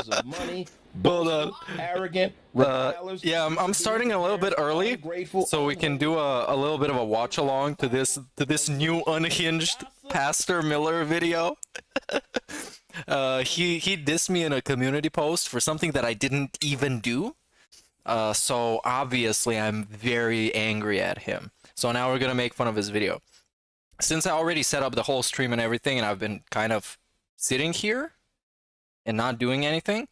lovers of money, Hold on. arrogant, Yeah, I'm starting a little bit early, so we can do a little bit of a watch along to this new unhinged Pastor Miller video. He dissed me in a community post for something that I didn't even do. So obviously I'm very angry at him. So now we're gonna make fun of his video. Since I already set up the whole stream and everything, and I've been kind of sitting here and not doing anything,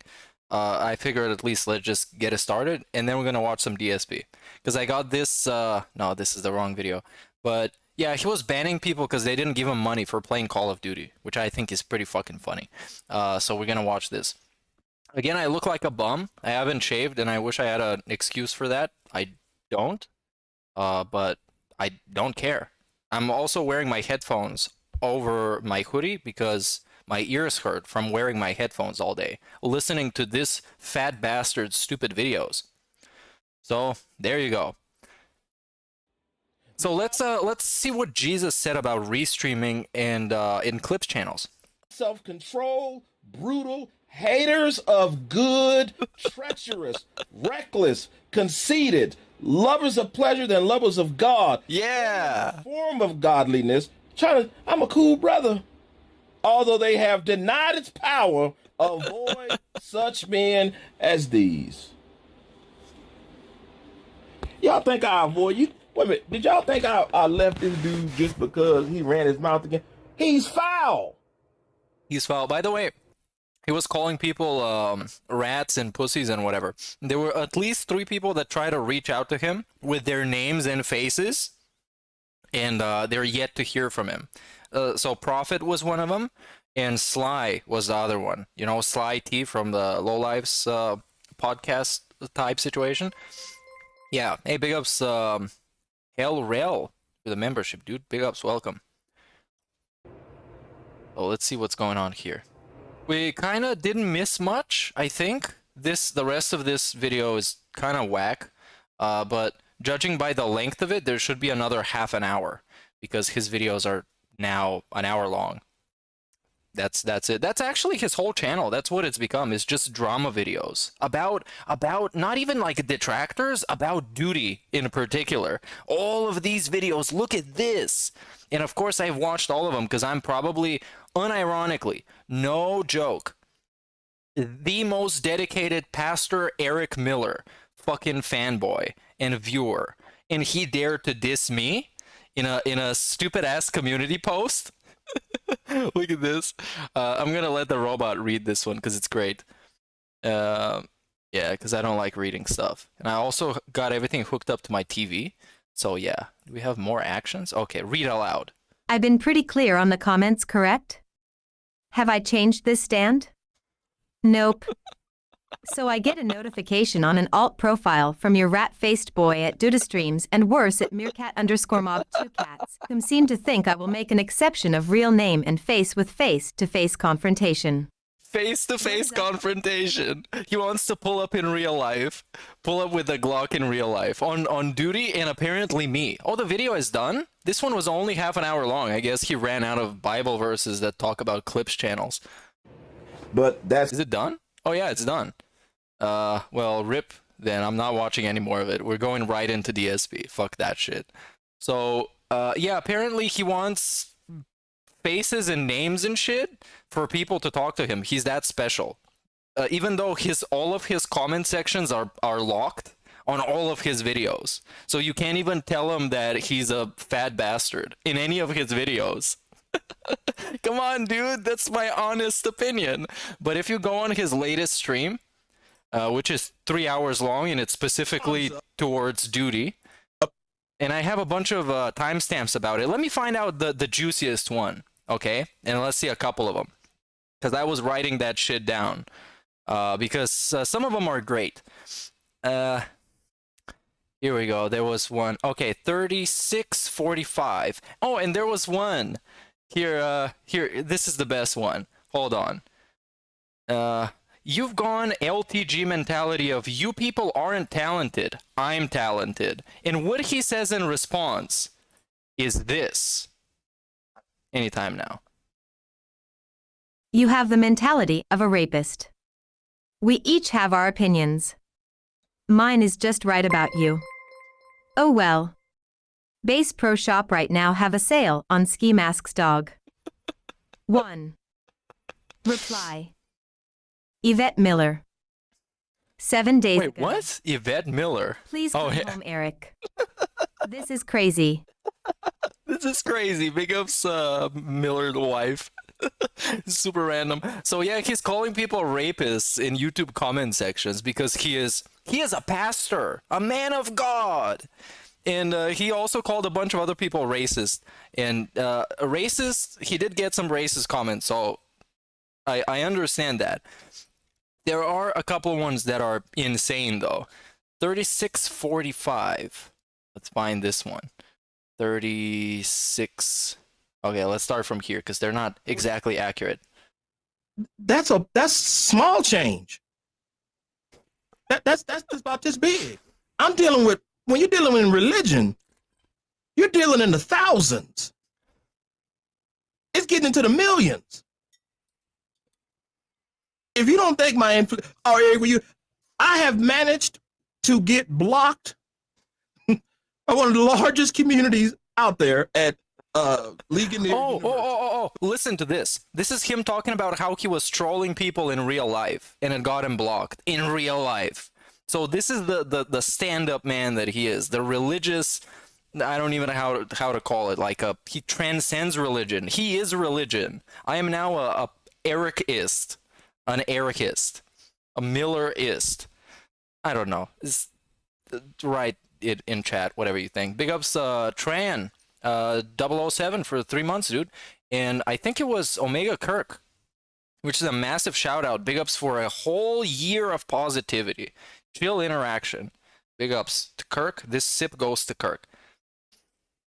I figured at least let's just get it started, and then we're gonna watch some DSP. Because I got this, no, this is the wrong video. But yeah, he was banning people because they didn't give him money for playing Call of Duty, which I think is pretty fucking funny. So we're gonna watch this. Again, I look like a bum. I haven't shaved, and I wish I had an excuse for that. I don't. But I don't care. I'm also wearing my headphones over my hoodie because my ears hurt from wearing my headphones all day, listening to this fat bastard's stupid videos. So there you go. So let's see what Jesus said about restreaming and in clips channels. Self-control, brutal, haters of good, treacherous, reckless, conceited, lovers of pleasure than lovers of God. Yeah. Form of godliness. I'm a cool brother. Although they have denied its power, avoid such men as these. Y'all think I avoid you? Wait a minute. Did y'all think I left this dude just because he ran his mouth again? He's foul. He's foul. By the way, he was calling people rats and pussies and whatever. There were at least 3 people that tried to reach out to him with their names and faces, and they're yet to hear from him. So Prophet was one of them, and Sly was the other one. You know, Sly T from the Low Lives podcast type situation. Yeah. Hey, big ups, Hell Rel for the membership, dude. Big ups, welcome. Oh, let's see what's going on here. We kind of didn't miss much, I think. The rest of this video is kind of whack, but judging by the length of it, there should be another half an hour because his videos are now an hour long. That's it. That's actually his whole channel. That's what it's become. It's just drama videos about not even like detractors, about duty in particular. All of these videos, look at this. And of course I've watched all of them because I'm probably, unironically, no joke, the most dedicated Pastor Eric Miller fucking fanboy and viewer. And he dared to diss me in a stupid ass community post. Look at this. I'm gonna let the robot read this one because it's great. Yeah, because I don't like reading stuff. And I also got everything hooked up to my TV. So yeah, do we have more actions? Okay, read aloud. I've been pretty clear on the comments, correct? Have I changed this stand? Nope. So I get a notification on an alt profile from your rat-faced boy at Dudastreams and worse at meerkat_mob2cats, whom seem to think I will make an exception of real name and face with face-to-face confrontation. Face-to-face confrontation. He wants to pull up in real life. Pull up with a Glock in real life. On duty and apparently me. Oh, the video is done? This one was only half an hour long. I guess he ran out of Bible verses that talk about clips channels. But that's... Is it done? Oh yeah, it's done. Well, rip, then I'm not watching any more of it. We're going right into DSP. Fuck that shit. So, yeah, apparently he wants faces and names and shit for people to talk to him. He's that special. Even though all of his comment sections are locked on all of his videos. So you can't even tell him that he's a fat bastard in any of his videos. Come on, dude, that's my honest opinion. But if you go on his latest stream, which is 3 hours long, and it's specifically towards duty, and I have a bunch of timestamps about it. Let me find out the juiciest one, okay? And let's see a couple of them, because I was writing that shit down, because some of them are great. Here we go. There was one. Okay, 36:45. Oh, and there was one. Here, this is the best one. Hold on. You've gone LTG mentality of you people aren't talented. I'm talented. And what he says in response is this. Anytime now. You have the mentality of a rapist. We each have our opinions. Mine is just right about you. Oh well. Base Pro Shop right now have a sale on ski masks dog. 1. Reply. Yvette Miller. 7 days Wait, ago. what? Yvette Miller. Please Oh, come yeah. home, Eric. This is crazy. This is crazy. Big ups, Miller, the wife. Super random. So yeah, he's calling people rapists in YouTube comment sections because he is a pastor, a man of God. And he also called a bunch of other people racist. And racist, he did get some racist comments, so I understand that. There are a couple ones that are insane, though. 3645. Let's find this one. 36. Okay, let's start from here, because they're not exactly accurate. That's small change. That's about this big. I'm dealing with, when you're dealing in religion, you're dealing in the thousands. It's getting into the millions. If you don't think my I have managed to get blocked by one of the largest communities out there at League Oh, listen to this. This is him talking about how he was trolling people in real life and it got him blocked in real life. So this is the stand-up man that he is, the religious, I don't even know how to call it, like he transcends religion. He is religion. I am now a Ericist, an Ericist, a Millerist. I don't know. Write it in chat, whatever you think. Big ups Tran 007 for 3 months, dude. And I think it was Omega Kirk, which is a massive shout out. Big ups for a whole year of positivity. Chill interaction. Big ups to Kirk. This sip goes to Kirk.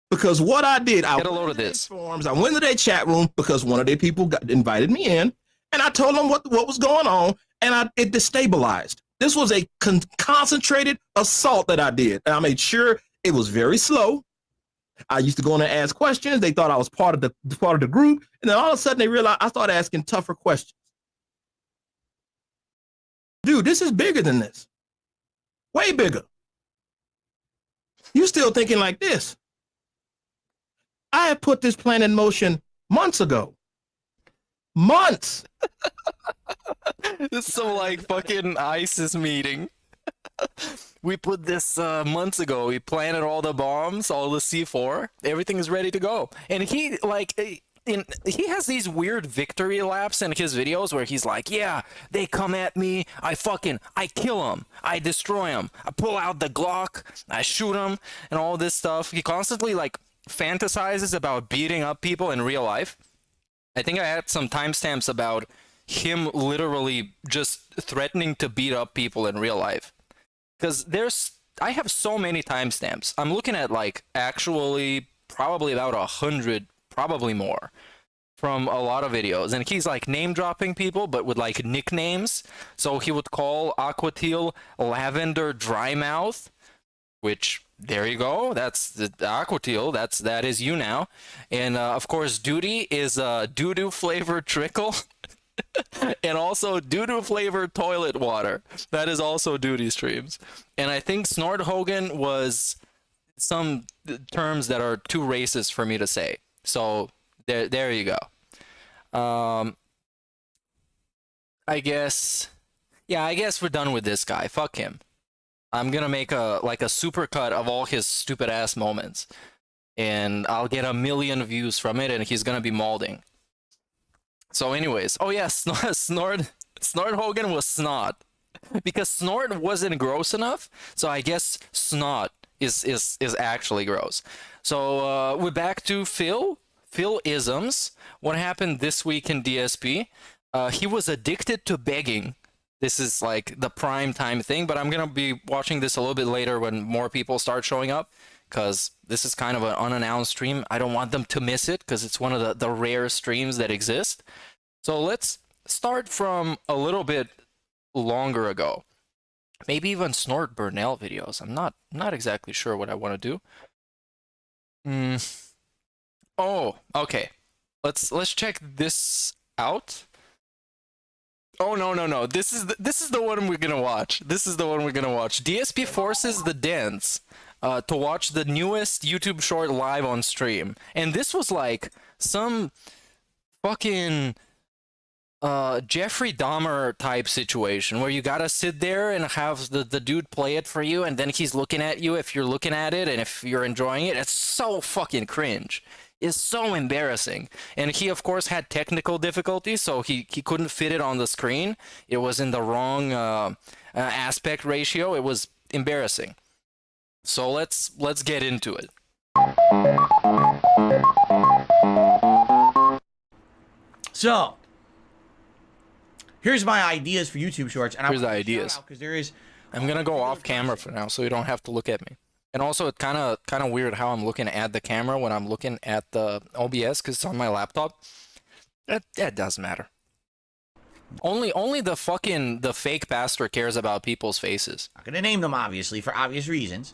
Because what I did, I get a load of this. Forums, I went to their chat room because one of their people invited me in, and I told them what was going on, and it destabilized. This was a concentrated assault that I did, and I made sure it was very slow. I used to go in and ask questions. They thought I was part of the group, and then all of a sudden they realized I started asking tougher questions. Dude, this is bigger than this. Way bigger. You still thinking like this. I had put this plan in motion months ago. Months. This is some like fucking ISIS meeting. We put this months ago. We planted all the bombs, all the C4. Everything is ready to go. And he like he has these weird victory laps in his videos where he's like, yeah, they come at me, I kill them, I destroy them, I pull out the Glock, I shoot them, and all this stuff. He constantly like fantasizes about beating up people in real life. I think I had some timestamps about him literally just threatening to beat up people in real life. Because I have so many timestamps. I'm looking at like actually probably about 100, probably more, from a lot of videos. And he's like name dropping people, but with like nicknames. So he would call Aquatil Lavender Drymouth, which there you go. That's the Aquatil. That is you now. And of course, Duty is doo-doo flavored trickle. And also doo-doo flavored toilet water. That is also Duty streams. And I think Snort Hogan was some terms that are too racist for me to say. So there you go. I guess we're done with this guy. Fuck him. I'm gonna make a super cut of all his stupid ass moments, and I'll get 1 million views from it, and he's gonna be molding. So anyways, oh yeah, Snort Hogan was snot, because snort wasn't gross enough, so I guess snot is actually gross. So we're back to Phil-isms. What happened this week in DSP? He was addicted to begging. This is like the prime time thing, but I'm gonna be watching this a little bit later when more people start showing up, because this is kind of an unannounced stream. I don't want them to miss it, because it's one of the rare streams that exist. So let's start from a little bit longer ago. Maybe even Snort Burnell videos. I'm not exactly sure what I want to do. Oh, okay. Let's check this out. Oh no. This is the one we're gonna watch. This is the one we're gonna watch. DSP forces the dance to watch the newest YouTube short live on stream. And this was like some fucking Jeffrey Dahmer type situation where you gotta sit there and have the dude play it for you, and then he's looking at you if you're looking at it and if you're enjoying it. It's so fucking cringe. It's so embarrassing. And he of course had technical difficulties, so he couldn't fit it on the screen. It was in the wrong aspect ratio. It was embarrassing. So let's get into it. So, here's my ideas for YouTube Shorts, and Here's the ideas. because there is. I'm gonna go off camera for now, so you don't have to look at me. And also, it's kind of weird how I'm looking at the camera when I'm looking at the OBS because it's on my laptop. That doesn't matter. Only the fake pastor cares about people's faces. I'm not gonna name them obviously for obvious reasons.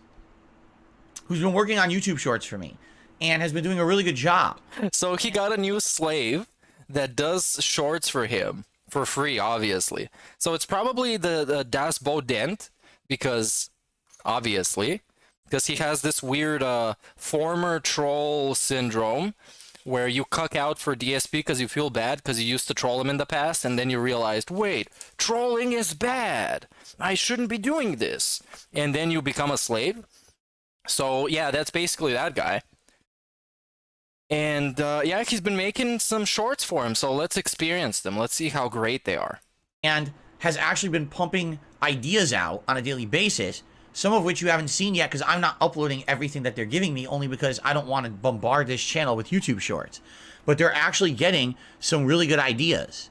Who's been working on YouTube Shorts for me, and has been doing a really good job. So he got a new slave that does shorts for him for free, obviously. So it's probably the dspgaming, because obviously. Because he has this weird former troll syndrome where you cuck out for DSP because you feel bad because you used to troll him in the past, and then you realized, wait, trolling is bad. I shouldn't be doing this. And then you become a slave. So yeah, that's basically that guy. And yeah, he's been making some shorts for him, so let's experience them. Let's see how great they are. And has actually been pumping ideas out on a daily basis, some of which you haven't seen yet because I'm not uploading everything that they're giving me, only because I don't want to bombard this channel with YouTube Shorts. But they're actually getting some really good ideas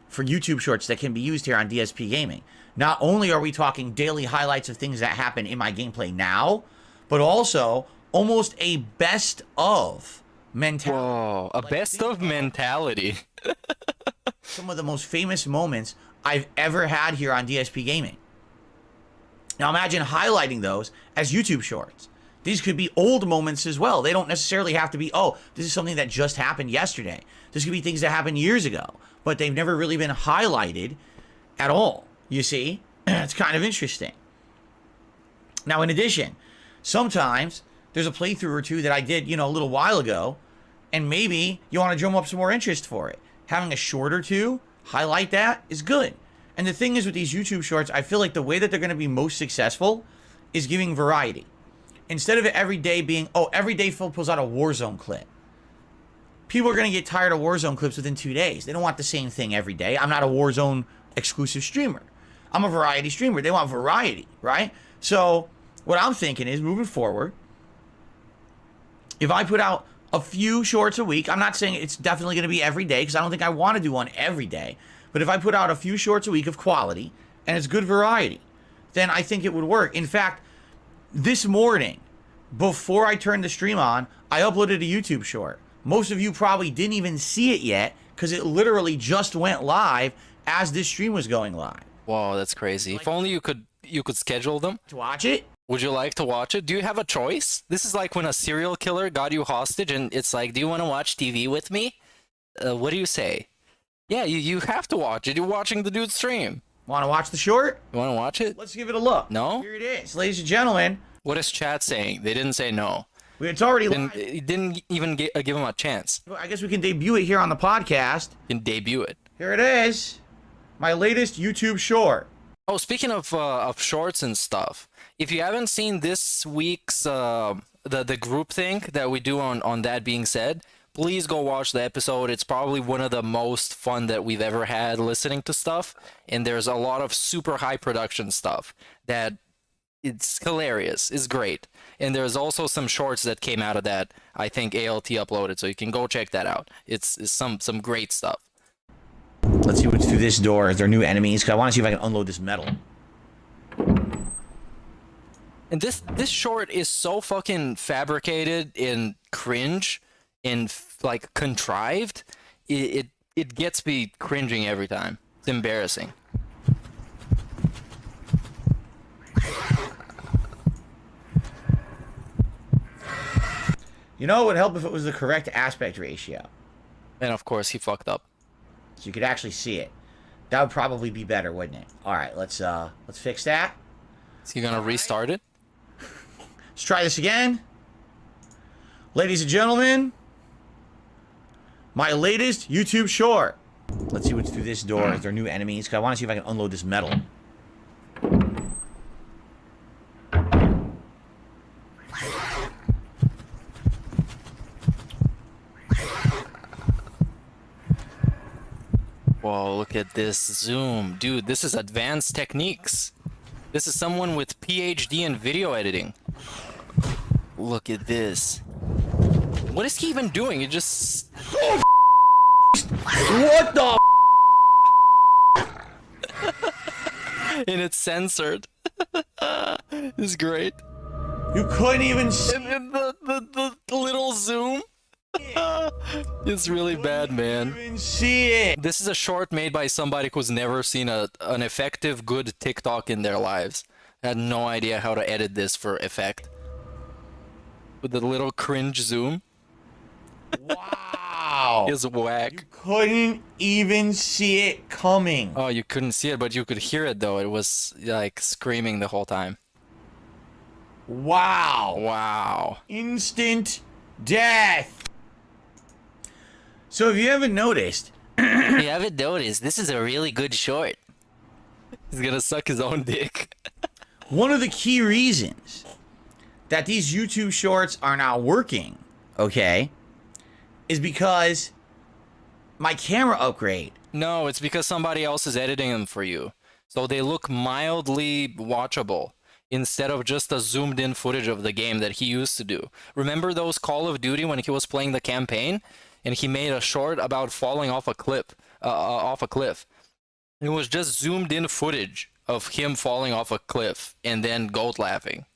for YouTube Shorts that can be used here on DSP Gaming. Not only are we talking daily highlights of things that happen in my gameplay now, but also almost a best of mentality. Whoa, a best of mentality. Some of the most famous moments I've ever had here on DSP Gaming. Now imagine highlighting those as YouTube Shorts. These could be old moments as well. They don't necessarily have to be, oh, this is something that just happened yesterday. This could be things that happened years ago, but they've never really been highlighted at all. You see? It's kind of interesting. Now, in addition, sometimes there's a playthrough or two that I did, a little while ago, and maybe you want to drum up some more interest for it. Having a short or two, highlight that, is good. And the thing is with these YouTube Shorts, I feel like the way that they're going to be most successful is giving variety. Instead of it every day being, oh, every day Phil pulls out a Warzone clip. People are going to get tired of Warzone clips within 2 days. They don't want the same thing every day. I'm not a Warzone exclusive streamer. I'm a variety streamer. They want variety, right? So what I'm thinking is, moving forward, if I put out a few shorts a week, I'm not saying it's definitely going to be every day because I don't think I want to do one every day. But if I put out a few shorts a week of quality and it's good variety, then I think it would work. In fact, this morning, before I turned the stream on, I uploaded a YouTube short. Most of you probably didn't even see it yet because it literally just went live as this stream was going live. Whoa, that's crazy. If only you could schedule them. To watch it? Would you like to watch it? Do you have a choice? This is like when a serial killer got you hostage and it's like, do you want to watch TV with me? What do you say? Yeah, you have to watch it. You're watching the dude's stream. Want to watch the short? You want to watch it? Let's give it a look. No? Here it is, ladies and gentlemen. What is chat saying? They didn't say no. It's already live. Didn't even give him a chance. I guess we can debut it here on the podcast. You can debut it. Here it is. My latest YouTube short. Oh, speaking of shorts and stuff, if you haven't seen this week's the group thing that we do on That Being Said, please go watch the episode. It's probably one of the most fun that we've ever had listening to stuff, and there's a lot of super high production stuff that it's hilarious. It's great. And there's also some shorts that came out of that. I think ALT uploaded, so you can go check that out. It's some great stuff. Let's see what's through this door. Is there new enemies? Because I want to see if I can unload this metal. And this short is so fucking fabricated and cringe and like contrived. It gets me cringing every time. It's embarrassing. You know, it would help if it was the correct aspect ratio. And of course, he fucked up. So you could actually see it. That would probably be better, wouldn't it? All right, let's fix that. Is he gonna restart it? Let's try this again. Ladies and gentlemen, my latest YouTube short. Let's see what's through this door. Is there new enemies? 'Cause I want to see if I can unload this metal. Whoa, look at this zoom. Dude, this is advanced techniques. This is someone with PhD in video editing. Look at this. What is he even doing? He just... What the? And it's censored. It's great. You couldn't even see. And the little zoom. It's really bad, man. Even see it. This is a short made by somebody who's never seen an effective, good TikTok in their lives. Had no idea how to edit this for effect. With the little cringe zoom. Wow. Is whack. Couldn't even see it coming. Oh, you couldn't see it, but you could hear it though. It was like screaming the whole time. Wow. Wow. Instant death. So if you haven't noticed, You haven't noticed, this is a really good short. He's gonna suck his own dick. one of the key reasons that these YouTube shorts are not working, okay, is because my camera upgrade. No, it's because somebody else is editing them for you. So they look mildly watchable instead of just a zoomed in footage of the game that he used to do. Remember those Call of Duty when he was playing the campaign and he made a short about falling off a cliff? It was just zoomed in footage of him falling off a cliff and then goat laughing.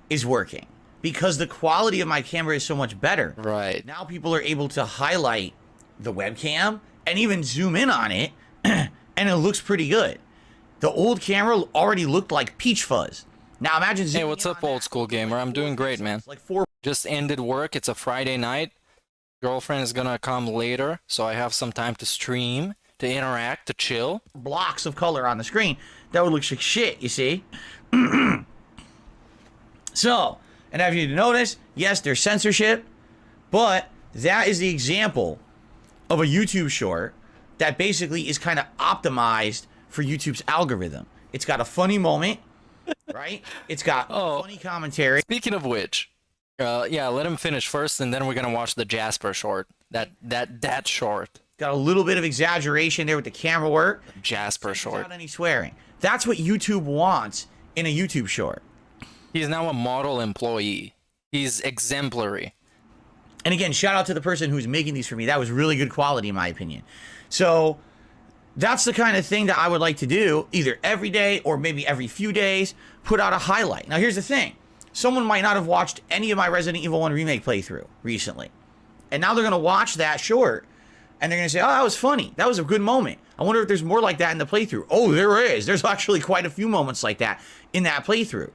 Is working because the quality of my camera is so much better. Right. Now people are able to highlight the webcam and even zoom in on it, and it looks pretty good. The old camera already looked like peach fuzz. Now imagine zooming Hey, what's in up, on old that. school gamer? I'm doing great, man. Like 4 Just ended work. It's a Friday night. Girlfriend is gonna come later, so I have some time to stream, to interact, to chill. blocks of color on the screen. That would look like shit, you see? So, and as you notice, yes, there's censorship, but that is the example of a YouTube short that basically is kind of optimized for YouTube's algorithm. It's got a funny moment, right? It's got funny commentary. Speaking of which, yeah, let him finish first, and then we're gonna watch the Jasper short. That short. Got a little bit of exaggeration there with the camera work. Jasper short. Without any swearing. That's what YouTube wants in a YouTube short. He's now a model employee. He's exemplary. And again, shout out to the person who's making these for me. That was really good quality, in my opinion. So that's the kind of thing that I would like to do, either every day or maybe every few days, put out a highlight. Now, here's the thing. Someone might not have watched any of my Resident Evil 1 remake playthrough recently. And now they're going to watch that short, and they're going to say, oh, that was funny. That was a good moment. I wonder if there's more like that in the playthrough. Oh, there is. There's actually quite a few moments like that in that playthrough.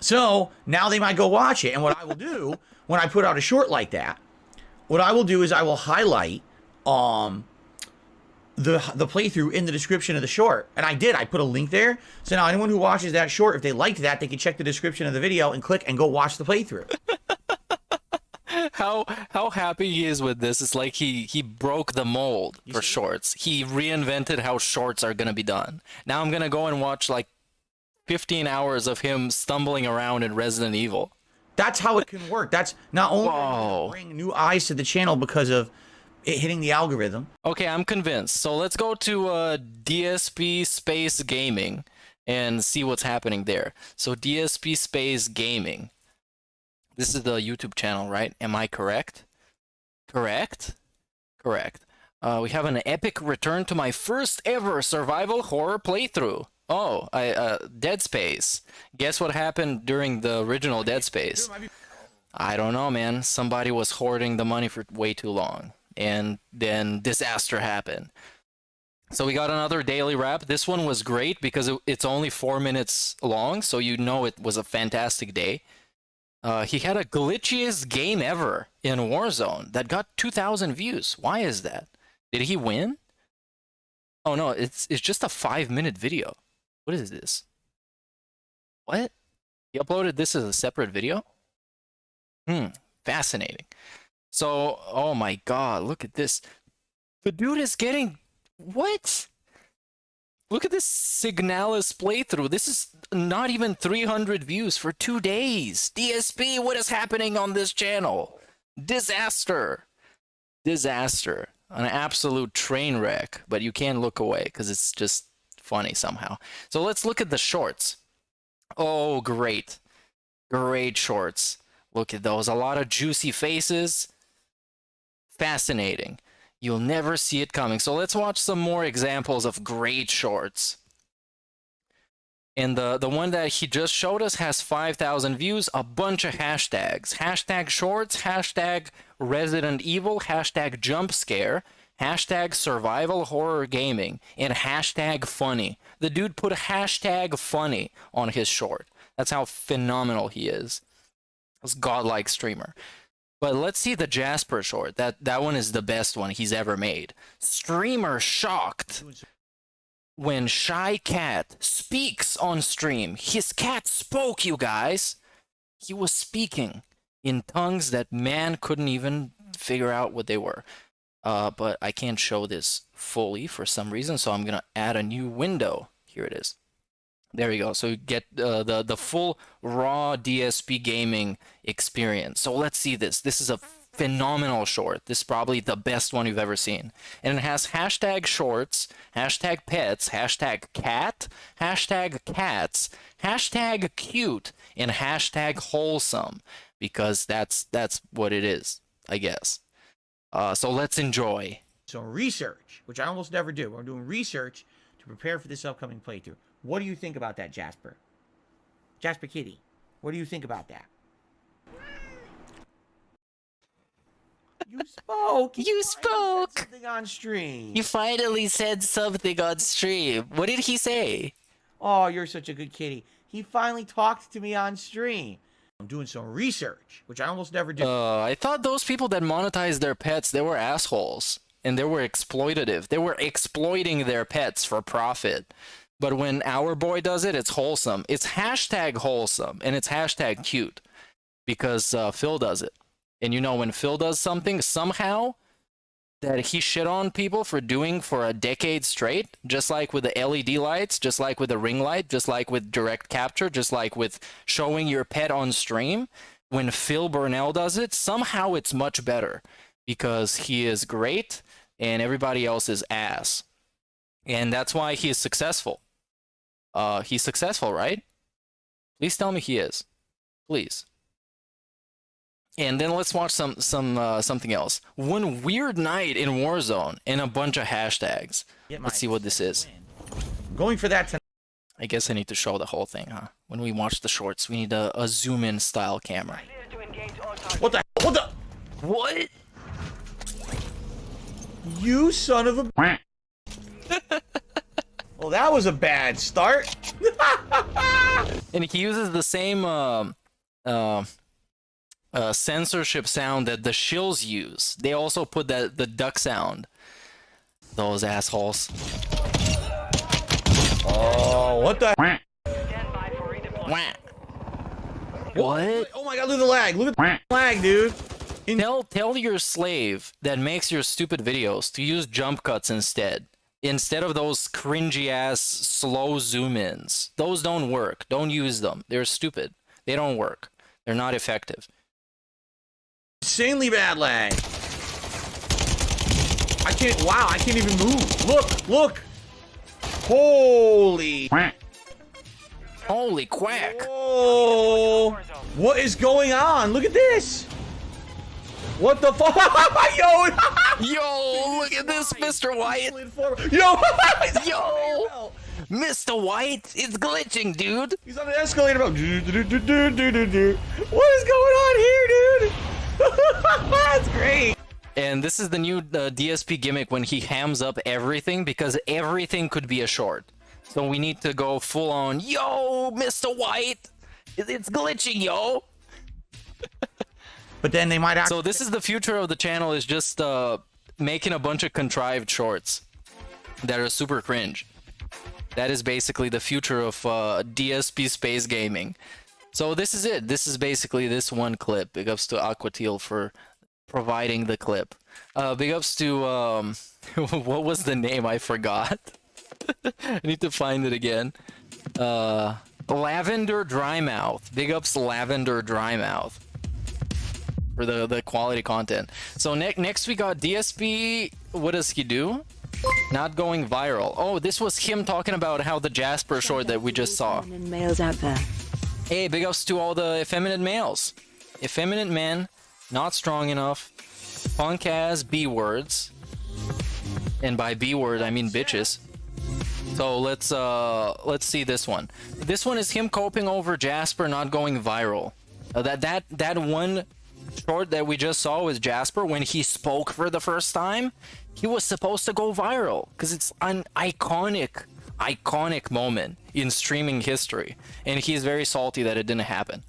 So now they might go watch it. And what I will do when I put out a short like that, what I will do is I will highlight the playthrough in the description of the short. And I did. I put a link there. So now anyone who watches that short, if they liked that, they can check the description of the video and click and go watch the playthrough. How happy he is with this. It's like he broke the mold for shorts. He reinvented how shorts are gonna be done. Now I'm gonna go and watch like 15 hours of him stumbling around in Resident Evil. That's how it can work. That's not only Whoa. bring new eyes to the channel because of it hitting the algorithm. Okay, I'm convinced. So let's go to DSP Space Gaming and see what's happening there. So DSP Space Gaming. This is the YouTube channel, right? Am I correct? Correct? Correct. We have an epic return to my first ever survival horror playthrough. Oh, Dead Space. Guess what happened during the original Dead Space? I don't know, man. Somebody was hoarding the money for way too long. And then disaster happened. So we got another daily wrap. This one was great because it's only 4 minutes long, so you know it was a fantastic day. He had a glitchiest game ever in Warzone that got 2,000 views. Why is that? Did he win? Oh no, it's just a 5-minute video. What is this? What? He uploaded this as a separate video? Fascinating. So, oh my god, look at this. The dude is getting... What? Look at this Signalis playthrough. This is not even 300 views for 2 days. DSP, what is happening on this channel? Disaster. Disaster. An absolute train wreck. But you can't look away because it's just funny somehow. So let's look at the shorts. Oh, great. Great shorts. Look at those. A lot of juicy faces. Fascinating. You'll never see it coming. So let's watch some more examples of great shorts. And the one that he just showed us has 5,000 views, a bunch of hashtags. Hashtag shorts, hashtag Resident Evil, hashtag jump scare, hashtag survival horror gaming, and hashtag funny. The dude put a hashtag funny on his short. That's how phenomenal he is. This godlike streamer. But let's see the Jasper short. That one is the best one he's ever made. Streamer shocked when shy cat speaks on stream. His cat spoke, you guys. He was speaking in tongues that man couldn't even figure out what they were. But I can't show this fully for some reason, so I'm gonna add a new window. Here it is. There we go. So you get the full raw DSP gaming experience. So let's see this. This is a phenomenal short. This is probably the best one you've ever seen. And it has hashtag shorts, hashtag pets, hashtag cat, hashtag cats, hashtag cute, and hashtag wholesome. Because that's what it is, I guess. So let's enjoy. So research, which I almost never do. We're doing research to prepare for this upcoming playthrough. What do you think about that, Jasper? Jasper Kitty, what do you think about that? You spoke. You spoke. Said something on stream. You finally said something on stream. What did he say? Oh, you're such a good kitty. He finally talked to me on stream. I'm doing some research, which I almost never do. I thought those people that monetize their pets, they were assholes. And they were exploitative. They were exploiting their pets for profit. But when our boy does it, it's wholesome. It's hashtag wholesome, and it's hashtag cute. Because Phil does it. And you know, when Phil does something, somehow, that he shit on people for doing for a decade straight, just like with the LED lights, just like with the ring light, just like with direct capture, just like with showing your pet on stream, when Phil Burnell does it, somehow it's much better. Because he is great, and everybody else is ass. And that's why he is successful. He's successful, right? Please tell me he is. Please. And then let's watch something else. One weird night in Warzone and a bunch of hashtags. Let's see what this is. I'm going for that tonight. I guess I need to show the whole thing, huh? When we watch the shorts, we need a zoom-in style camera. What the? What the? What? You son of a... Well, that was a bad start. And he uses the same censorship sound that the shills use. They also put the duck sound. Those assholes. Oh, what the? Wah. What? Oh my god, look at the lag. Look at the lag, dude. Tell your slave that makes your stupid videos to use jump cuts instead. Instead of those cringy ass slow zoom-ins. Those don't work. Don't use them. They're stupid. They don't work. They're not effective. Insanely bad lag. I can't, wow, I can't even move. Look, look. Holy. Holy quack. Oh. What is going on? Look at this. What the fuck? Yo. Yo, look at this, Mr. White. Yo. Yo. Mr. White, it's glitching, dude. He's on the escalator. What is going on here, dude? That's great. And this is the new DSP gimmick when he hams up everything because everything could be a short. So we need to go full on, yo, Mr. White, it's glitching, yo. But then they might actually... So this is the future of the channel, is just making a bunch of contrived shorts that are super cringe. That is basically the future of DSP space gaming. So this is it. This is basically this one clip. Big ups to Aquatil for providing the clip. Big ups to what was the name? I forgot. I need to find it again. Lavender Drymouth. Big ups Lavender Drymouth for the quality content. So next we got DSP. What does he do? Not going viral. Oh, this was him talking about how the Jasper short that we just saw. Males out there. Hey, big ups to all the effeminate males. Effeminate men, not strong enough, punk ass B words. And by B word I mean bitches. So let's see this one. This one is him coping over Jasper not going viral. That one short that we just saw with Jasper when he spoke for the first time, he was supposed to go viral because it's an iconic moment in streaming history, and he's very salty that it didn't happen.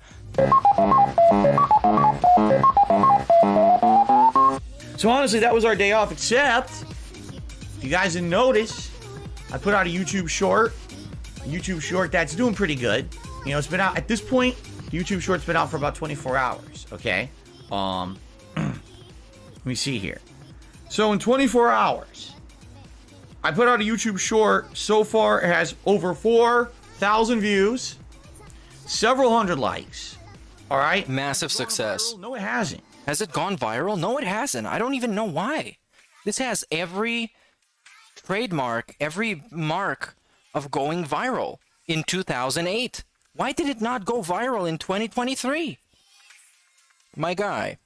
So honestly, that was our day off, except if you guys didn't notice, I put out a YouTube short that's doing pretty good. You know, it's been out at this point. The YouTube short's been out for about 24 hours. Okay. Let me see here. So in 24 hours, I put out a YouTube short. So far, it has over 4,000 views, several hundred likes. All right. Massive success. No, it hasn't. Has it gone viral? No, it hasn't. I don't even know why. This has every trademark, every mark of going viral in 2008. Why did it not go viral in 2023? My guy.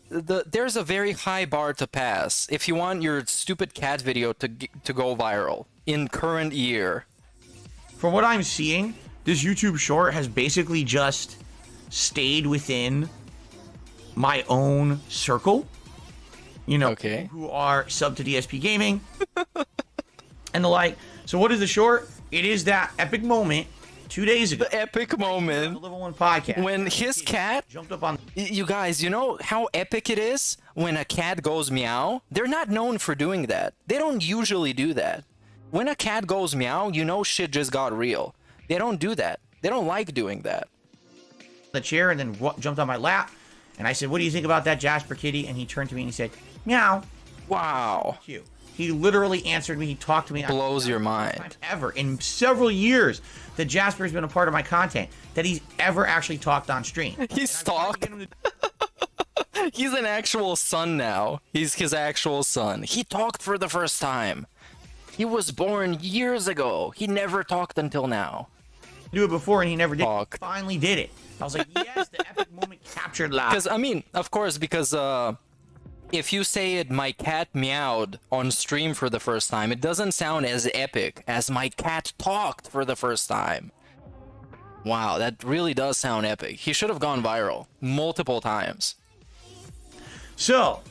There's a very high bar to pass if you want your stupid cat video to go viral in current year. From what I'm seeing, this YouTube short has basically just stayed within my own circle. You know, okay, who are sub to DSP Gaming and the like. So what is the short? It is that epic moment 2 days ago. The epic moment. The Level 1 podcast. When his cat jumped up on... You guys, you know how epic it is when a cat goes meow? They're not known for doing that. They don't usually do that. When a cat goes meow, you know shit just got real. They don't do that. They don't like doing that. The chair and then jumped on my lap. And I said, what do you think about that, Jasper kitty? And he turned to me and he said, meow. Wow. Cute. He literally answered me. He talked to me. Blows your mind. Ever in several years that Jasper has been a part of my content that he's ever actually talked on stream. He's talked. He's an actual son now. He's his actual son. He talked for the first time. He was born years ago. He never talked until now. Do it before and he never did. Talked. Finally did it. I was like, yes, the epic moment captured live. Because I mean, of course, because if you say it, my cat meowed on stream for the first time, it doesn't sound as epic as my cat talked for the first time. Wow, that really does sound epic. He should have gone viral multiple times. So,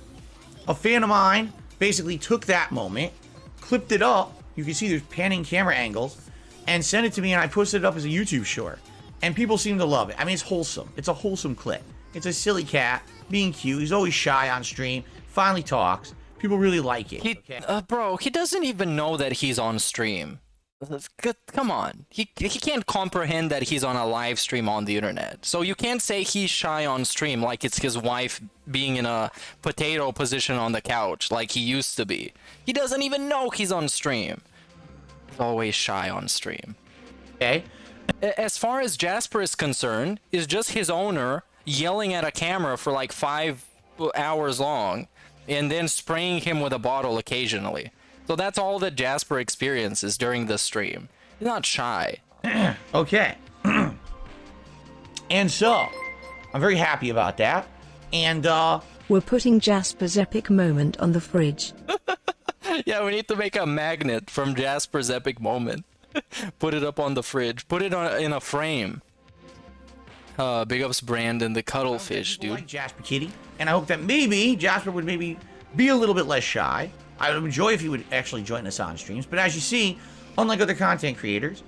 a fan of mine basically took that moment, clipped it up. You can see there's panning camera angles, and sent it to me, and I posted it up as a YouTube short. And people seem to love it. I mean, it's wholesome. It's a wholesome clip. It's a silly cat being cute. He's always shy on stream. Finally talks. People really like it. Bro, he doesn't even know that he's on stream. Come on. He can't comprehend that he's on a live stream on the internet. So you can't say he's shy on stream like it's his wife being in a potato position on the couch like he used to be. He doesn't even know he's on stream. He's always shy on stream. Okay. As far as Jasper is concerned, is just his owner yelling at a camera for like 5 hours long and then spraying him with a bottle occasionally. So that's all that Jasper experiences during the stream. He's not shy. Okay. And so, I'm very happy about that. And, we're putting Jasper's epic moment on the fridge. Yeah, we need to make a magnet from Jasper's epic moment. Put it up on the fridge. Put it in a frame. Big ups Brandon, the cuttlefish, dude. Like Jasper kitty. And I hope that maybe Jasper would maybe be a little bit less shy. I would enjoy if he would actually join us on streams. But as you see, unlike other content creators,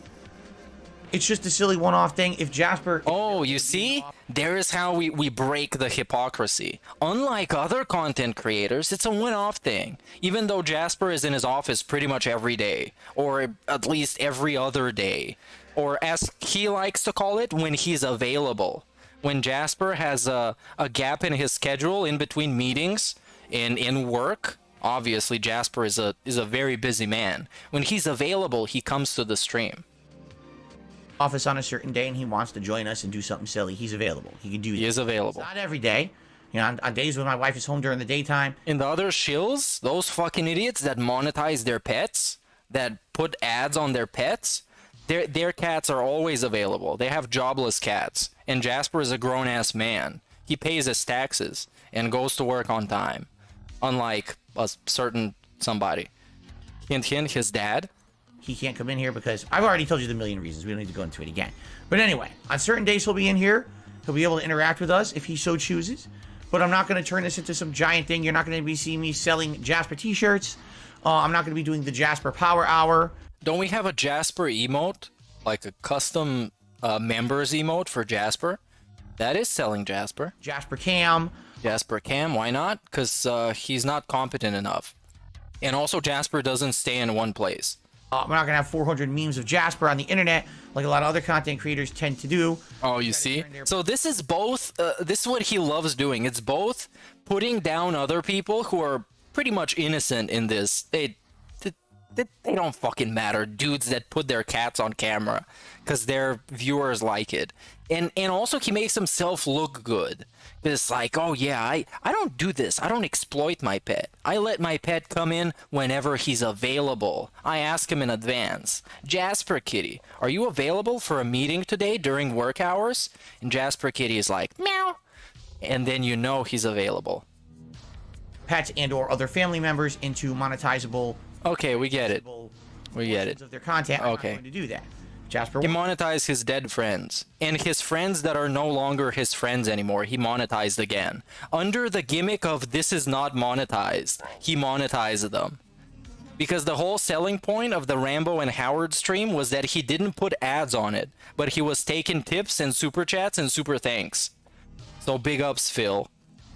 It's just a silly one-off thing. If Jasper... Oh, you see? There is how we break the hypocrisy. Unlike other content creators, it's a one-off thing. Even though Jasper is in his office pretty much every day, or at least every other day, or as he likes to call it, when he's available. When Jasper has a gap in his schedule in between meetings in work, obviously Jasper is a very busy man. When he's available, he comes to the stream. Office on a certain day and he wants to join us and do something silly, he's available. He can do that. He is available. It's not every day. You know, on days when my wife is home during the daytime. In the other shills, those fucking idiots that monetize their pets, that put ads on their pets, their cats are always available. They have jobless cats. And Jasper is a grown-ass man. He pays his taxes and goes to work on time. Unlike a certain somebody. Hint, hint, his dad. He can't come in here because I've already told you the million reasons. We don't need to go into it again. But anyway, on certain days he'll be in here. He'll be able to interact with us if he so chooses. But I'm not going to turn this into some giant thing. You're not going to be seeing me selling Jasper t-shirts. I'm not going to be doing the Jasper Power Hour. Don't we have a Jasper emote? Like a custom members emote for Jasper? That is selling Jasper. Jasper Cam. Jasper Cam, why not? Because he's not competent enough. And also Jasper doesn't stay in one place. We're not going to have 400 memes of Jasper on the internet like a lot of other content creators tend to do. Oh, you see? So this is both, this is what he loves doing. It's both putting down other people who are pretty much innocent in this. They don't fucking matter. Dudes that put their cats on camera because their viewers like it. And also he makes himself look good. It's like, oh yeah, I don't do this. I don't exploit my pet. I let my pet come in whenever he's available. I ask him in advance. Jasper Kitty, are you available for a meeting today during work hours? And Jasper Kitty is like, meow. And then you know he's available. Pets and or other family members into monetizable. Okay, we get it. We get it. Of their content. Okay. I'm not going to do that. Jasper. He monetized his dead friends. And his friends that are no longer his friends anymore, he monetized again. Under the gimmick of this is not monetized, he monetized them. Because the whole selling point of the Rambo and Howard stream was that he didn't put ads on it, but he was taking tips and super chats and super thanks. So big ups, Phil.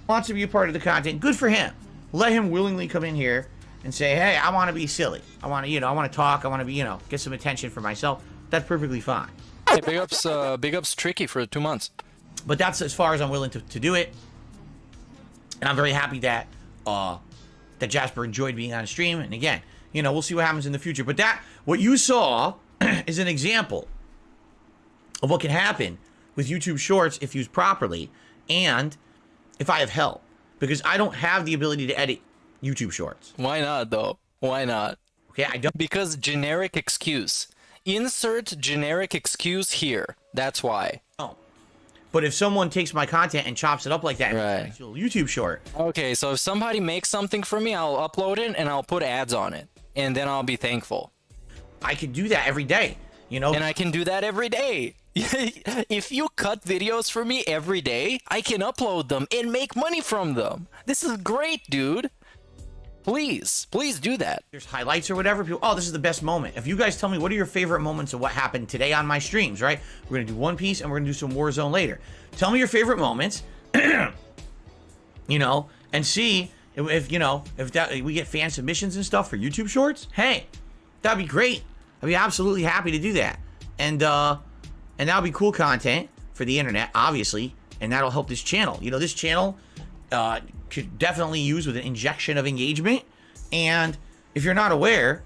Wants to be a part of the content. Good for him. Let him willingly come in here and say, hey, I want to be silly. I want to, I want to talk. I want to be, get some attention for myself. That's perfectly fine. Hey, big ups Tricky for 2 months. But that's as far as I'm willing to do it. And I'm very happy that that Jasper enjoyed being on stream. And again, we'll see what happens in the future. But what you saw is an example of what can happen with YouTube Shorts if used properly and if I have help. Because I don't have the ability to edit YouTube Shorts. Why not, though? Why not? Okay, I don't. Because generic excuse. Insert generic excuse here. That's why. Oh. But if someone takes my content and chops it up like that, right. It's a YouTube short. Okay, so if somebody makes something for me, I'll upload it and I'll put ads on it. And then I'll be thankful. I can do that every day, And I can do that every day. If you cut videos for me every day, I can upload them and make money from them. This is great, dude. Please do that. There's highlights or whatever. People, oh, this is the best moment. If you guys tell me what are your favorite moments of what happened today on my streams, right? We're gonna do One Piece and we're gonna do some Warzone later. Tell me your favorite moments, and see if we get fan submissions and stuff for YouTube Shorts. Hey, that'd be great. I'd be absolutely happy to do that, and that'll be cool content for the internet, obviously, and that'll help this channel. This channel could definitely use with an injection of engagement. And if you're not aware,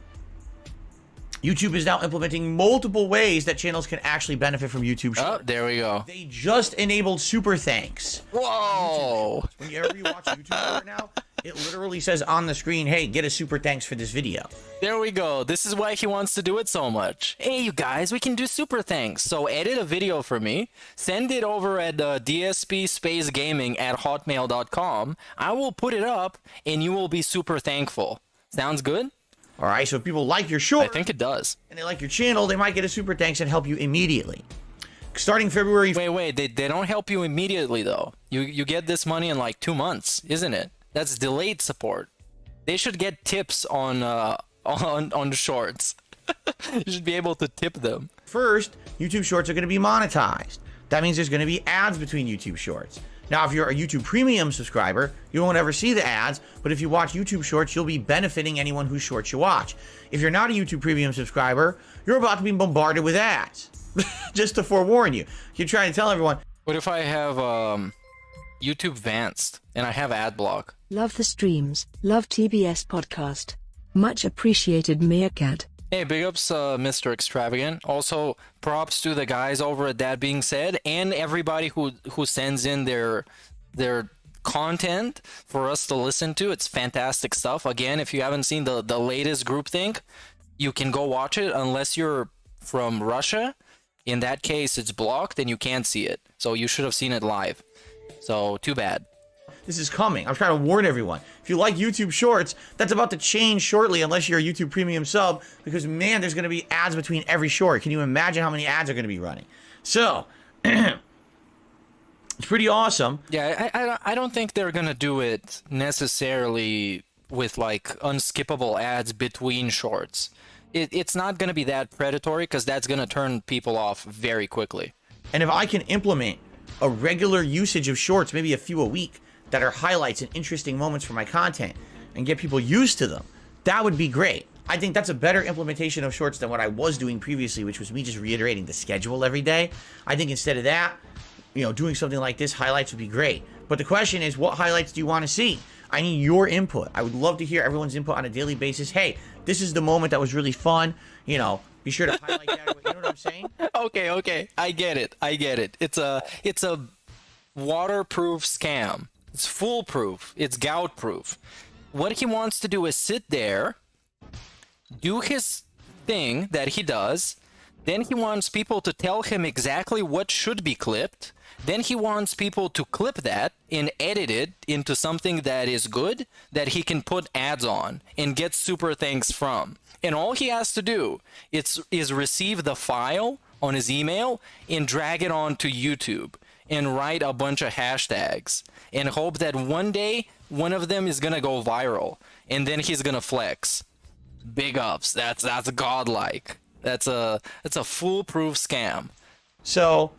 YouTube is now implementing multiple ways that channels can actually benefit from YouTube Shorts. Oh, there we go. They just enabled super thanks. Whoa! Whenever you watch YouTube right now, it literally says on the screen, hey, get a super thanks for this video. There we go. This is why he wants to do it so much. Hey, you guys, we can do super thanks. So edit a video for me. Send it over at dspgaming@hotmail.com. I will put it up, and you will be super thankful. Sounds good? All right, so if people like your short, I think it does. And they like your channel, they might get a super thanks and help you immediately. Starting February... Wait, they don't help you immediately, though. You get this money in like 2 months, isn't it? That's delayed support. They should get tips on shorts. You should be able to tip them. First, YouTube Shorts are going to be monetized. That means there's going to be ads between YouTube Shorts. Now, if you're a YouTube Premium subscriber, you won't ever see the ads, but if you watch YouTube Shorts, you'll be benefiting anyone whose shorts you watch. If you're not a YouTube Premium subscriber, you're about to be bombarded with ads. Just to forewarn you. You're trying to tell everyone. What if I have YouTube Vanced and I have ad block? Love the streams. Love TBS podcast. Much appreciated, Meerkat. Hey, big ups, Mr. Extravagant. Also, props to the guys over at That Being Said and everybody who sends in their content for us to listen to. It's fantastic stuff. Again, if you haven't seen the latest groupthink, you can go watch it unless you're from Russia. In that case, it's blocked and you can't see it. So you should have seen it live. So, too bad. This is coming. I'm trying to warn everyone. If you like YouTube Shorts, that's about to change shortly unless you're a YouTube Premium sub, because, man, there's going to be ads between every short. Can you imagine how many ads are going to be running? So, it's pretty awesome. Yeah, I don't think they're going to do it necessarily with, like, unskippable ads between shorts. It's not going to be that predatory because that's going to turn people off very quickly. And if I can implement a regular usage of shorts, maybe a few a week, that are highlights and interesting moments for my content and get people used to them, that would be great. I think that's a better implementation of shorts than what I was doing previously, which was me just reiterating the schedule every day. I think instead of that, doing something like this, highlights would be great. But the question is, what highlights do you want to see? I need your input. I would love to hear everyone's input on a daily basis. Hey, this is the moment that was really fun. Be sure to highlight that. You know what I'm saying? Okay. I get it. It's a waterproof scam. It's foolproof. It's gout proof. What he wants to do is sit there, do his thing that he does. Then he wants people to tell him exactly what should be clipped. Then he wants people to clip that and edit it into something that is good, that he can put ads on and get super thanks from. And all he has to do is receive the file on his email and drag it onto YouTube and write a bunch of hashtags and hope that one day one of them is gonna go viral and then he's gonna flex. Big ups. That's godlike. That's a foolproof scam. So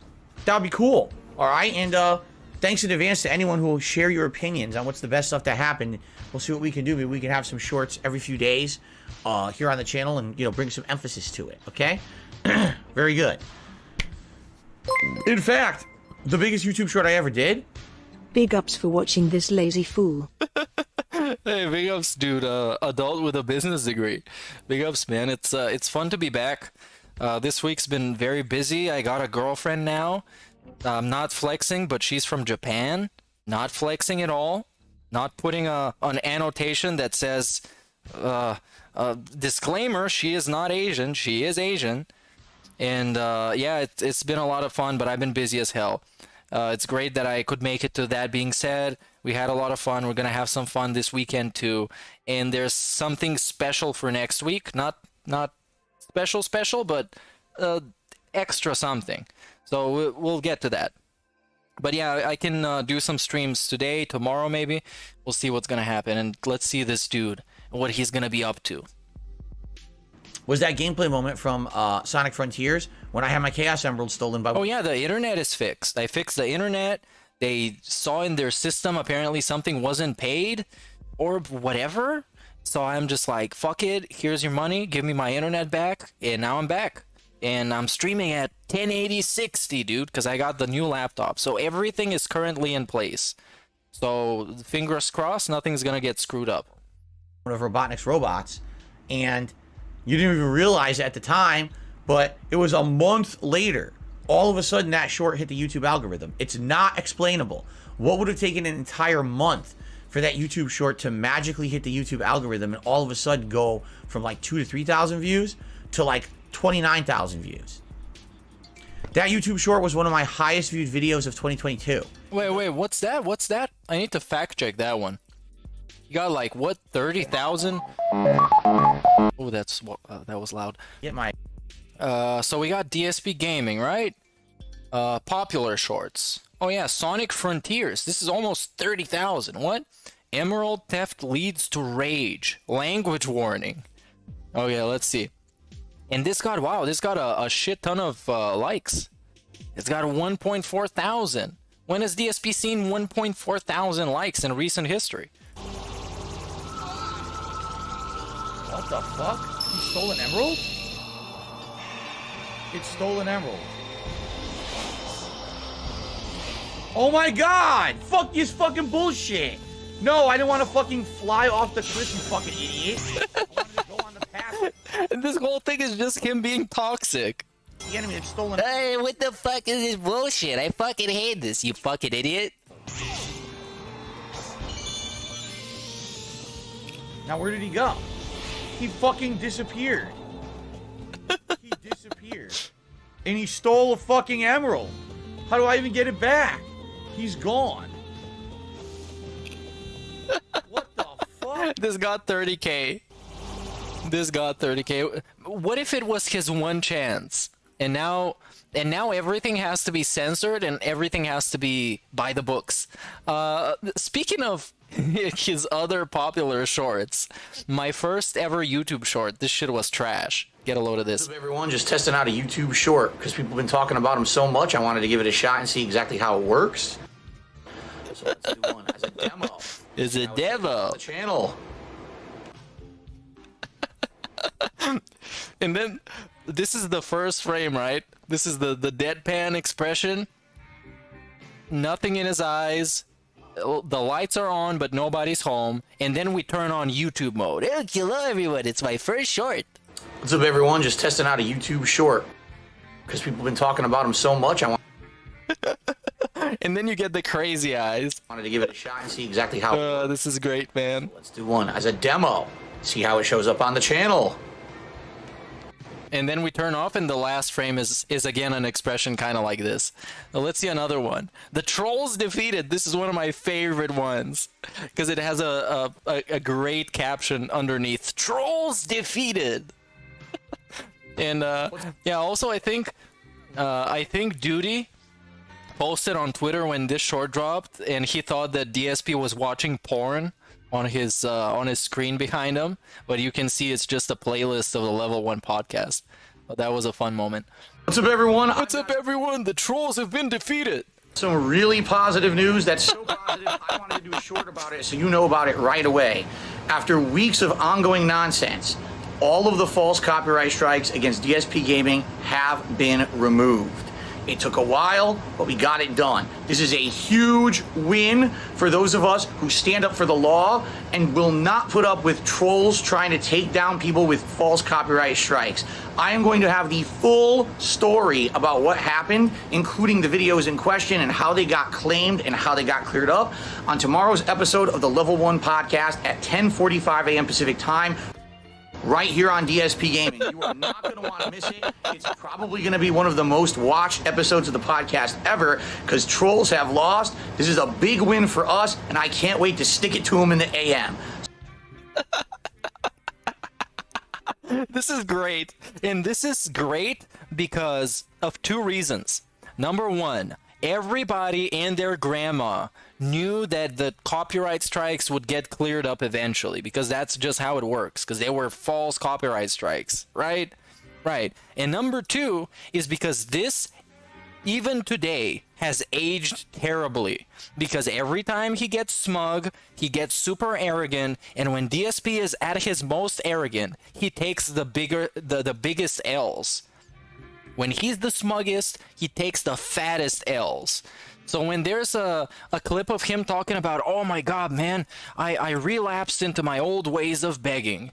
that would be cool. All right, and thanks in advance to anyone who will share your opinions on what's the best stuff that happened. We'll see what we can do. Maybe we can have some shorts every few days here on the channel and bring some emphasis to it. Okay, very good. In fact, the biggest YouTube short I ever did. Big ups for watching this lazy fool. Hey, big ups, dude. Adult with a business degree. Big ups, man. It's fun to be back. This week's been very busy. I got a girlfriend now. I'm not flexing, but she's from Japan. Not flexing at all. Not putting an annotation that says, disclaimer, she is not Asian. She is Asian. And yeah, it's been a lot of fun, but I've been busy as hell. It's great that I could make it to That Being Said. We had a lot of fun. We're going to have some fun this weekend too. And there's something special for next week. Not special, but extra something. So we'll get to that. But yeah, I can do some streams today, tomorrow maybe. We'll see what's going to happen. And let's see this dude and what he's going to be up to. Was that gameplay moment from Sonic Frontiers when I had my Chaos Emerald stolen by... Oh yeah, the internet is fixed. I fixed the internet. They saw in their system apparently something wasn't paid or whatever. So I'm just like, fuck it. Here's your money. Give me my internet back. And now I'm back. And I'm streaming at 1080-60, dude, because I got the new laptop. So everything is currently in place. So fingers crossed, nothing's going to get screwed up. One of Robotnik's robots. And you didn't even realize it at the time, but it was a month later. All of a sudden, that short hit the YouTube algorithm. It's not explainable. What would have taken an entire month for that YouTube short to magically hit the YouTube algorithm and all of a sudden go from like 2,000 to 3,000 views to like 29,000 views? That YouTube short was one of my highest viewed videos of 2022. Wait, what's that? I need to fact check that one. You got like, what, 30,000? Oh, that was loud. Get my... So we got dspgaming, right? Popular shorts. Oh yeah, Sonic Frontiers. This is almost 30,000. What? Emerald theft leads to rage. Language warning. Oh yeah, let's see. And this got, wow, this got a shit ton of likes. It's got 1.4 thousand. When has DSP seen 1.4 thousand likes in recent history? What the fuck? He stole an emerald? It stole an emerald. Oh my god! Fuck this fucking bullshit! No, I didn't want to fucking fly off the cliff, you fucking idiot. I wanted to go on the path. And this whole thing is just him being toxic. The enemy had stolen. Hey, what the fuck is this bullshit? I fucking hate this, you fucking idiot. Now where did he go? He fucking disappeared. He disappeared. And he stole a fucking emerald. How do I even get it back? He's gone. What the fuck? This got 30k. This got 30k. What if it was his one chance? And now everything has to be censored and everything has to be by the books. Speaking of his other popular shorts, my first ever YouTube short, this shit was trash. Get a load of this. What's up, everyone? Just testing out a YouTube short because people have been talking about him so much. I wanted to give it a shot and see exactly how it works. So let's do one as a demo. It's a demo. The channel. And then this is the first frame, right? This is the deadpan expression. Nothing in his eyes. The lights are on, but nobody's home. And then we turn on YouTube mode. Oh, hello everyone, it's my first short. What's up, everyone? Just testing out a YouTube short because people have been talking about him so much. I And then you get the crazy eyes. wanted to give it a shot and see exactly how. This is great, man. Let's do one as a demo. See how it shows up on the channel. And then we turn off, and the last frame is again an expression kind of like this. Now, let's see another one. The trolls defeated. This is one of my favorite ones because it has a great caption underneath. Trolls defeated. And yeah, also I think Duty posted on Twitter when this short dropped, and he thought that DSP was watching porn on his screen behind him, but you can see it's just a playlist of the Level 1 podcast. But that was a fun moment. What's up, everyone? What's up, everyone? The trolls have been defeated. Some really positive news. That's so positive. I wanted to do a short about it so you know about it right away. After weeks of ongoing nonsense, all of the false copyright strikes against DSP Gaming have been removed. It took a while, but we got it done. This is a huge win for those of us who stand up for the law and will not put up with trolls trying to take down people with false copyright strikes. I am going to have the full story about what happened, including the videos in question and how they got claimed and how they got cleared up, on tomorrow's episode of the Level 1 podcast at 10:45 a.m. Pacific time, right here on DSP Gaming. You are not going to want to miss it. It's probably going to be one of the most watched episodes of the podcast ever because trolls have lost. This is a big win for us, and I can't wait to stick it to them in the AM. This is great. And this is great because of two reasons. Number one, everybody and their grandma knew that the copyright strikes would get cleared up eventually because that's just how it works, because they were false copyright strikes, right? Right. And number two is because this, even today, has aged terribly because every time he gets smug, he gets super arrogant, and when DSP is at his most arrogant, he takes the biggest L's. When he's the smuggest, he takes the fattest L's. So when there's a clip of him talking about, oh my god, man, I relapsed into my old ways of begging,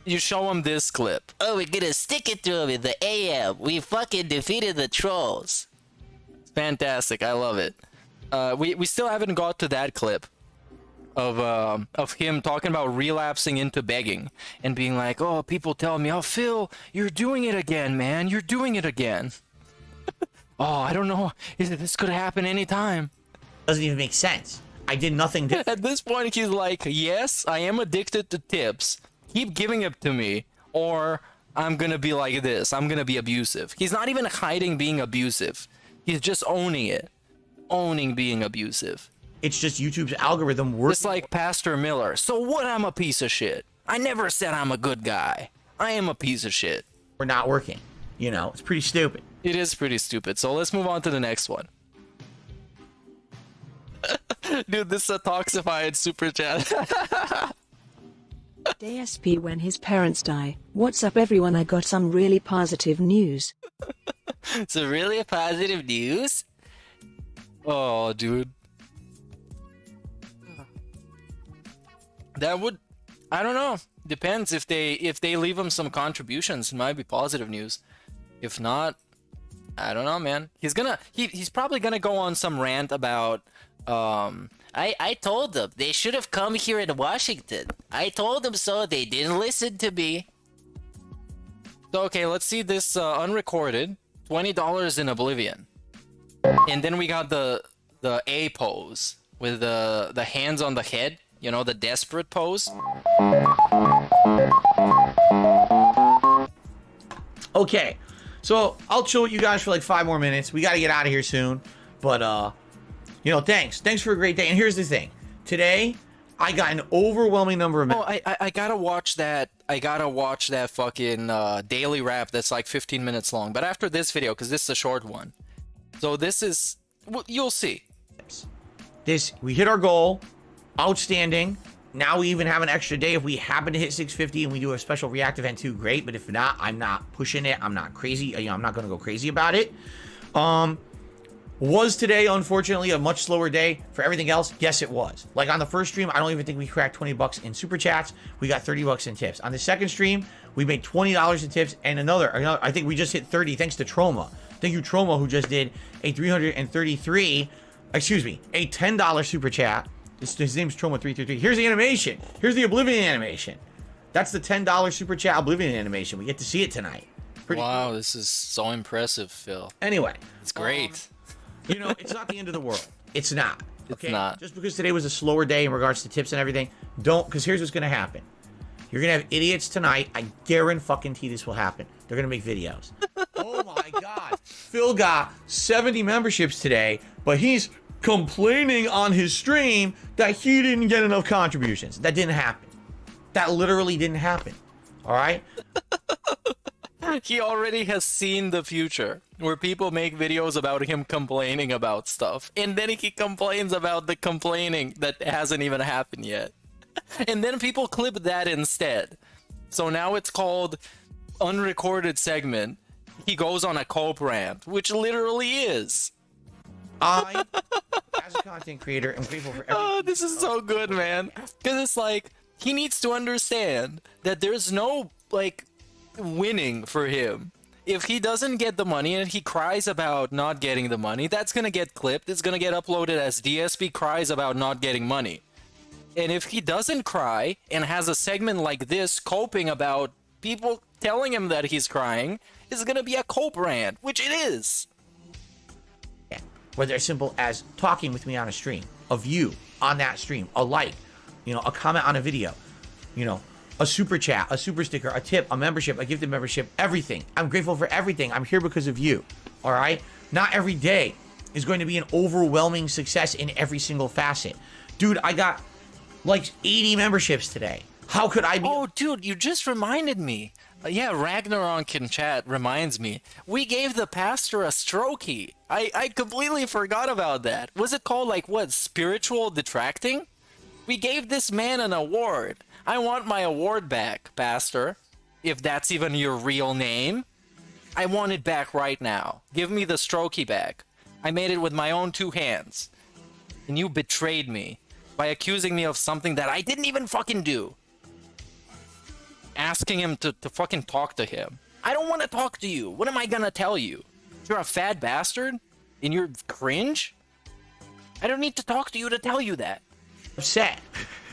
you show him this clip. Oh, we're gonna stick it to him in the AM. We fucking defeated the trolls. It's fantastic. I love it. We still haven't got to that clip of him talking about relapsing into begging and being like, oh, people tell me, oh, Phil, you're doing it again, man. You're doing it again. Oh, I don't know. This could happen anytime. Doesn't even make sense. I did nothing different. At this point, he's like, yes, I am addicted to tips. Keep giving it to me, or I'm gonna be like this. I'm gonna be abusive. He's not even hiding being abusive. He's just owning it. Owning being abusive. It's just YouTube's algorithm works. Just like Pastor Miller. So what? I'm a piece of shit. I never said I'm a good guy. I am a piece of shit. or not working. You know, it's pretty stupid. It is pretty stupid. So let's move on to the next one. Dude, this is a toxified super chat. DSP when his parents die. What's up everyone, I got some really positive news. So really positive news? Oh, dude. That would, I don't know. Depends if they leave him some contributions, it might be positive news. If not, I don't know, man. He's probably gonna go on some rant about I told them they should have come here in Washington. I told them so. They didn't listen to me. So, okay, let's see this unrecorded. $20 in Oblivion. And then we got the A pose with the hands on the head. You know, the desperate pose. Okay, so I'll chill with you guys for like 5 more minutes. We got to get out of here soon. But, you know, thanks for a great day. And here's the thing. Today, I got an overwhelming number of... Oh, I gotta watch that. I gotta watch that fucking daily rap that's like 15 minutes long. But after this video, because this is a short one. So this is... Well, you'll see. We hit our goal. Outstanding. Now we even have an extra day if we happen to hit 650 and we do a special react event too, great. But if not, I'm not pushing it. I'm not crazy. You know, I'm not going to go crazy about it. Was today, unfortunately, a much slower day for everything else? Yes, it was. Like on the first stream, I don't even think we cracked 20 bucks in super chats. We got 30 bucks in tips. On the second stream, we made $20 in tips and another, I think we just hit 30 thanks to Troma. Thank you, Troma, who just did a a $10 super chat. His name's Troma333. Here's the animation. Here's the Oblivion animation. That's the $10 super chat Oblivion animation. We get to see it tonight. Pretty wow, cool. This is so impressive, Phil. Anyway. It's great. You know, it's not the end of the world. It's not. Okay? It's not. Just because today was a slower day in regards to tips and everything, don't, because here's what's going to happen. You're going to have idiots tonight. I guarantee this will happen. They're going to make videos. Oh my God. Phil got 70 memberships today, but he's complaining on his stream that he didn't get enough contributions. That didn't happen. That literally didn't happen. All right? He already has seen the future where people make videos about him complaining about stuff. And then he complains about the complaining that hasn't even happened yet. And then people clip that instead. So now it's called unrecorded segment. He goes on a cope rant, which literally is. I, as a content creator, am grateful for everything. Oh, this is so good, man. Because it's like, he needs to understand that there's no, like, winning for him. If he doesn't get the money and he cries about not getting the money, that's gonna get clipped. It's gonna get uploaded as DSP cries about not getting money. And if he doesn't cry and has a segment like this coping about people telling him that he's crying, it's gonna be a cope rant, which it is. Whether as simple as talking with me on a stream, a view on that stream, a like, you know, a comment on a video, you know, a super chat, a super sticker, a tip, a membership, a gifted membership, everything. I'm grateful for everything. I'm here because of you. All right? Not every day is going to be an overwhelming success in every single facet. Dude, I got like 80 memberships today. How could I be? Oh, dude, you just reminded me. Yeah, Ragnarok in chat reminds me. We gave the pastor a strokey. I completely forgot about that. Was it called, like, what, spiritual detracting? We gave this man an award. I want my award back, pastor. If that's even your real name. I want it back right now. Give me the strokey back. I made it with my own 2 hands. And you betrayed me by accusing me of something that I didn't even fucking do. Asking him to fucking talk to him. I don't want to talk to you. What am I gonna tell you? You're a fat bastard? And you're cringe? I don't need to talk to you to tell you that. Upset.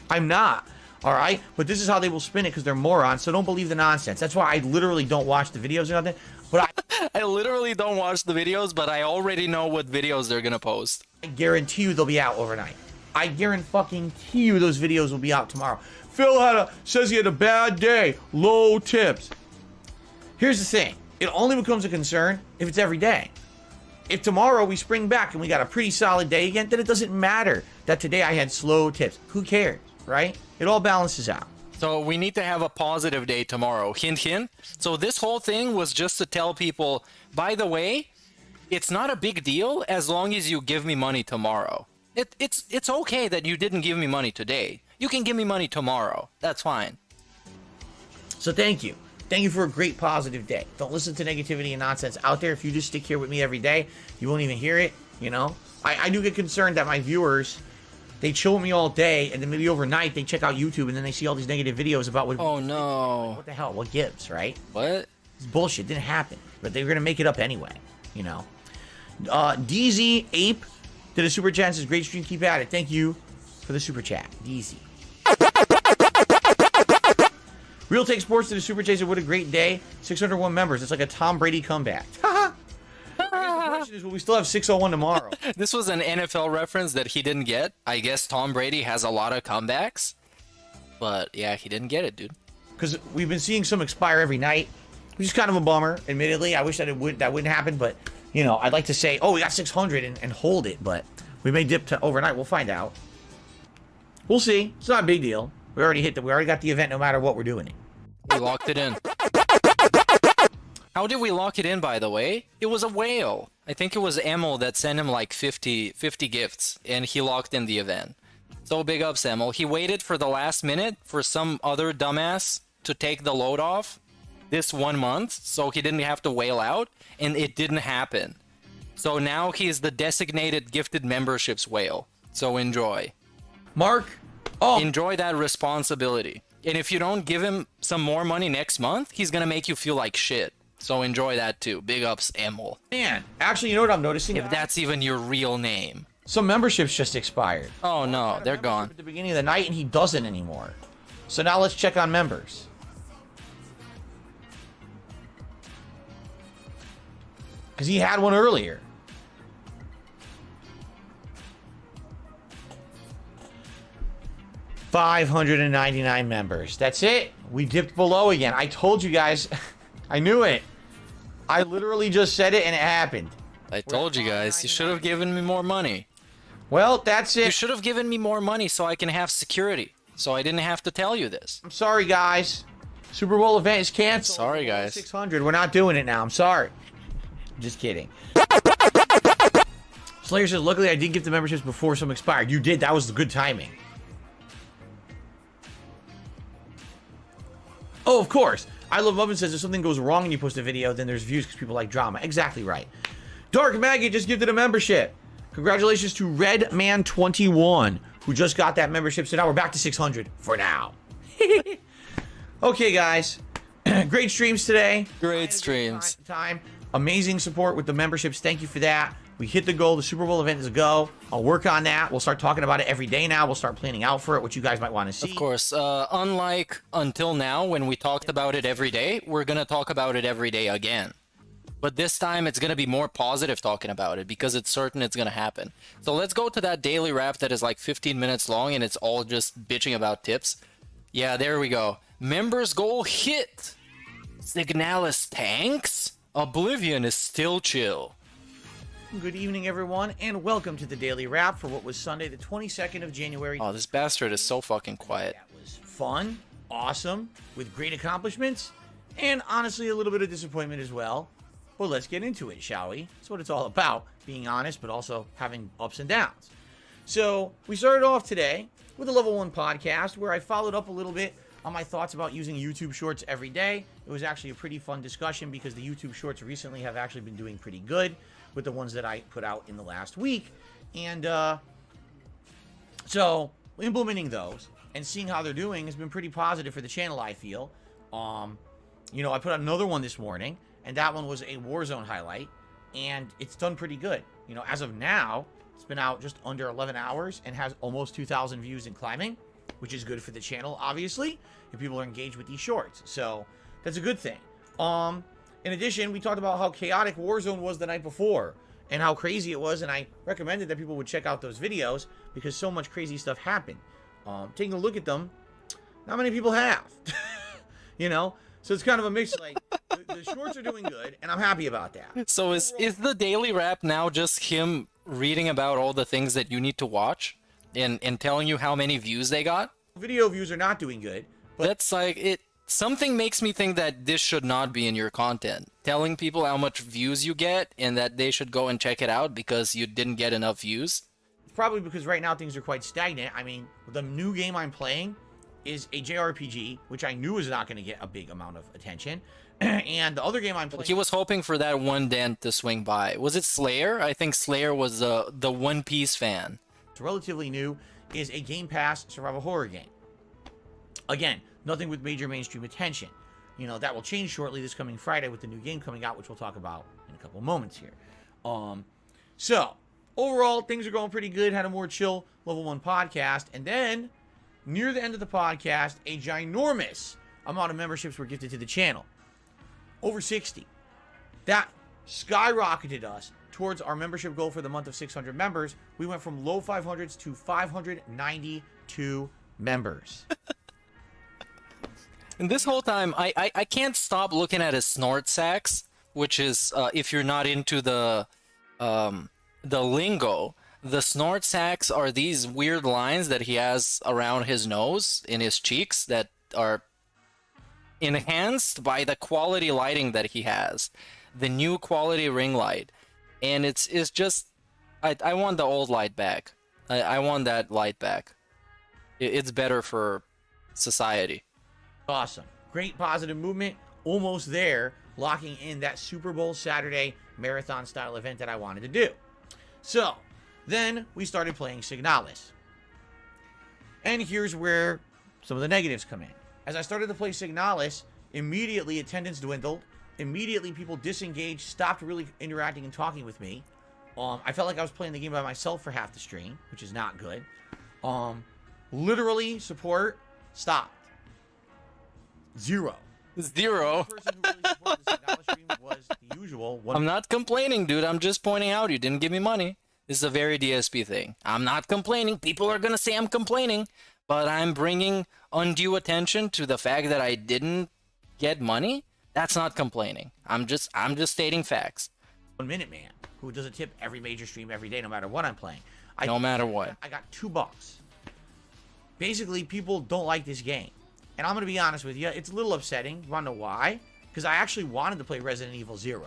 I'm not. All right? But this is how they will spin it because they're morons, so don't believe the nonsense. That's why I literally don't watch the videos or nothing. But I literally don't watch the videos, but I already know what videos they're gonna post. I guarantee you they'll be out overnight. I guarantee you those videos will be out tomorrow. Phil says he had a bad day. Low tips. Here's the thing. It only becomes a concern if it's every day. If tomorrow we spring back and we got a pretty solid day again, then it doesn't matter that today I had slow tips. Who cares, right? It all balances out. So we need to have a positive day tomorrow. Hint, hint. So this whole thing was just to tell people, by the way, it's not a big deal as long as you give me money tomorrow. It's okay that you didn't give me money today. You can give me money tomorrow. That's fine. So thank you. Thank you for a great positive day. Don't listen to negativity and nonsense out there. If you just stick here with me every day, you won't even hear it, you know? I do get concerned that my viewers, they chill with me all day, and then maybe overnight they check out YouTube, and then they see all these negative videos about what... Oh, no. What the hell? What gives, right? What? It's bullshit. Didn't happen. But they were going to make it up anyway, you know? DZ Ape did a super chat. Says, great stream. Keep at it. Thank you for the super chat. DZ. Real Take Sports did a super chat. Said, what a great day. 601 members. It's like a Tom Brady comeback. The question is, will we still have 601 tomorrow? This was an NFL reference that he didn't get. I guess Tom Brady has a lot of comebacks. But yeah, he didn't get it, dude. Because we've been seeing some expire every night, which is kind of a bummer, admittedly. I wish that that wouldn't happen, but, you know, I'd like to say, oh, we got 600 and hold it, but we may dip to overnight. We'll find out. We'll see. It's not a big deal. We already got the event no matter what we're doing it. We locked it in. How did we lock it in, by the way? It was a whale. I think it was Emil that sent him like 50 gifts, and he locked in the event. So big ups, Emil. He waited for the last minute for some other dumbass to take the load off this 1 month, so he didn't have to whale out, and it didn't happen. So now he's the designated gifted memberships whale. So enjoy. Mark, oh, enjoy that responsibility. And if you don't give him some more money next month, he's gonna make you feel like shit. So enjoy that too. Big ups, Emil. man. Actually, you know what I'm noticing? If that's even your real name. Some memberships just expired. Oh no, they're Membership gone. At the beginning of the night, and he doesn't anymore. So now let's check on members. Because he had one earlier. $599 members. That's it. We dipped below again. I told you guys. I knew it. I literally just said it and it happened. I told you guys, you should have given me more money. Well, that's You it. should have given me more money so I can have security. So I didn't have to tell you this. I'm sorry, guys. Super Bowl event is canceled. Sorry, guys. 600. We're not doing it now. I'm sorry. Just kidding. Slayer says, luckily I did get the memberships before some expired. You did. That was the good timing. Oh, of course. I Love Muffin says, if something goes wrong and you post a video, then there's views because people like drama. Exactly right. Dark Maggie just gifted a membership. Congratulations to Redman21, who just got that membership. So now we're back to 600 for now. Okay, guys. Great streams today. Great streams. Time. Amazing support with the memberships. Thank you for that. We hit the goal. The Super Bowl event is a go. I'll work on that. We'll start talking about it every day now. We'll start planning out for it, what you guys might want to see. Of course, unlike until now when we talked about it every day, we're going to talk about it every day again. But this time it's going to be more positive talking about it because it's certain it's going to happen. So let's go to that daily wrap that is like 15 minutes long and it's all just bitching about tips. Yeah, there we go. Members goal hit. Signalis tanks. Oblivion is still chill. Good evening, everyone, and welcome to the Daily Wrap for what was Sunday, the 22nd of January. Oh, this bastard is so fucking quiet. That was fun, awesome, with great accomplishments, and honestly a little bit of disappointment as well. Well, let's get into it, shall we? That's what it's all about, being honest, but also having ups and downs. So, we started off today with a Level 1 podcast where I followed up a little bit on my thoughts about using YouTube Shorts every day. It was actually a pretty fun discussion because the YouTube Shorts recently have actually been doing pretty good with the ones that I put out in the last week. And so implementing those and seeing how they're doing has been pretty positive for the channel, I feel. You know, I put out another one this morning, and that one was a Warzone highlight, and it's done pretty good. You know, as of now, it's been out just under 11 hours and has almost 2,000 views and climbing, which is good for the channel, obviously, if people are engaged with these shorts. So that's a good thing. In addition, we talked about how chaotic Warzone was the night before and how crazy it was, and I recommended that people would check out those videos because so much crazy stuff happened. Taking a look at them, not many people have. You know? So it's kind of a mix, like, the shorts are doing good, and I'm happy about that. So is the daily wrap now just him reading about all the things that you need to watch and telling you how many views they got? Video views are not doing good. That's like it. Something makes me think that this should not be in your content. Telling people how much views you get and that they should go and check it out because you didn't get enough views. Probably because right now things are quite stagnant. I mean, the new game I'm playing is a JRPG, which I knew was not going to get a big amount of attention. And the other game I'm playing... He was hoping for that one dent to swing by. Was it Slayer? I think Slayer was the One Piece fan. It's relatively new, is a Game Pass survival horror game. Again, nothing with major mainstream attention. You know, that will change shortly this coming Friday with the new game coming out, which we'll talk about in a couple of moments here. So, overall, things are going pretty good. Had a more chill level 1 podcast. And then, near the end of the podcast, a ginormous amount of memberships were gifted to the channel. Over 60. That skyrocketed us towards our membership goal for the month of 600 members. We went from low 500s to 592 members. And this whole time, I can't stop looking at his snort sacks, which is, if you're not into the lingo, the snort sacks are these weird lines that he has around his nose, in his cheeks, that are enhanced by the quality lighting that he has. The new quality ring light. And it's just, I want the old light back. I want that light back. It's better for society. Awesome. Great positive movement. Almost there. Locking in that Super Bowl Saturday marathon style event that I wanted to do. So, then we started playing Signalis. And here's where some of the negatives come in. As I started to play Signalis, immediately attendance dwindled. Immediately people disengaged, stopped really interacting and talking with me. I felt like I was playing the game by myself for half the stream, which is not good. Literally, support stopped. Zero. Zero. The person who really supported the Signalis stream was the usual. I'm not complaining, dude. I'm just pointing out you didn't give me money. This is a very DSP thing. I'm not complaining. People are going to say I'm complaining, but I'm bringing undue attention to the fact that I didn't get money. That's not complaining. I'm just stating facts. 1 Minute Man, who does a tip every major stream every day, no matter what I'm playing. No matter what. I got $2. Basically, people don't like this game. And I'm going to be honest with you, it's a little upsetting. You want to know why? Because I actually wanted to play Resident Evil 0.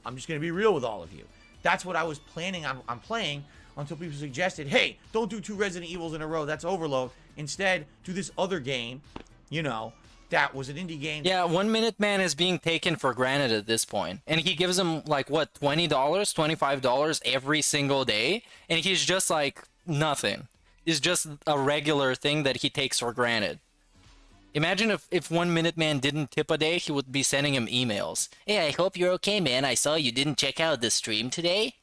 I'm just going to be real with all of you. That's what I was planning on playing until people suggested, hey, don't do 2 Resident Evils in a row. That's overload. Instead, do this other game, you know, that was an indie game. Yeah, 1 Minute Man is being taken for granted at this point. And he gives him, like, what, $20, $25 every single day? And he's just like, nothing. It's just a regular thing that he takes for granted. Imagine if 1 Minute Man didn't tip a day, he would be sending him emails. Hey, I hope you're okay, man. I saw you didn't check out the stream today.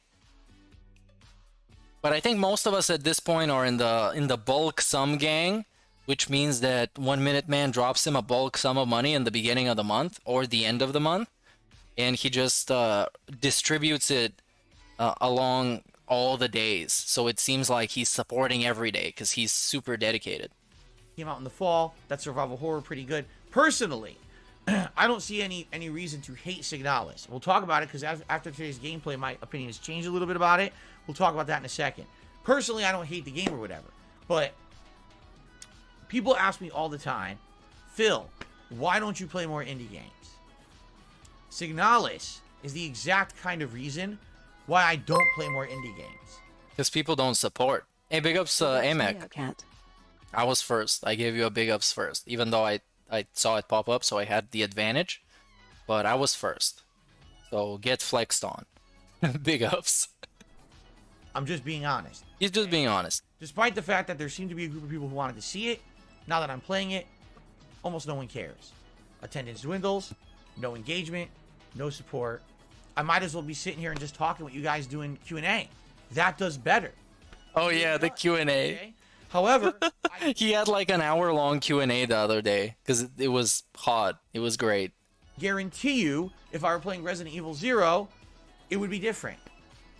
But I think most of us at this point are in the bulk sum gang, which means that 1 Minute Man drops him a bulk sum of money in the beginning of the month or the end of the month, and he just distributes it along all the days. So it seems like he's supporting every day because he's super dedicated. Came out in the fall. That survival horror pretty good. Personally, I don't see any reason to hate Signalis. We'll talk about it because after today's gameplay, my opinion has changed a little bit about it. We'll talk about that in a second. Personally, I don't hate the game or whatever, but people ask me all the time, Phil, why don't you play more indie games? Signalis is the exact kind of reason why I don't play more indie games. Because people don't support. Hey, big ups, Amek. Cat. I was first. I gave you a big ups first, even though I saw it pop up, so I had the advantage. But I was first. So get flexed on. Big ups. I'm just being honest. He's just being honest. Despite the fact that there seemed to be a group of people who wanted to see it, now that I'm playing it, almost no one cares. Attendance dwindles, no engagement, no support. I might as well be sitting here and just talking with you guys doing Q&A. That does better. Oh yeah, the Q&A. Okay? However, He had like an hour-long Q&A the other day because it was hot. It was great. guarantee you, if I were playing Resident Evil 0, it would be different.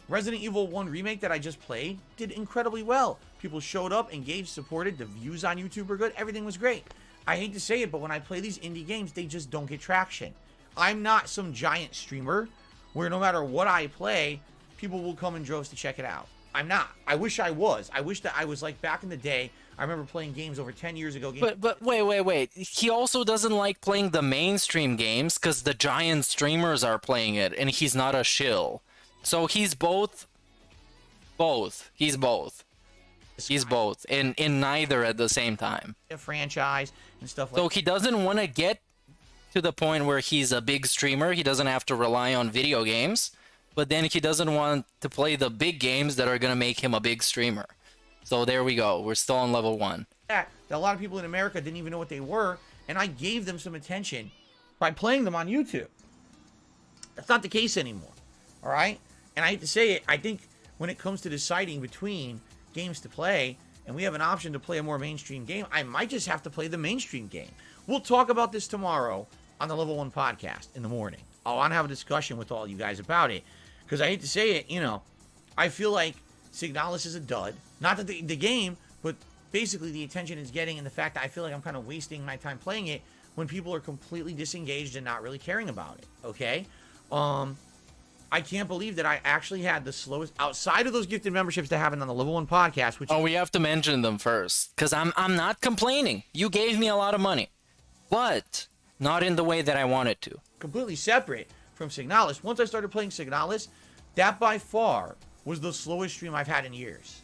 Resident Evil 1 Remake that I just played did incredibly well. People showed up, engaged, supported. The views on YouTube were good. Everything was great. I hate to say it, but when I play these indie games, they just don't get traction. I'm not some giant streamer where no matter what I play, people will come in droves to check it out. I'm not. I wish I was. I wish that I was like back in the day. I remember playing games over 10 years ago. But wait. He also doesn't like playing the mainstream games because the giant streamers are playing it, and he's not a shill. So he's both. He's both. He's both, and in neither at the same time. A franchise and stuff like So he doesn't want to get to the point where he's a big streamer. He doesn't have to rely on video games, but then he doesn't want to play the big games that are going to make him a big streamer. So there we go. We're still on level 1. that a lot of people in America didn't even know what they were, and I gave them some attention by playing them on YouTube. That's not the case anymore. All right? And I hate to say it, I think when it comes to deciding between games to play, and we have an option to play a more mainstream game, I might just have to play the mainstream game. We'll talk about this tomorrow on the Level 1 podcast in the morning. I want to have a discussion with all you guys about it, because I hate to say it, you know, I feel like Signalis is a dud. Not that the game, but basically the attention it's getting, and the fact that I feel like I'm kind of wasting my time playing it when people are completely disengaged and not really caring about it, okay? I can't believe that I actually had the slowest, outside of those gifted memberships that happened on the Level 1 podcast, which... Oh, we have to mention them first, because I'm not complaining. You gave me a lot of money, but not in the way that I wanted to. Completely separate from Signalis. Once I started playing Signalis, that by far was the slowest stream I've had in years.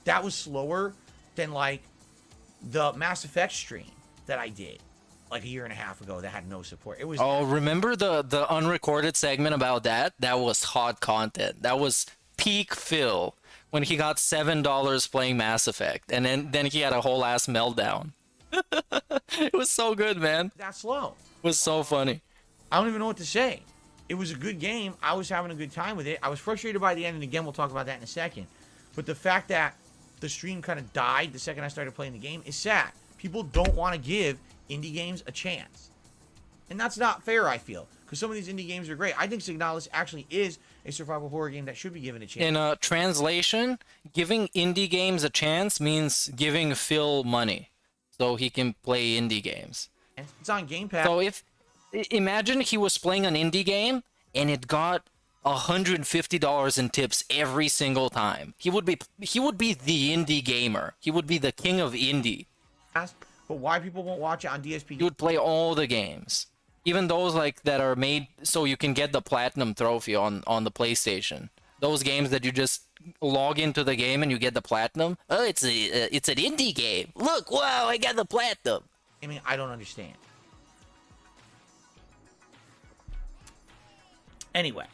That was slower than, like, the Mass Effect stream that I did like a year and a half ago that had no support. It was... Oh, remember the unrecorded segment about that? That was hot content. That was peak Phil when he got $7 playing Mass Effect, and then he had a whole ass meltdown. It was so good, man. That slow. It was so funny. I don't even know what to say. It was a good game. I was having a good time with it. I was frustrated by the end, and again, we'll talk about that in a second. But the fact that the stream kind of died the second I started playing the game is sad. People don't want to give indie games a chance. And that's not fair, I feel, because some of these indie games are great. I think Signalis actually is a survival horror game that should be given a chance. In a translation, giving indie games a chance means giving Phil money so he can play indie games. It's on Game Pass. So imagine he was playing an indie game and it got $150 in tips every single time. He would be the indie gamer. He would be the king of indie. But why people won't watch it on DSP? You would play all the games, even those like that are made so you can get the platinum trophy on the PlayStation. Those games that you just log into the game and you get the platinum. Oh, it's an indie game. Look, wow, I got the platinum. I mean, I don't understand. Anyway,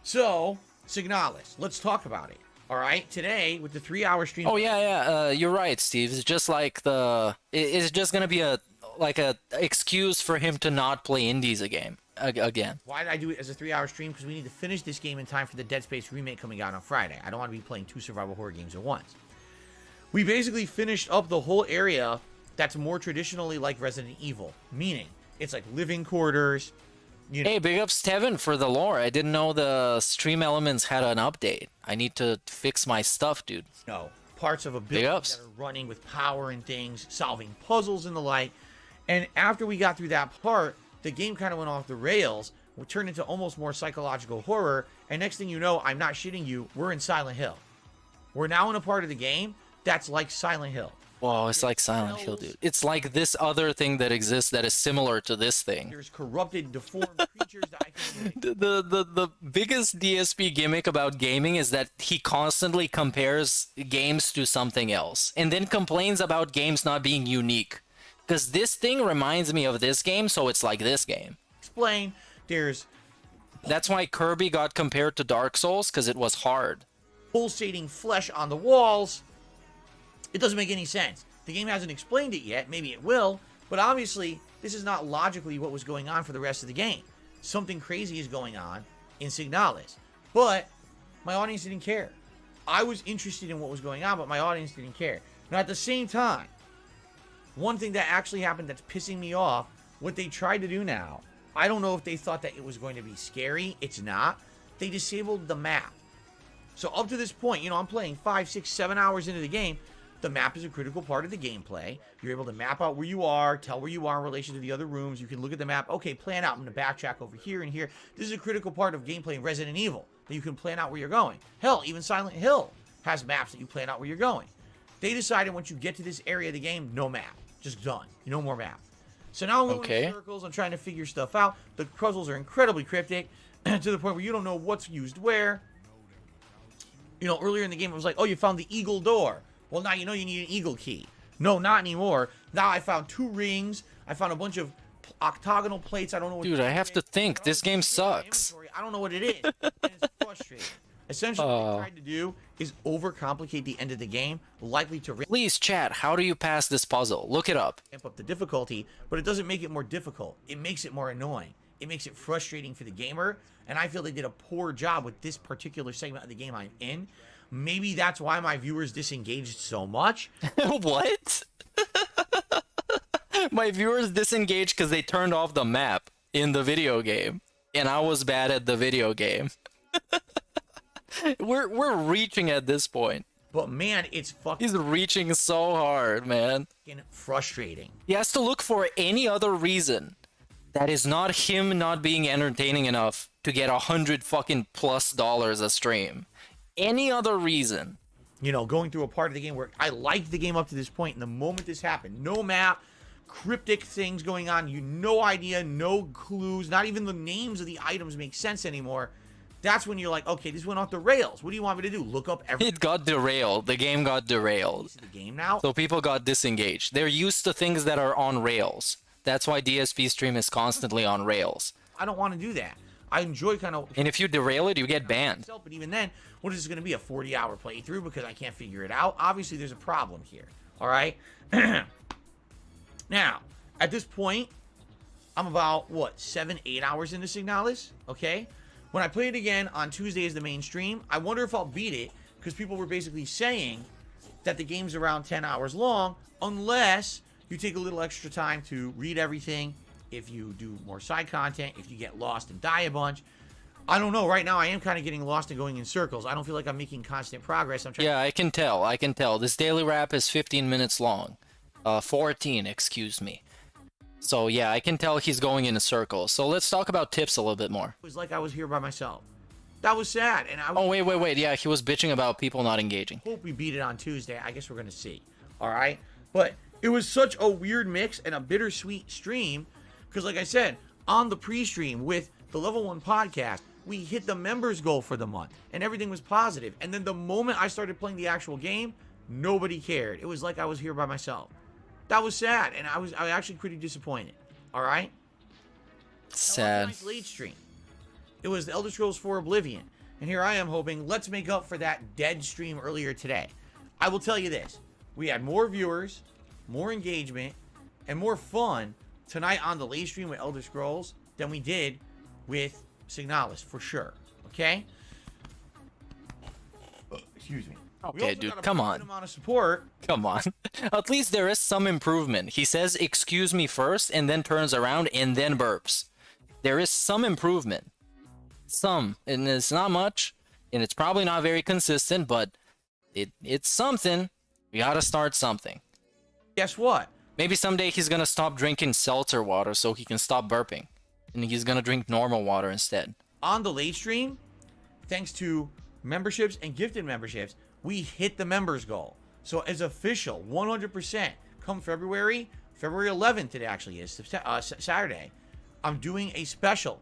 so Signalis, let's talk about it. All right, today with the 3-hour stream. Oh yeah. You're right, Steve. It's just like it's just gonna be a excuse for him to not play indies again. Why did I do it as a 3-hour stream? Because we need to finish this game in time for the Dead Space remake coming out on Friday. I don't want to be playing 2 survival horror games at once. We basically finished up the whole area that's more traditionally like Resident Evil, meaning it's like living quarters. You know, Hey, big ups Tevin for the lore. I didn't know the stream elements had an update. I need to fix my stuff, dude. Parts of a building that are running with power and things, solving puzzles and the like. And after we got through that part, the game kind of went off the rails. We turned into almost more psychological horror. And next thing you know, I'm not shitting you, we're in Silent Hill. We're now in a part of the game that's like Silent Hill. Whoa, it's like Silent Hill, dude. It's like this other thing that exists that is similar to this thing. There's corrupted, deformed creatures that I can... The biggest DSP gimmick about gaming is that he constantly compares games to something else and then complains about games not being unique. Because this thing reminds me of this game, so it's like this game. Explain, there's... That's why Kirby got compared to Dark Souls, because it was hard. Pulsating flesh on the walls. It doesn't make any sense. The game hasn't explained it yet. Maybe it will. But obviously, this is not logically what was going on for the rest of the game. Something crazy is going on in Signalis. But my audience didn't care. I was interested in what was going on, but my audience didn't care. Now, at the same time, one thing that actually happened that's pissing me off, what they tried to do now, I don't know if they thought that it was going to be scary. It's not. They disabled the map. So up to this point, you know, I'm playing 5, 6, 7 hours into the game. The map is a critical part of the gameplay. You're able to map out where you are, tell where you are in relation to the other rooms. You can look at the map. Okay, plan out. I'm going to backtrack over here and here. This is a critical part of gameplay in Resident Evil, that you can plan out where you're going. Hell, even Silent Hill has maps that you plan out where you're going. They decided once you get to this area of the game, no map. Just done. No more map. So now I'm going in circles. I'm trying to figure stuff out. The puzzles are incredibly cryptic to the point where you don't know what's used where. You know, earlier in the game, it was like, oh, you found the eagle door. Well, now you know you need an eagle key. No, not anymore. Now I found 2 rings. I found a bunch of octagonal plates. I don't know what. Dude, I have to think. This game sucks. I don't know what it is. And it's frustrating. Essentially, what they tried to do is overcomplicate the end of the game, likely to Please, chat, how do you pass this puzzle? Look it up. ramp up the difficulty, but it doesn't make it more difficult. It makes it more annoying. It makes it frustrating for the gamer, and I feel they did a poor job with this particular segment of the game I'm in. Maybe that's why my viewers disengaged so much. What? My viewers disengaged because they turned off the map in the video game, and I was bad at the video game. We're reaching at this point. But man, it's fucking He's reaching so hard, man. frustrating. He has to look for any other reason that is not him not being entertaining enough to get $100 fucking plus a stream. Any other reason. You know, going through a part of the game where I liked the game up to this point, and the moment this happened, no map, cryptic things going on, you no idea, no clues, not even the names of the items make sense anymore. That's when you're like, okay, this went off the rails. What do you want me to do? Look up every It got derailed. The game got derailed. piece of the game now? So people got disengaged. They're used to things that are on rails. That's why DSP stream is constantly on rails. I don't want to do that. I enjoy kind of And if you derail it, you get banned. myself, but even then, what is this going to be, a 40-hour playthrough because I can't figure it out? Obviously, there's a problem here. All right. Now, at this point, I'm about what 7-8 hours into Signalis. Okay. When I play it again on Tuesday as the main stream, I wonder if I'll beat it because people were basically saying that the game's around 10 hours long unless you take a little extra time to read everything, if you do more side content, if you get lost and die a bunch. I don't know. Right now, I am kind of getting lost and going in circles. I don't feel like I'm making constant progress. I'm trying. Yeah, I can tell. I can tell. This daily wrap is 15 minutes long. 14, excuse me. So yeah, I can tell he's going in a circle. So let's talk about tips a little bit more. It was like I was here by myself. That was sad. And I Oh, wait. Yeah, he was bitching about people not engaging. hope we beat it on Tuesday. I guess we're going to see. All right. But it was such a weird mix and a bittersweet stream. Because like I said, on the pre-stream with the Level 1 podcast, we hit the members goal for the month. And everything was positive. And then the moment I started playing the actual game, nobody cared. It was like I was here by myself. That was sad. And I was actually pretty disappointed. All right. Sad. Nice late stream. It was the Elder Scrolls 4 Oblivion. And here I am hoping, let's make up for that dead stream earlier today. I will tell you this. We had more viewers, more engagement, and more fun tonight on the late stream with Elder Scrolls than we did with Signalis, for sure. Okay? Excuse me. We Okay, also dude, got a come good on. amount of support. Come on. At least there is some improvement. He says, excuse me first, and then turns around and then burps. There is some improvement. Some. And it's not much, and it's probably not very consistent, but it's something. We gotta start something. Guess what? Maybe someday he's gonna stop drinking seltzer water so he can stop burping. And he's gonna drink normal water instead. On the late stream, thanks to memberships and gifted memberships, we hit the members goal. So it's official, 100%. Come February 11th it actually is, Saturday, I'm doing a special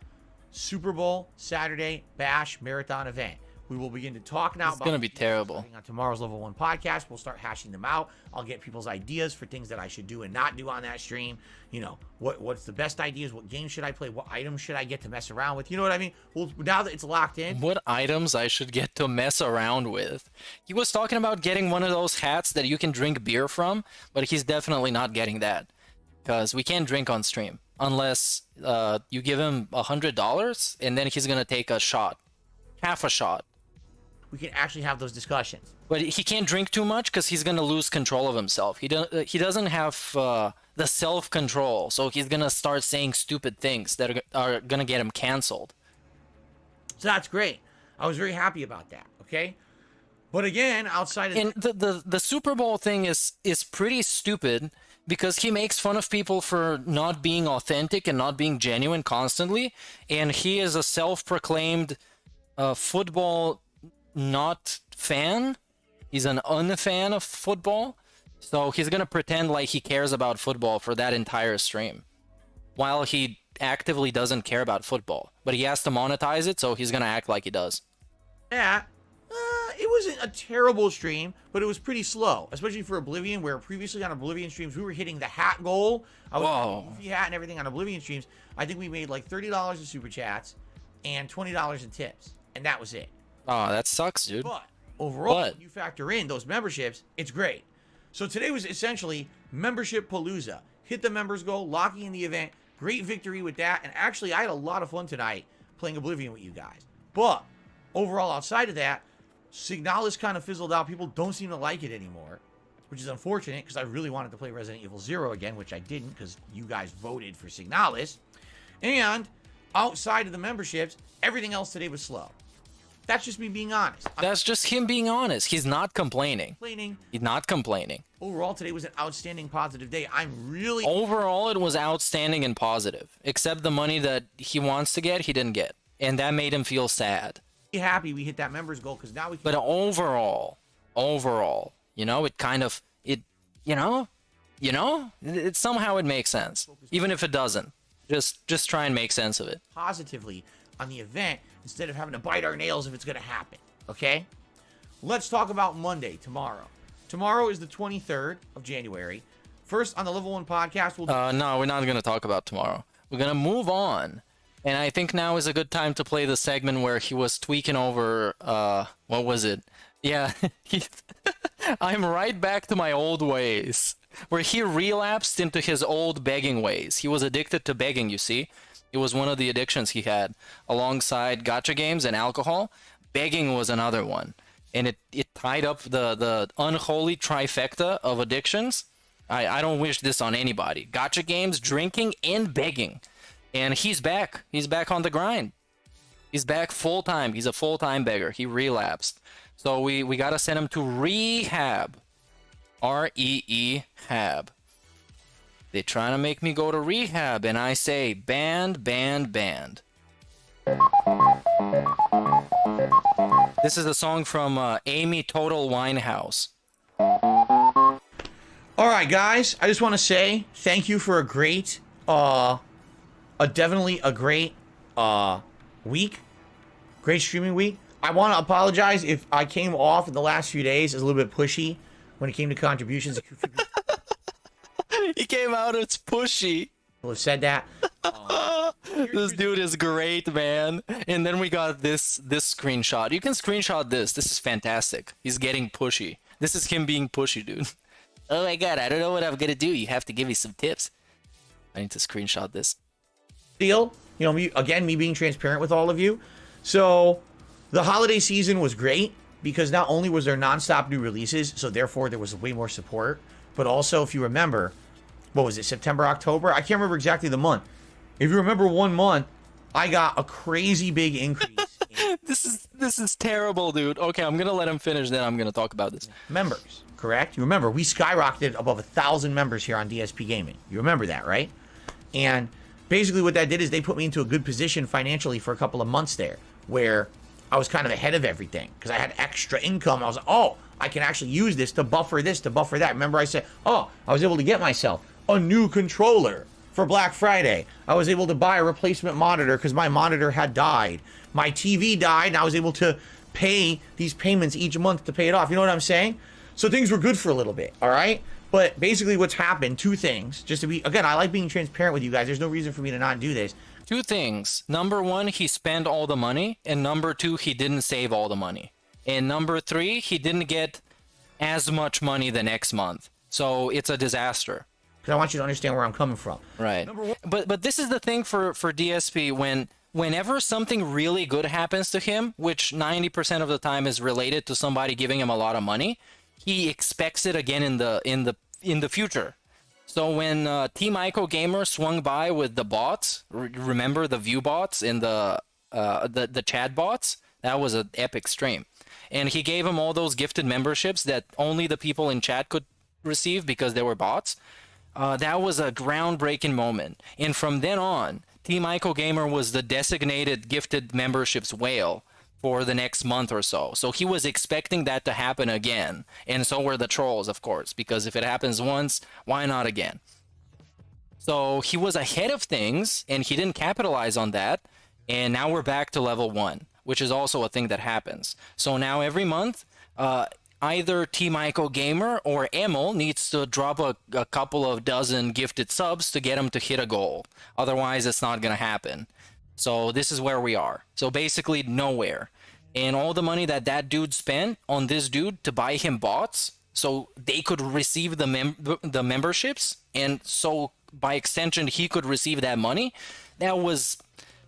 Super Bowl Saturday Bash Marathon event. We will begin to talk now It's gonna be terrible. On tomorrow's Level 1 podcast, we'll start hashing them out. I'll get people's ideas for things that I should do and not do on that stream. You know, what's the best ideas? What games should I play? What items should I get to mess around with? You know what I mean? Well, now that it's locked in. What items I should get to mess around with? He was talking about getting one of those hats that you can drink beer from, but he's definitely not getting that. Because we can't drink on stream. Unless you give him $100, and then he's gonna take a shot. Half a shot. We can actually have those discussions. But he can't drink too much because he's gonna lose control of himself. He doesn't have the self-control, so he's gonna start saying stupid things that are gonna get him canceled. So that's great. I was very happy about that. Okay, but again, outside of And the Super Bowl thing is pretty stupid because he makes fun of people for not being authentic and not being genuine constantly, and he is a self-proclaimed football not fan. He's an unfan of football, so he's gonna pretend like he cares about football for that entire stream, while he actively doesn't care about football. But he has to monetize it, so he's gonna act like he does. Yeah. It wasn't a terrible stream, but it was pretty slow, especially for Oblivion, where previously on Oblivion streams, we were hitting the hat goal. I was Whoa. goofy hat and everything on Oblivion streams. I think we made like $30 in super chats and $20 in tips, and that was it. Oh, that sucks, dude. But overall, when you factor in those memberships, it's great. So today was essentially membership palooza. Hit the members goal, locking in the event. Great victory with that. And actually, I had a lot of fun tonight playing Oblivion with you guys. But overall, outside of that, Signalis kind of fizzled out. People don't seem to like it anymore, which is unfortunate because I really wanted to play Resident Evil 0 again, which I didn't because you guys voted for Signalis. And outside of the memberships, everything else today was slow. That's just me being honest. That's just him being honest. He's not complaining. He's not complaining. Overall, today was an outstanding positive day. I'm really... Overall, it was outstanding and positive. Except the money that he wants to get, he didn't get. And that made him feel sad. Happy we hit that members goal because now we can... But overall, you know, it kind of... it somehow it makes sense. Even if it doesn't. Just try and make sense of it. Positively on the event instead of having to bite our nails if it's going to happen. Okay? Let's talk about Monday, tomorrow. Tomorrow is the 23rd of January. First, on the Level 1 podcast, we'll... No, we're not going to talk about tomorrow. We're going to move on. And I think now is a good time to play the segment where he was tweaking over, what was it? Yeah, I'm right back to my old ways. Where he relapsed into his old begging ways. He was addicted to begging, you see? It was one of the addictions he had. Alongside gacha games and alcohol, begging was another one. And it tied up the unholy trifecta of addictions. I don't wish this on anybody. Gacha games, drinking, and begging. And he's back. He's back on the grind. He's back full time. He's a full-time beggar. He relapsed. So we gotta send him to rehab. R-E-E-hab. They're trying to make me go to rehab, and I say banned, banned, banned. This is a song from Amy Total Winehouse. All right, guys. I just want to say thank you for a great, definitely a great week. Great streaming week. I want to apologize if I came off in the last few days as a little bit pushy when it came to contributions. He came out as pushy. People have said that. This dude is great, man. And then we got this screenshot. You can screenshot this. This is fantastic. He's getting pushy. This is him being pushy, dude. Oh my god, I don't know what I'm gonna do. You have to give me some tips. I need to screenshot this. Deal. You know, me being transparent with all of you. So the holiday season was great because not only was there nonstop new releases, so therefore there was way more support, but also if you remember, what was it, September, October? I can't remember exactly the month. If you remember 1 month, I got a crazy big increase. This is terrible, dude. Okay, I'm gonna let him finish, then I'm gonna talk about this. Members, correct? You remember, we skyrocketed above 1,000 members here on DSP Gaming. You remember that, right? And basically what that did is they put me into a good position financially for a couple of months there, where I was kind of ahead of everything because I had extra income. I was like, oh, I can actually use this, to buffer that. Remember I said, oh, I was able to get myself a new controller for Black Friday. I was able to buy a replacement monitor because my monitor had died. My TV died, and I was able to pay these payments each month to pay it off. You know what I'm saying? So things were good for a little bit, all right? But basically what's happened, two things, just to be, again, I like being transparent with you guys. There's no reason for me to not do this. Two things. Number one, he spent all the money. And number two, he didn't save all the money. And number three, he didn't get as much money the next month. So it's a disaster. Because I want you to understand where I'm coming from. Right. But this is the thing for DSP. Whenever something really good happens to him, which 90% of the time is related to somebody giving him a lot of money, he expects it again in the future. So when Team Ico Gamer swung by with the bots, remember the view bots and the chat bots? That was an epic stream. And he gave him all those gifted memberships that only the people in chat could receive because they were bots. That was a groundbreaking moment. And from then on, Team Ico Gamer was the designated gifted memberships whale. for the next month or so. So he was expecting that to happen again. And so were the trolls, of course, because if it happens once, why not again? So he was ahead of things and he didn't capitalize on that. And now we're back to level 1, which is also a thing that happens. So now every month, either T Michael Gamer or Emil needs to drop a couple of dozen gifted subs to get him to hit a goal. Otherwise, it's not going to happen. So this is where we are. So basically nowhere. And all the money that that dude spent on this dude to buy him bots so they could receive the memberships, and so by extension he could receive that money, that was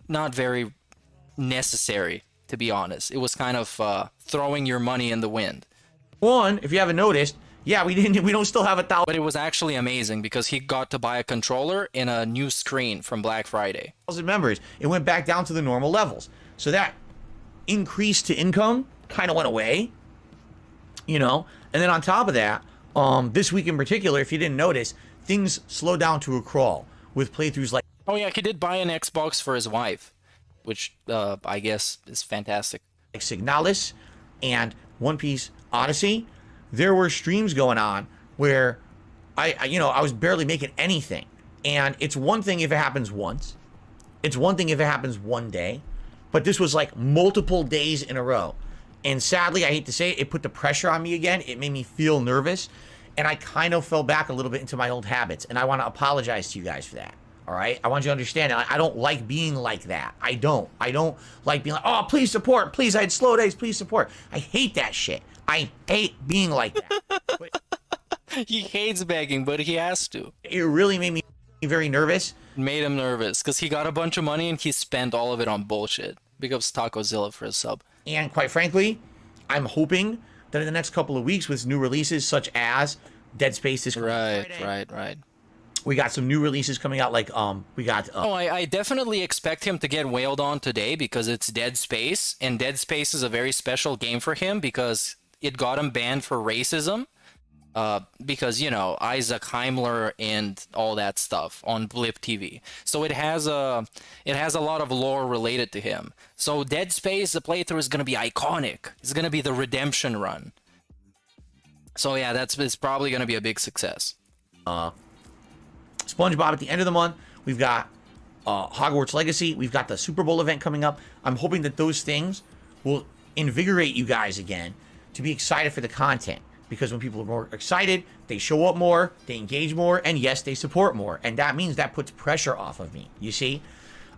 not very necessary, to be honest. It was kind of throwing your money in the wind. One, if you haven't noticed, yeah, we don't still have 1,000. But it was actually amazing because he got to buy a controller and a new screen from Black Friday. Members, it went back down to the normal levels. So that increase to income kind of went away, you know. And then on top of that, this week in particular, if you didn't notice, things slowed down to a crawl with playthroughs like... Oh yeah, he did buy an Xbox for his wife, which I guess is fantastic. Like Signalis and One Piece Odyssey. There were streams going on where I was barely making anything. And it's one thing if it happens once. It's one thing if it happens one day. But this was like multiple days in a row. And sadly, I hate to say it, it put the pressure on me again. It made me feel nervous. And I kind of fell back a little bit into my old habits. And I want to apologize to you guys for that. All right? I want you to understand, I don't like being like that. I don't like being like, oh, please support. Please, I had slow days. Please support. I hate that shit. I hate being like that. But he hates begging, but he has to. it really made me very nervous. Made him nervous because he got a bunch of money and he spent all of it on bullshit. Big ups Tacozilla for his sub. And quite frankly, I'm hoping that in the next couple of weeks with new releases such as Dead Space this Friday, Right. we got some new releases coming out, like we got Oh, I definitely expect him to get wailed on today because it's Dead Space, and Dead Space is a very special game for him because it got him banned for racism. Because, you know, Isaac Heimler and all that stuff on Blip TV. So it has a lot of lore related to him. So Dead Space, the playthrough is going to be iconic. It's going to be the redemption run. So yeah, it's probably going to be a big success. SpongeBob at the end of the month. We've got Hogwarts Legacy. We've got the Super Bowl event coming up. I'm hoping that those things will invigorate you guys again to be excited for the content. Because when people are more excited, they show up more, they engage more, and yes, they support more. And that means that puts pressure off of me, you see?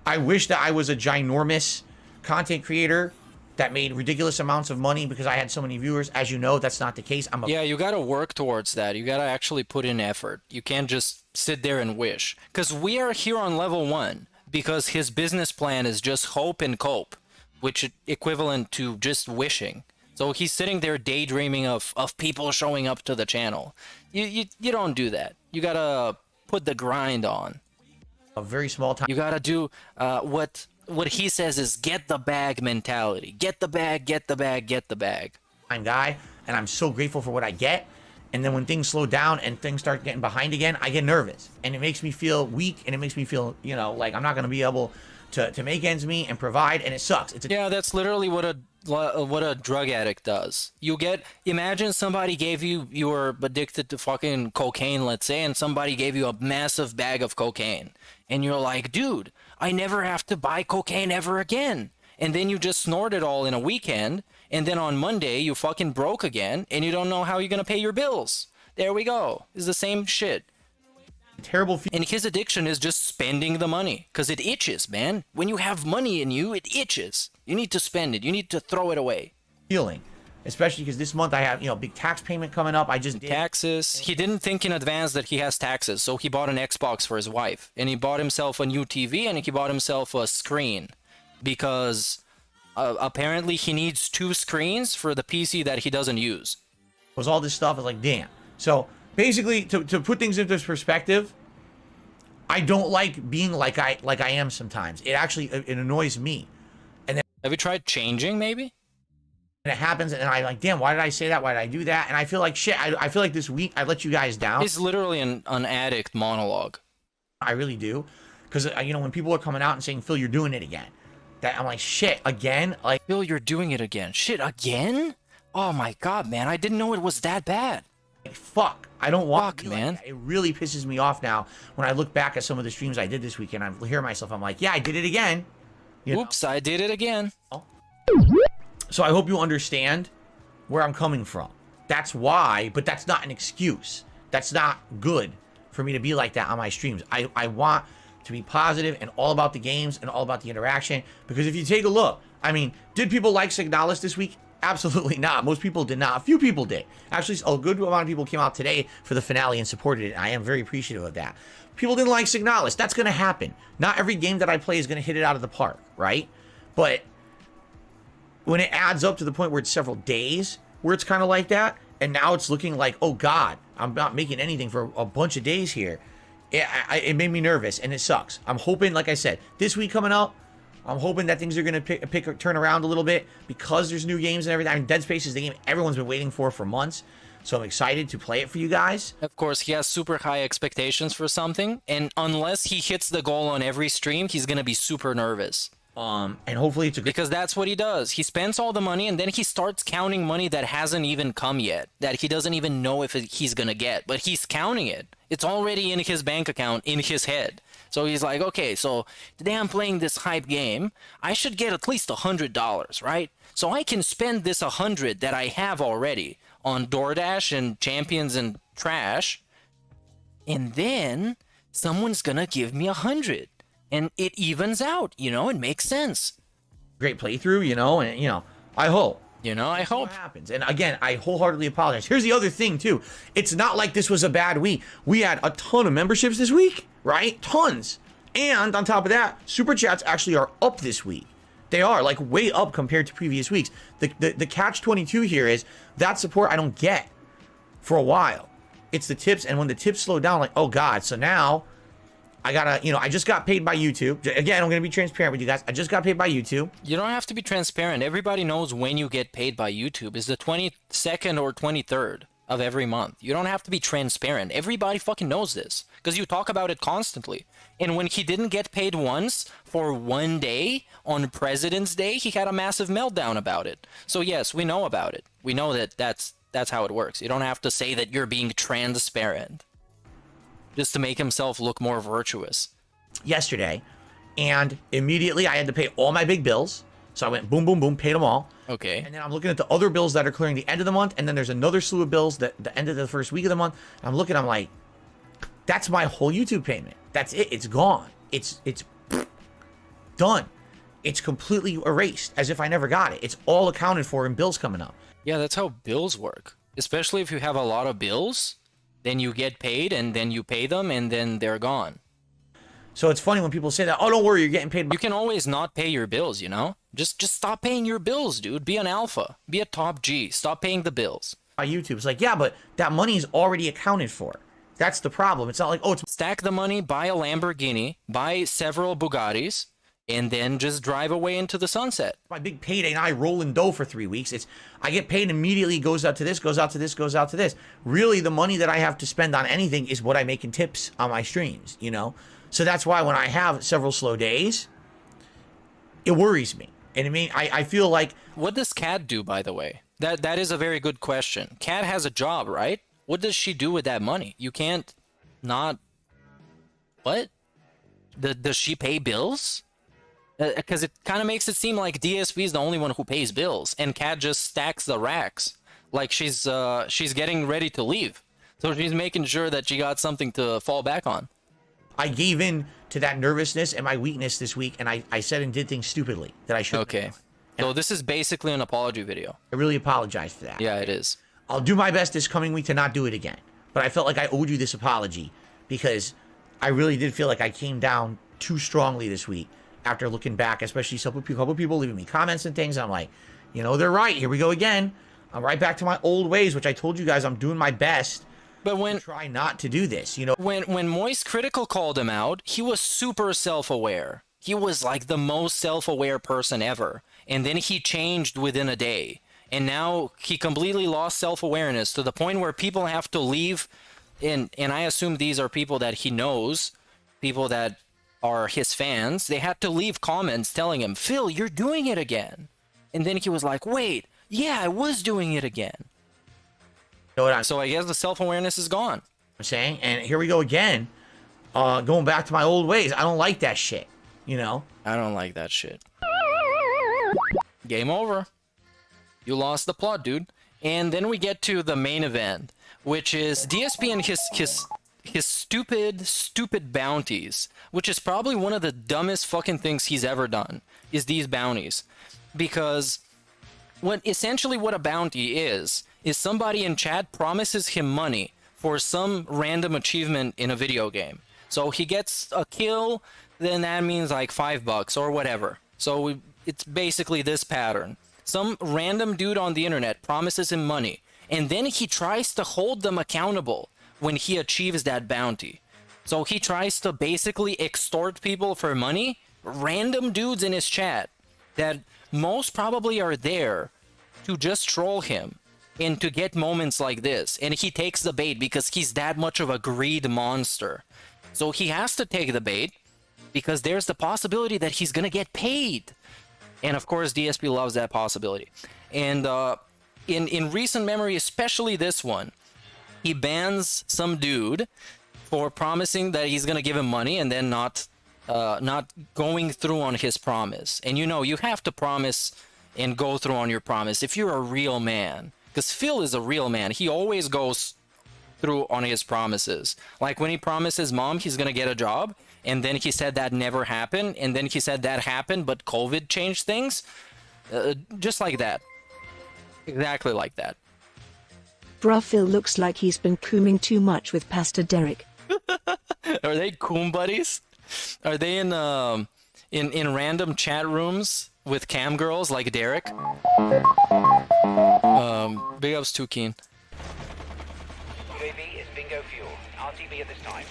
I wish that I was a ginormous content creator that made ridiculous amounts of money because I had so many viewers. As you know, that's not the case. Yeah, you gotta work towards that. You gotta actually put in effort. You can't just sit there and wish. Because we are here on level 1 because his business plan is just hope and cope, which is equivalent to just wishing. So he's sitting there daydreaming of people showing up to the channel. You don't do that. You gotta put the grind on. A very small time. You gotta do what he says is get the bag mentality. Get the bag, get the bag, get the bag. I'm guy, and I'm so grateful for what I get. And then when things slow down and things start getting behind again, I get nervous. And it makes me feel weak, and it makes me feel, you know, like I'm not gonna be able to make ends meet and provide, and it sucks. Yeah, that's literally what a drug addict does. Imagine somebody gave you were addicted to fucking cocaine, let's say, and somebody gave you a massive bag of cocaine, and you're like, dude, I never have to buy cocaine ever again. And then you just snort it all in a weekend, and then on Monday you fucking broke again, and you don't know how you're gonna pay your bills. There we go. It's the same shit. Terrible and his addiction is just spending the money because it itches, man. When you have money in you, it itches. You need to spend it. You need to throw it away. Feeling, especially because this month I have, big tax payment coming up. I just did. Taxes. He didn't think in advance that he has taxes, so he bought an Xbox for his wife, and he bought himself a new TV, and he bought himself a screen because apparently he needs 2 screens for the PC that he doesn't use. Was all this stuff is like, damn. So basically, to put things into perspective, I don't like being like I am sometimes. It annoys me. And then have you tried changing maybe? And it happens, and I'm like, damn, why did I say that? Why did I do that? And I feel like shit. I feel like this week I let you guys down. It's literally an addict monologue. I really do, because when people are coming out and saying, Phil, you're doing it again, that I'm like, shit, again? Like, Bill, you're doing it again. Shit, again? Oh my god, man. I didn't know it was that bad. fuck. I don't want Fuck, to be man. like that. It really pisses me off now when I look back at some of the streams I did this weekend. I hear myself, I'm like, yeah, I did it again. You know? Oops, I did it again. So I hope you understand where I'm coming from. That's why, but that's not an excuse. That's not good for me to be like that on my streams. I want to be positive and all about the games and all about the interaction, because if you take a look, I mean, did people like Signalis this week? Absolutely not. Most people did not. A few people did. Actually, a good amount of people came out today for the finale and supported it. I am very appreciative of that. People didn't like Signalis. That's going to happen. Not every game that I play is going to hit it out of the park, right? But when it adds up to the point where it's several days where it's kind of like that, and now it's looking like, oh God, I'm not making anything for a bunch of days here. It made me nervous, and it sucks. I'm hoping, like I said, this week coming up, I'm hoping that things are going to turn around a little bit because there's new games and everything. I mean, Dead Space is the game everyone's been waiting for months, so I'm excited to play it for you guys. Of course, he has super high expectations for something, and unless he hits the goal on every stream, he's going to be super nervous. And hopefully it's a good... Because that's what he does. He spends all the money, and then he starts counting money that hasn't even come yet, that he doesn't even know if he's going to get, but he's counting it. It's already in his bank account, in his head. So he's like, okay, so today I'm playing this hype game. I should get at least $100, right? So I can spend this 100 that I have already on DoorDash and Champions and Trash, and then someone's going to give me 100. And it evens out, you know, it makes sense. Great playthrough, you know, and, you know, I hope. You know, I hope. What happens. And again, I wholeheartedly apologize. Here's the other thing, too. It's not like this was a bad week. We had a ton of memberships this week, right? Tons. And on top of that, Super Chats actually are up this week. They are, like, way up compared to previous weeks. The catch-22 here is that support I don't get for a while. It's the tips, and when the tips slow down, like, oh, God. So now... I gotta, you know, I just got paid by YouTube. Again, I'm gonna be transparent with you guys. I just got paid by YouTube. You don't have to be transparent. Everybody knows when you get paid by YouTube. It's the 22nd or 23rd of every month. You don't have to be transparent. Everybody fucking knows this because you talk about it constantly. And when he didn't get paid once for one day on President's Day, he had a massive meltdown about it. So yes, we know about it. We know that that's how it works. You don't have to say that you're being transparent just to make himself look more virtuous. Yesterday, and immediately I had to pay all my big bills. So I went boom, boom, boom, paid them all. Okay. And then I'm looking at the other bills that are clearing the end of the month, and then there's another slew of bills that the end of the first week of the month. I'm looking, I'm like, that's my whole YouTube payment. That's it. It's gone. It's done. It's completely erased as if I never got it. It's all accounted for in bills coming up. Yeah, that's how bills work. Especially if you have a lot of bills. Then you get paid, and then you pay them, and then they're gone. So it's funny when people say that, oh, don't worry, you're getting paid. You can always not pay your bills, you know? Just stop paying your bills, dude. Be an alpha. Be a top G. Stop paying the bills. By YouTube. It's like, yeah, but that money is already accounted for. That's the problem. It's not like, oh, it's... Stack the money, buy a Lamborghini, buy several Bugattis, and then just drive away into the sunset. My big payday, and I roll in dough for 3 weeks. It's I get paid immediately, goes out to this, goes out to this, goes out to this. Really, the money that I have to spend on anything is what I make in tips on my streams, you know? So that's why when I have several slow days, it worries me. And I feel like... What does Kat do, by the way? That is a very good question. Kat has a job, right? What does she do with that money? You can't not... What? Does she pay bills? Because it kind of makes it seem like DSP is the only one who pays bills, and Kat just stacks the racks, like she's getting ready to leave, so she's making sure that she got something to fall back on. I gave in to that nervousness and my weakness this week, and I said and did things stupidly that I shouldn't. Okay, so this is basically an apology video. I really apologize for that. Yeah, it is. I'll do my best this coming week to not do it again, but I felt like I owed you this apology because I really did feel like I came down too strongly this week. After looking back, especially a couple people leaving me comments and things, I'm like, you know, they're right. Here we go again. I'm right back to my old ways, which I told you guys I'm doing my best. But when try not to do this, you know. When Moist Critical called him out, he was super self-aware. He was like the most self-aware person ever, and then he changed within a day, and now he completely lost self-awareness to the point where people have to leave. And I assume these are people that he knows, people that are his fans, they had to leave comments telling him, Phil, you're doing it again. And then he was like, wait, yeah, I was doing it again. You know what I'm So I guess the self-awareness is gone. saying? And here we go again. Going back to my old ways. I don't like that shit. You know? I don't like that shit. Game over. You lost the plot, dude. And then we get to the main event, which is DSP and his stupid bounties, which is probably one of the dumbest fucking things he's ever done, is these bounties. Because essentially what a bounty is somebody in chat promises him money for some random achievement in a video game. So he gets a kill, then that means like $5 or whatever. So it's basically this pattern. Some random dude on the internet promises him money, and then he tries to hold them accountable when he achieves that bounty. So he tries to basically extort people for money, random dudes in his chat that most probably are there to just troll him and to get moments like this. And he takes the bait because he's that much of a greed monster. So he has to take the bait because there's the possibility that he's gonna get paid. And of course, DSP loves that possibility. And in recent memory, especially this one, he bans some dude for promising that he's gonna give him money and then not going through on his promise. And you know, you have to promise and go through on your promise if you're a real man. Because Phil is a real man. He always goes through on his promises. Like when he promised his mom he's gonna get a job, and then he said that never happened, and then he said that happened, but COVID changed things. Just like that. Exactly like that. Bruh, Phil looks like he's been cooming too much with Pastor Derek. Are they coom buddies? Are they in random chat rooms with cam girls like Derek? Big ups too keen. UAV is bingo fuel. RTB at this time.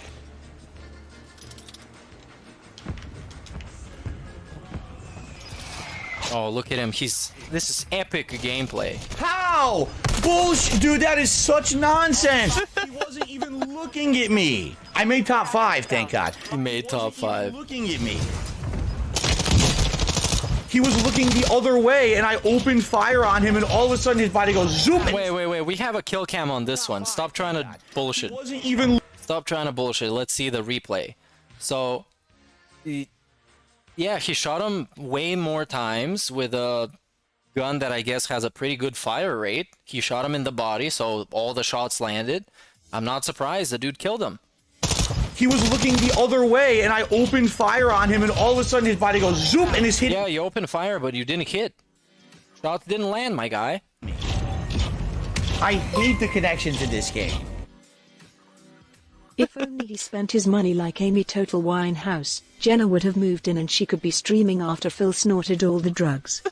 Oh, look at him. This is epic gameplay. How? Bullshit, dude, that is such nonsense. He wasn't even looking at me. I made top 5, thank God. He made top 5. Looking at me. He was looking the other way, and I opened fire on him, and all of a sudden his body goes zoom. Wait. We have a kill cam on this one. Stop trying to bullshit. He wasn't even. Stop trying to bullshit. Let's see the replay. So, yeah, he shot him way more times with a gun that I guess has a pretty good fire rate. He shot him in the body, so all the shots landed. I'm not surprised the dude killed him. He was looking the other way, and I opened fire on him, and all of a sudden his body goes zoom, and his hit. Yeah, you opened fire, but you didn't hit. Shots didn't land, my guy. I hate the connections in this game. If only he spent his money like Amy Total Winehouse, Jenna would have moved in and she could be streaming after Phil snorted all the drugs.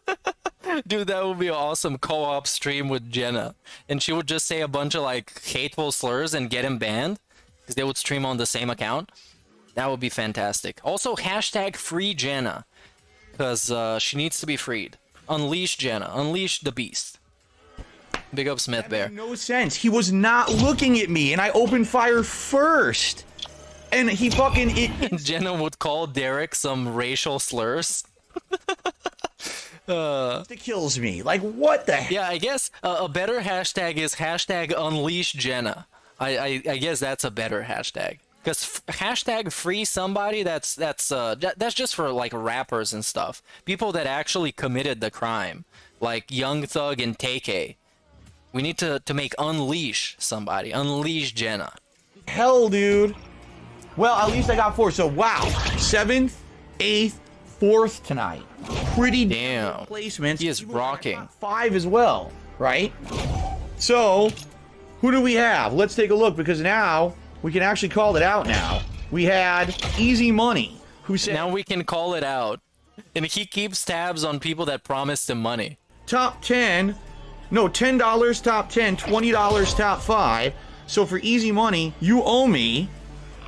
Dude, that would be an awesome co-op stream with Jenna. And she would just say a bunch of like hateful slurs and get him banned. Because they would stream on the same account. That would be fantastic. Also, hashtag free Jenna. Because she needs to be freed. Unleash Jenna. Unleash the beast. Big up Smith That Bear. made no sense. He was not looking at me, and I opened fire first. And he fucking... Jenna would call Derek some racial slurs. It kills me. Like, what the heck? Yeah, I guess a better hashtag is hashtag unleash Jenna. I guess that's a better hashtag. Because hashtag free somebody, that's just for like rappers and stuff. People that actually committed the crime. Like Young Thug and Tay-K. We need to make unleash somebody. Unleash Jenna. Hell, dude. Well, at least I got 4. So, wow. 7th, 8th, 4th tonight. Pretty damn placements. He is rocking. 5 as well, right? So, who do we have? Let's take a look, because now we can actually call it out now. We had Easy Money, who said... Now we can call it out. And he keeps tabs on people that promised him money. Top 10... No, $10 top 10, $20 top 5. So for Easy Money, you owe me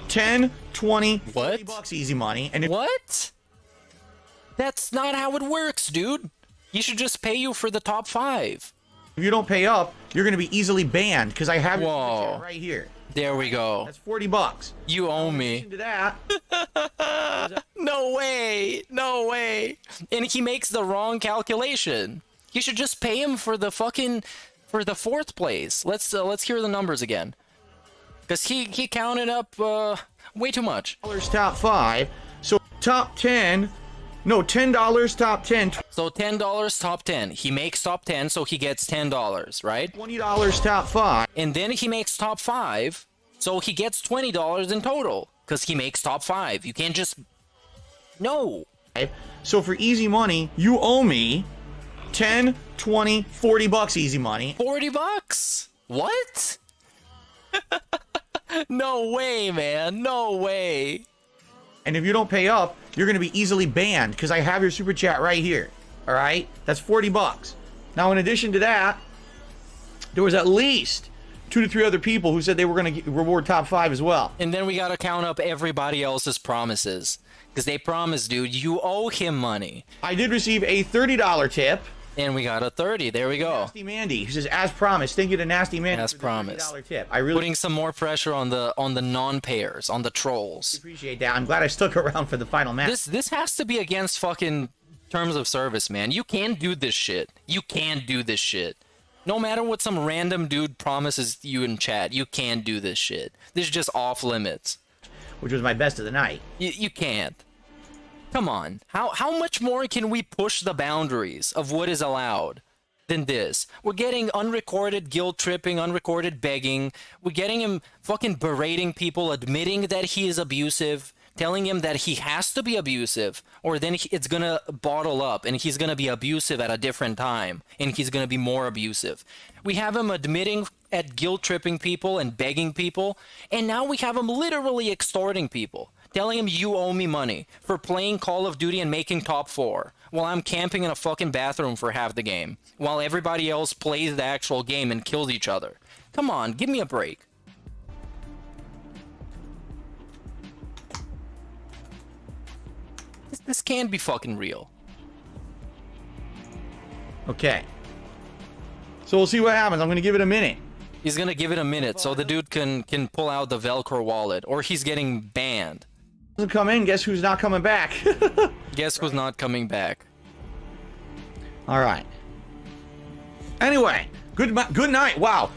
10, 20, what? $40 Easy Money. And if what? That's not how it works, dude. He should just pay you for the top 5. you don't pay up, you're going to be easily banned, because I have it Whoa. right here. There we go. That's $40. You owe me. In addition to that, No way. No way. And he makes the wrong calculation. You should just pay him for the fourth place. Let's hear the numbers again. Cause he counted up way too much. top 5. So top 10. No, $10 top 10. So $10 top 10. He makes top 10, so he gets $10, right? $20 top 5. And then he makes top 5, so he gets $20 in total. Because he makes top 5. You can't just... No. So for easy money, you owe me 10, 20, $40 easy money. $40? What? No way, man. No way. And if you don't pay up, you're going to be easily banned because I have your super chat right here. All right? That's $40. Now, in addition to that, there was at least 2 to 3 other people who said they were going to reward top 5 as well. And then we got to count up everybody else's promises. Because they promised, dude, you owe him money. I did receive a $30 tip. And we got a 30. There we go. Nasty Mandy, who says, as promised, thank you to Nasty Mandy As for the promised. $30 tip. I really Putting some more pressure on the non-payers, on the trolls. appreciate that. I'm glad I stuck around for the final match. This has to be against fucking terms of service, man. You can't do this shit. You can't do this shit. No matter what some random dude promises you in chat, you can't do this shit. This is just off limits. Which was my best of the night. You can't. Come on. How much more can we push the boundaries of what is allowed than this? We're getting unrecorded guilt tripping, unrecorded begging. We're getting him fucking berating people, admitting that he is abusive, telling him that he has to be abusive, or then it's gonna bottle up and he's gonna be abusive at a different time and he's gonna be more abusive. We have him admitting at guilt tripping people and begging people, and now we have him literally extorting people. Telling him you owe me money for playing Call of Duty and making top 4 while I'm camping in a fucking bathroom for half the game while everybody else plays the actual game and kills each other. Come on, give me a break. This can't be fucking real. Okay. So we'll see what happens. I'm going to give it a minute. He's gonna give it a minute so the dude can pull out the Velcro wallet, or he's getting banned. Doesn't come in, guess who's not coming back? Guess who's not coming back? All right. Anyway, good night. Wow,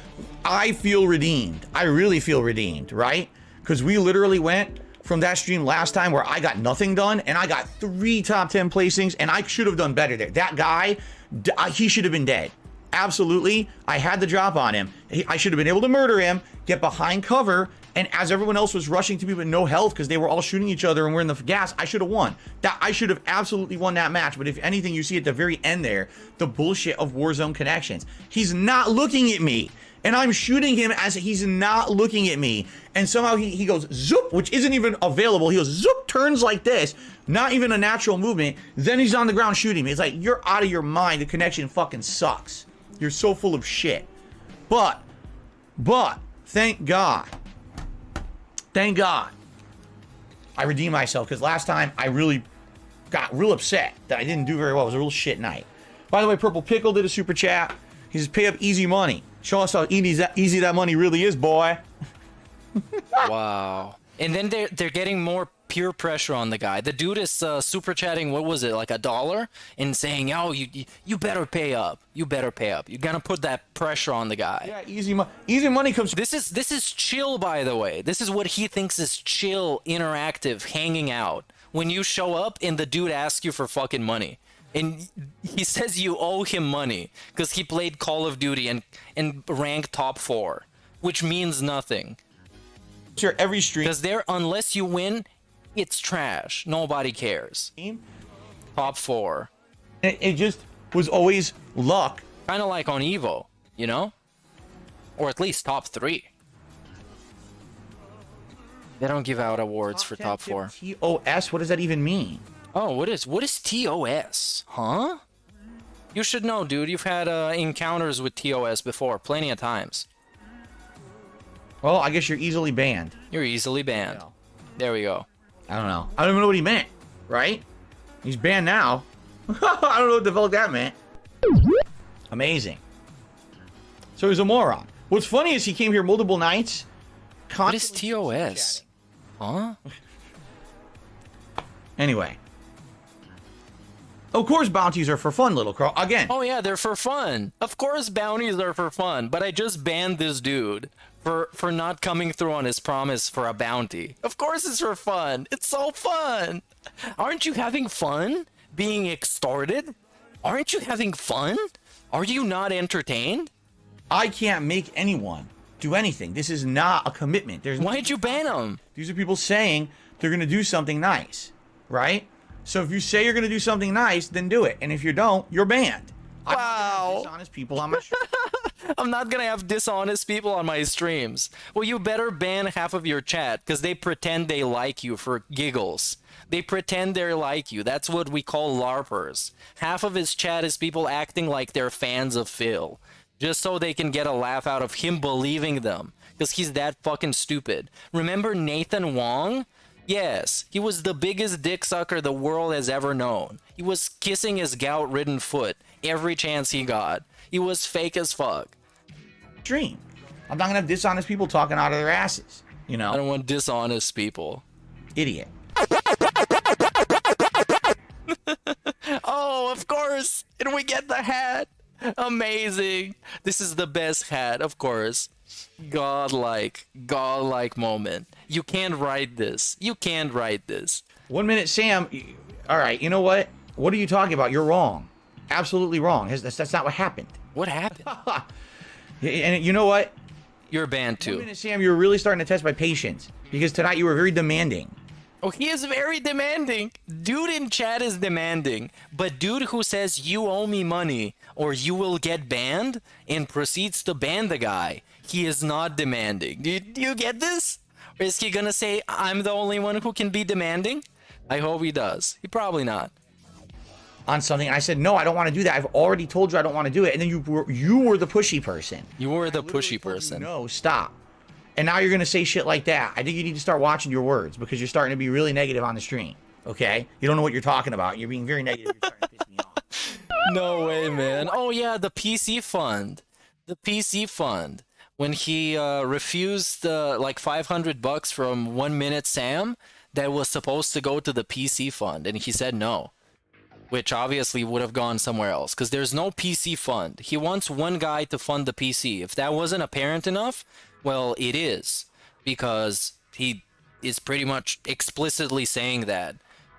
I feel redeemed. I really feel redeemed, right? Because we literally went from that stream last time where I got nothing done, and I got 3 top 10 placings, and I should have done better there. That guy, he should have been dead. Absolutely, I had the drop on him. I should have been able to murder him, get behind cover, and as everyone else was rushing to me with no health because they were all shooting each other and we're in the gas, I should have won. I should have absolutely won that match. But if anything, you see at the very end there, the bullshit of Warzone connections. He's not looking at me, and I'm shooting him as he's not looking at me. And somehow he goes zoop, which isn't even available. He goes zoop, turns like this, not even a natural movement. Then he's on the ground shooting me. It's like, you're out of your mind. The connection fucking sucks. You're so full of shit. But, thank God. Thank God. I redeemed myself, because last time I really got real upset that I didn't do very well. It was a real shit night. By the way, Purple Pickle did a super chat. He says, pay up easy money. Show us how easy that money really is, boy. Wow. And then they're getting more peer pressure on the guy. The dude is super chatting, what was it, like $1, and saying, "Oh, you better pay up. You better pay up." You're gonna put that pressure on the guy. Yeah, easy money comes. This is chill, by the way. This is what he thinks is chill, interactive, hanging out. When you show up and the dude asks you for fucking money, and he says you owe him money because he played Call of Duty and ranked top 4, which means nothing. Sure, every stream. Because there, unless you win, it's trash. Nobody cares. Top 4. It just was always luck. Kind of like on Evo, you know? Or at least top 3. They don't give out awards for top 4. TOS? What does that even mean? Oh, what is TOS? Huh? You should know, dude. You've had encounters with TOS before, plenty of times. Well, I guess you're easily banned. You're easily banned. Yeah. There we go. I don't know. I don't even know what he meant, right? He's banned now. I don't know what the fuck that meant. Amazing. So he's a moron. What's funny is he came here multiple nights What is Constantly TOS? Huh? Anyway. Of course, bounties are for fun, little Carl. Again. Oh yeah, they're for fun. Of course bounties are for fun, but I just banned this dude for not coming through on his promise for a bounty. Of course it's for fun. It's so fun. Aren't you having fun being extorted? Aren't you having fun? Are you not entertained? I can't make anyone do anything. This is not a commitment. Why'd you ban him? These are people saying they're going to do something nice, right? So if you say you're going to do something nice, then do it. And if you don't, you're banned. I'm not gonna have dishonest people on my show. I'm not gonna have dishonest people on my streams. Well, you better ban half of your chat, because they pretend they like you for giggles. They pretend they like you. That's what we call LARPers. Half of his chat is people acting like they're fans of Phil, just so they can get a laugh out of him believing them, because he's that fucking stupid. Remember Nathan Wong? Yes, he was the biggest dick sucker the world has ever known. He was kissing his gout-ridden foot every chance he got. He was fake as fuck. Dream. I'm not gonna have dishonest people talking out of their asses. You know? I don't want dishonest people. Idiot. Oh, of course! And we get the hat! Amazing! This is the best hat, of course. Godlike moment. You can't write this. You can't write this. 1 minute, Sam. All right, you know what? What are you talking about? You're wrong. Absolutely wrong. That's not what happened. What happened? And you know what? You're banned too. 1 minute, Sam, you're really starting to test my patience. Because tonight you were very demanding. Oh, he is very demanding. Dude in chat is demanding. But dude who says you owe me money or you will get banned and proceeds to ban the guy, he is not demanding. Do you get this? Or is he gonna say I'm the only one who can be demanding? I hope he does. He probably not. On something, I said, no, I don't want to do that. I've already told you I don't want to do it. And then you were the pushy person. You were the pushy person. No, stop. And now you're going to say shit like that. I think you need to start watching your words because you're starting to be really negative on the stream. Okay? You don't know what you're talking about. You're being very negative. You're starting to piss me off. No way, man. Oh, yeah, the PC fund. The PC fund. When he refused like $500 from 1 Minute Sam that was supposed to go to the PC fund. And he said no. Which obviously would have gone somewhere else. Because there's no PC fund. He wants one guy to fund the PC. If that wasn't apparent enough... Well, it is, because he is pretty much explicitly saying that.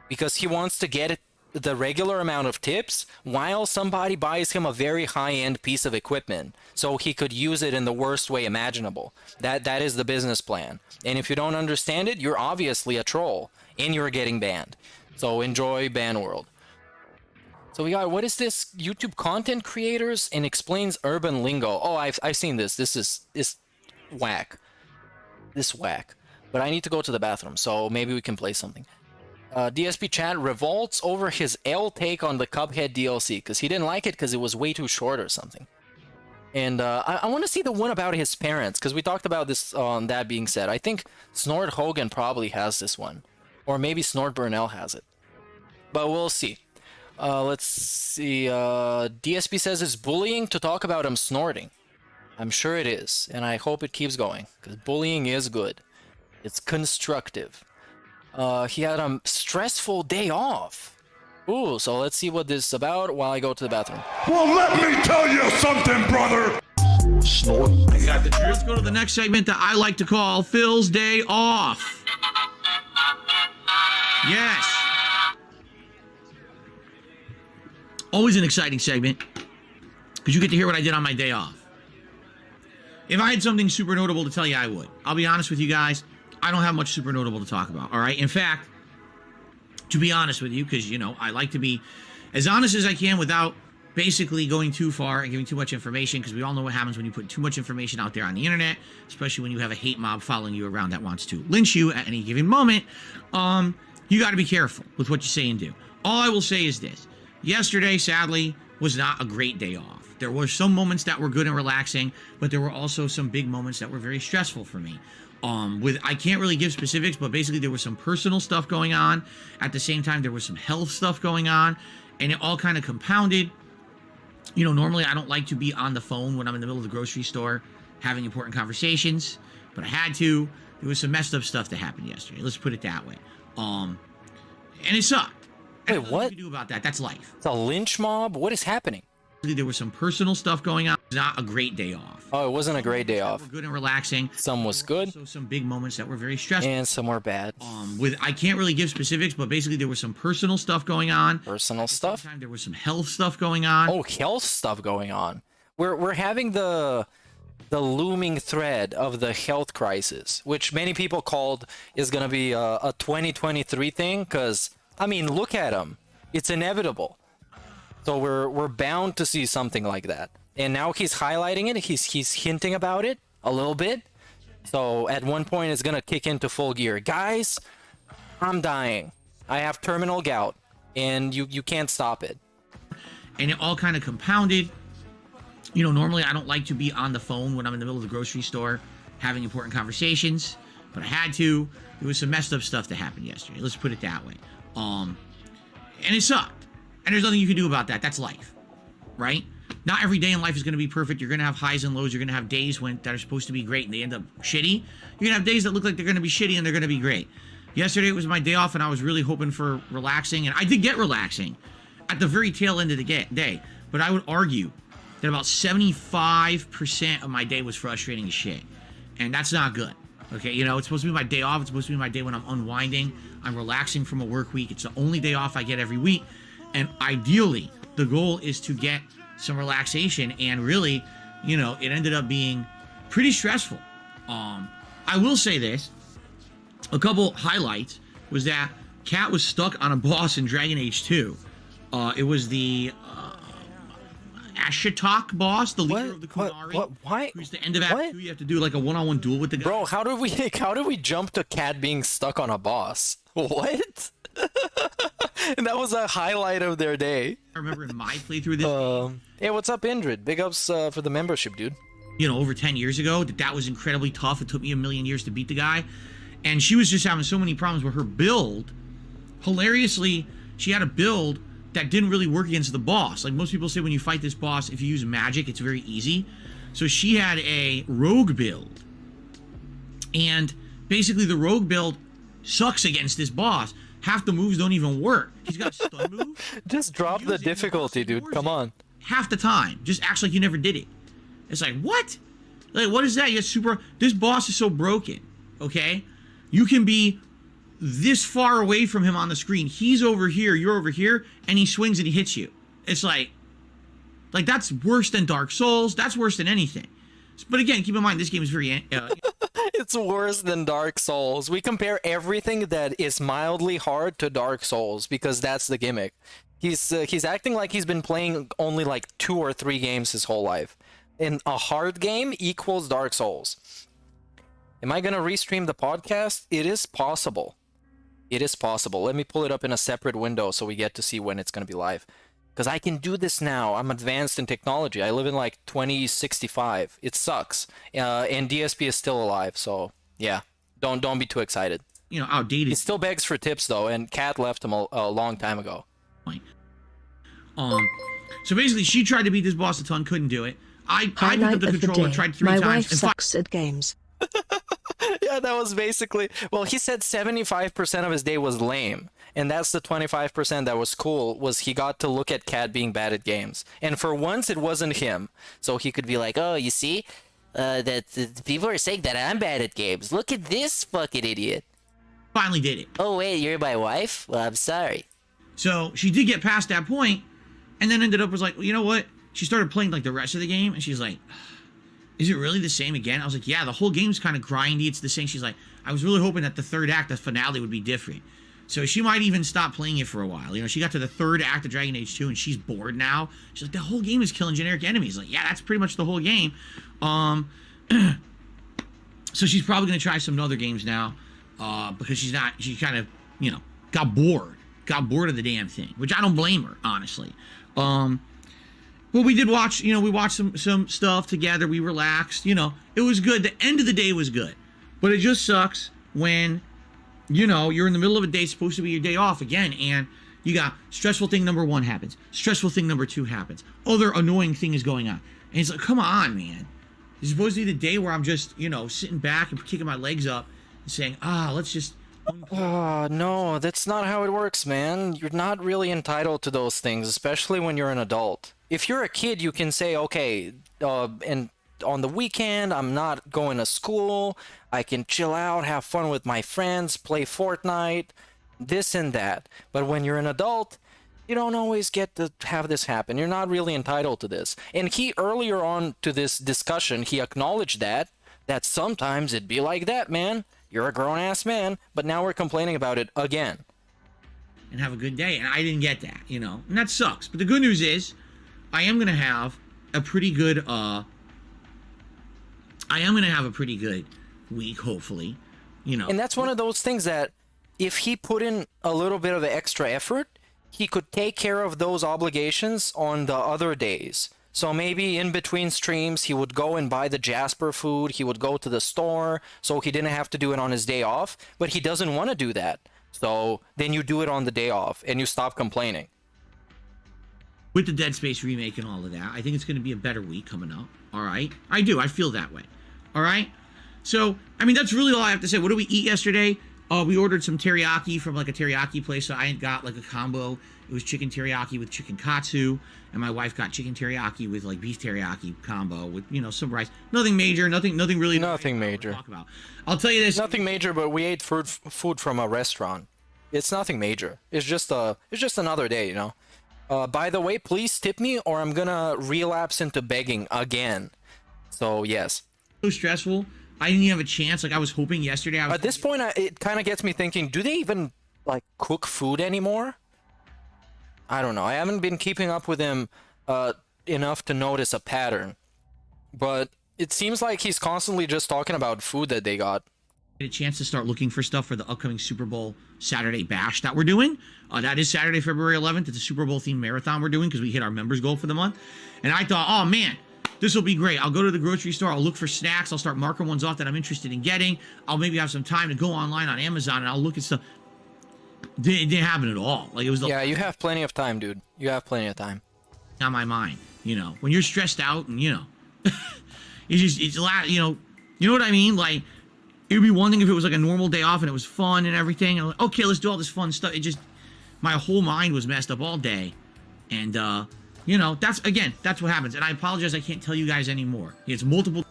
Because he wants to get the regular amount of tips while somebody buys him a very high-end piece of equipment, so he could use it in the worst way imaginable. That is the business plan. And if you don't understand it, you're obviously a troll, and you're getting banned. So enjoy Ban World. So we got, what is this? YouTube content creators and explains urban lingo. Oh, I've seen this. This is whack. This whack. But I need to go to the bathroom, so maybe we can play something. DSP chat revolts over his L take on the Cuphead DLC because he didn't like it because it was way too short or something. And I want to see the one about his parents because we talked about this on that being said. I think Snort Hogan probably has this one. Or maybe Snort Burnell has it. But we'll see. Let's see. DSP says it's bullying to talk about him snorting. I'm sure it is, and I hope it keeps going, because bullying is good. It's constructive. He had a stressful day off. Ooh, so let's see what this is about while I go to the bathroom. Well, let me tell you something, brother! Snort. I got the truth. Let's go to the next segment that I like to call Phil's Day Off. Yes. Always an exciting segment, because you get to hear what I did on my day off. If I had something super notable to tell you, I would. I'll be honest with you guys, I don't have much super notable to talk about, all right? In fact, to be honest with you, because, you know, I like to be as honest as I can without basically going too far and giving too much information, because we all know what happens when you put too much information out there on the internet, especially when you have a hate mob following you around that wants to lynch you at any given moment. You got to be careful with what you say and do. All I will say is this. Yesterday, sadly, was not a great day off. There were some moments that were good and relaxing, but there were also some big moments that were very stressful for me. I can't really give specifics, but basically there was some personal stuff going on. At the same time, there was some health stuff going on, and it all kind of compounded. You know, normally I don't like to be on the phone when I'm in the middle of the grocery store having important conversations. but I had to. There was some messed up stuff that happened yesterday. Let's put it that way. And it sucked. Wait, What what? you do about that? That's life. It's a lynch mob? What is happening? There was some personal stuff going on. Not a great day off. Oh, it wasn't a great day off. We're good and relaxing. Some was good. So some big moments that were very stressful. And some were bad. With I can't really give specifics, but basically there was some personal stuff going on. Personal stuff? Sometimes there was some health stuff going on. Oh, health stuff going on. We're having the looming thread of the health crisis, which many people called is going to be a 2023 thing, because, I mean, look at them. It's inevitable. So we're bound to see something like that. And now he's highlighting it. He's hinting about it a little bit. So at one point it's going to kick into full gear. Guys, I'm dying. I have terminal gout, and you can't stop it. And it all kind of compounded. You know, normally I don't like to be on the phone when I'm in the middle of the grocery store having important conversations, but I had to. There was some messed up stuff that happened yesterday. Let's put it that way. And it sucked. And there's nothing you can do about that. That's life, right? Not every day in life is going to be perfect. You're going to have highs and lows. You're going to have days that are supposed to be great and they end up shitty. You're going to have days that look like they're going to be shitty and they're going to be great. Yesterday it was my day off and I was really hoping for relaxing, and I did get relaxing at the very tail end of the day. But I would argue that about 75% of my day was frustrating as shit. And that's not good. Okay, you know, it's supposed to be my day off. It's supposed to be my day when I'm unwinding. I'm relaxing from a work week. It's the only day off I get every week. And ideally, the goal is to get some relaxation. And really, you know, it ended up being pretty stressful. I will say this. A couple highlights was that Kat was stuck on a boss in Dragon Age 2. It was the Ashitok boss, the leader of the Kunari. What? Why? Who's the end of Act 2. You have to do like a one-on-one duel with the guy. Bro, how did we jump to Cat being stuck on a boss? What? And that was a highlight of their day. I remember in my playthrough this game, hey, what's up, Indrid? Big ups for the membership, dude. You know, over 10 years ago, that was incredibly tough. It took me a million years to beat the guy. And she was just having so many problems with her build. Hilariously, she had a build that didn't really work against the boss. Like most people say, when you fight this boss, if you use magic, it's very easy. So she had a rogue build. And basically the rogue build sucks against this boss. Half the moves don't even work. He's got a stun move. Just drop the difficulty, dude. Come on. Half the time. Just acts like you never did it. It's like, what? Like, what is that? You got this boss is so broken, okay? You can be this far away from him on the screen. He's over here, you're over here, and he swings and he hits you. It's like that's worse than Dark Souls. That's worse than anything. But again, keep in mind, this game is very... It's worse than Dark Souls. We compare everything that is mildly hard to Dark Souls because that's the gimmick. He's acting like he's been playing only like 2 or 3 games his whole life. And a hard game equals Dark Souls. Am I gonna restream the podcast? It is possible. It is possible. Let me pull it up in a separate window so we get to see when it's gonna be live. Because I can do this now. I'm advanced in technology. I live in like 2065. It sucks. And DSP is still alive, so yeah. Don't be too excited. You know, outdated. He still begs for tips though, and Kat left him a long time ago. So basically, she tried to beat this boss a ton, couldn't do it. I picked up the controller, tried 3 My times. wife sucks at games. Yeah, that was basically... Well, he said 75% of his day was lame. And that's the 25% that was cool, was he got to look at Kat being bad at games. And for once, it wasn't him. So he could be like, Oh, you see? That people are saying that I'm bad at games. Look at this fucking idiot. Finally did it. Oh, wait, you're my wife? Well, I'm sorry. So she did get past that point, and then ended up was like, well, you know what? She started playing like the rest of the game, and she's like, is it really the same again? I was like, yeah, the whole game's kind of grindy. It's the same. She's like, I was really hoping that the third act, the finale, would be different. So she might even stop playing it for a while. You know, she got to the third act of Dragon Age 2, and she's bored now. She's like, the whole game is killing generic enemies. Like, yeah, that's pretty much the whole game. So she's probably going to try some other games now, because she kind of, you know, got bored of the damn thing, which I don't blame her, honestly. Well, we did watch, you know, we watched some stuff together. We relaxed, you know, it was good. The end of the day was good, but it just sucks when, you know, you're in the middle of a day, supposed to be your day off again, and you got stressful thing number 1 happens, stressful thing number 2 happens, other annoying thing is going on, and it's like, come on, man, It's supposed to be the day where I'm just, you know, sitting back and kicking my legs up and saying, let's just. No, that's not how it works, man. You're not really entitled to those things, especially when you're an adult. If you're a kid, you can say, okay, and on the weekend, I'm not going to school. I can chill out, have fun with my friends, play Fortnite, this and that. But when you're an adult, you don't always get to have this happen. You're not really entitled to this. And he, earlier on to this discussion, he acknowledged that sometimes it'd be like that, man. You're a grown-ass man, but now we're complaining about it again. And have a good day. And I didn't get that, you know. And that sucks. But the good news is, I am going to have a pretty good, week, hopefully. You know. And that's one of those things that if he put in a little bit of extra effort, he could take care of those obligations on the other days. So maybe in between streams, he would go and buy the Jasper food. He would go to the store, so he didn't have to do it on his day off. But he doesn't want to do that. So then you do it on the day off, and you stop complaining. With the Dead Space remake and all of that, I think it's going to be a better week coming up. All right? I do. I feel that way. All right? So, I mean, that's really all I have to say. What did we eat yesterday? We ordered some teriyaki from like a teriyaki place. So I got like a combo. It was chicken teriyaki with chicken katsu, and my wife got chicken teriyaki with like beef teriyaki combo with, you know, some rice. Nothing major, nothing really. Nothing major. Talk about. I'll tell you this. Nothing major, but we ate food from a restaurant. It's nothing major. It's just another day, you know. By the way, please tip me, or I'm gonna relapse into begging again. So yes. So stressful. I didn't even have a chance. Like I was hoping yesterday. At this point, it kind of gets me thinking: do they even like cook food anymore? I don't know. I haven't been keeping up with him enough to notice a pattern, but it seems like he's constantly just talking about food that they got. A chance to start looking for stuff for the upcoming Super Bowl Saturday bash that we're doing. That is Saturday, February 11th. It's a Super Bowl themed marathon we're doing because we hit our members goal for the month. And I thought, oh man, this will be great. I'll go to the grocery store. I'll look for snacks. I'll start marking ones off that I'm interested in getting. I'll maybe have some time to go online on Amazon and I'll look at stuff. It didn't happen at all. Like it was. Yeah, you have plenty of time, dude. You have plenty of time. On my mind, you know, when you're stressed out and you know, it's a lot. You know what I mean? Like it would be one thing if it was like a normal day off and it was fun and everything. And I'm like, okay, let's do all this fun stuff. It just, my whole mind was messed up all day, and you know, that's what happens. And I apologize, I can't tell you guys anymore. It's multiple.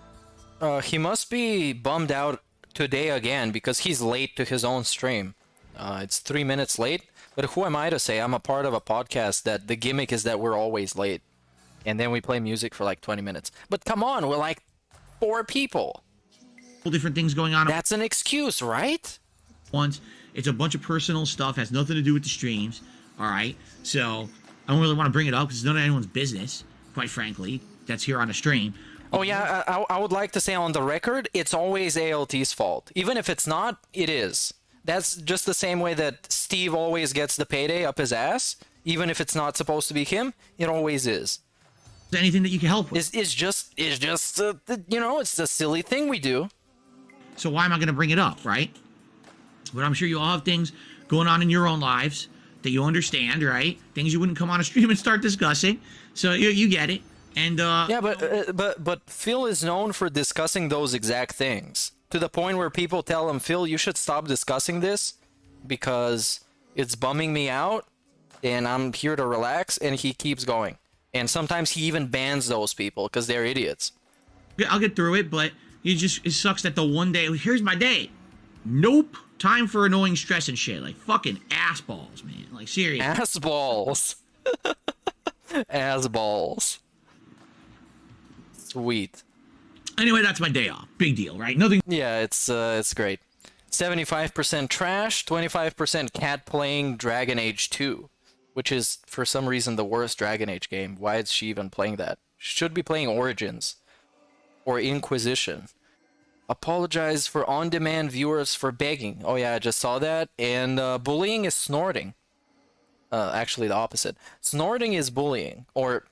He must be bummed out today again because he's late to his own stream. It's 3 minutes late, but who am I to say? I'm a part of a podcast that the gimmick is that we're always late. And then we play music for like 20 minutes. But come on, we're like 4 people. Different things going on. That's an excuse, right? Once, it's a bunch of personal stuff, has nothing to do with the streams, all right? So, I don't really want to bring it up because it's none of anyone's business, quite frankly, that's here on a stream. Oh yeah, I would like to say on the record, it's always ALT's fault. Even if it's not, it is. That's just the same way that Steve always gets the payday up his ass, even if it's not supposed to be him. It always is. Anything that you can help with. It's just you know, it's a silly thing we do. So why am I going to bring it up, right? But I'm sure you all have things going on in your own lives that you understand, right? Things you wouldn't come on a stream and start discussing. So you get it. And yeah, but Phil is known for discussing those exact things. To the point where people tell him, Phil, you should stop discussing this because it's bumming me out and I'm here to relax, and he keeps going. And sometimes he even bans those people because they're idiots. Yeah, I'll get through it, but it sucks that the one day, here's my day. Nope. Time for annoying stress and shit. Like fucking ass balls, man. Like seriously. Ass balls. Ass balls. Sweet. Anyway, that's my day off. Big deal, right? Nothing. Yeah, it's great. 75% trash, 25% cat playing Dragon Age 2, which is for some reason the worst Dragon Age game. Why is she even playing that? Should be playing Origins or Inquisition. Apologize for on-demand viewers for begging. Oh yeah, I just saw that. And bullying is snorting. Actually, the opposite. Snorting is bullying, or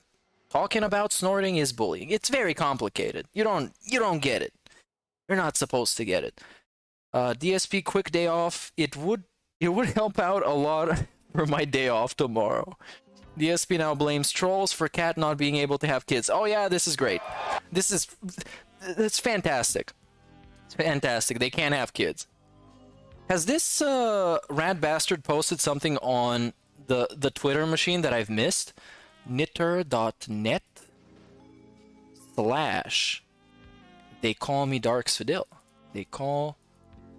talking about snorting is bullying. It's very complicated. You don't get it. You're not supposed to get it. DSP quick day off. It would help out a lot for my day off tomorrow. DSP now blames trolls for Cat not being able to have kids. Oh yeah, this is great. This It's fantastic. It's fantastic. They can't have kids. Has this rat bastard posted something on the Twitter machine that I've missed? Knitter.net / they call me Dark Svidil. They call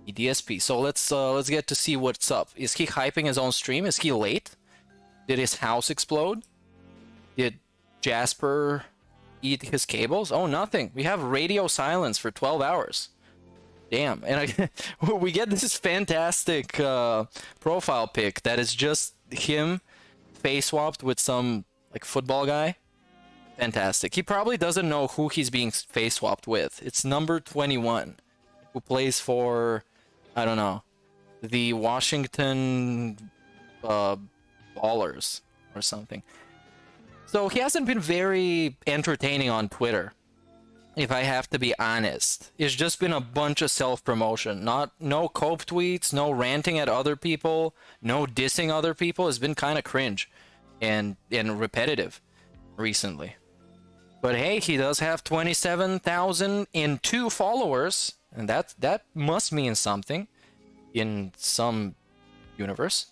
me DSP. So let's get to see what's up. Is he hyping his own stream? Is he late? Did his house explode? Did Jasper eat his cables? Oh, nothing. We have radio silence for 12 hours. Damn. And we get this fantastic profile pic that is just him face swapped with some like football guy. Fantastic. He probably doesn't know who he's being face swapped with. It's number 21, who plays for, I don't know, the Washington Ballers or something. So he hasn't been very entertaining on Twitter, if I have to be honest. It's just been a bunch of self-promotion. No cope tweets, no ranting at other people, no dissing other people. It's been kind of cringe and repetitive recently. But hey, he does have 27,002 followers, and that must mean something in some universe.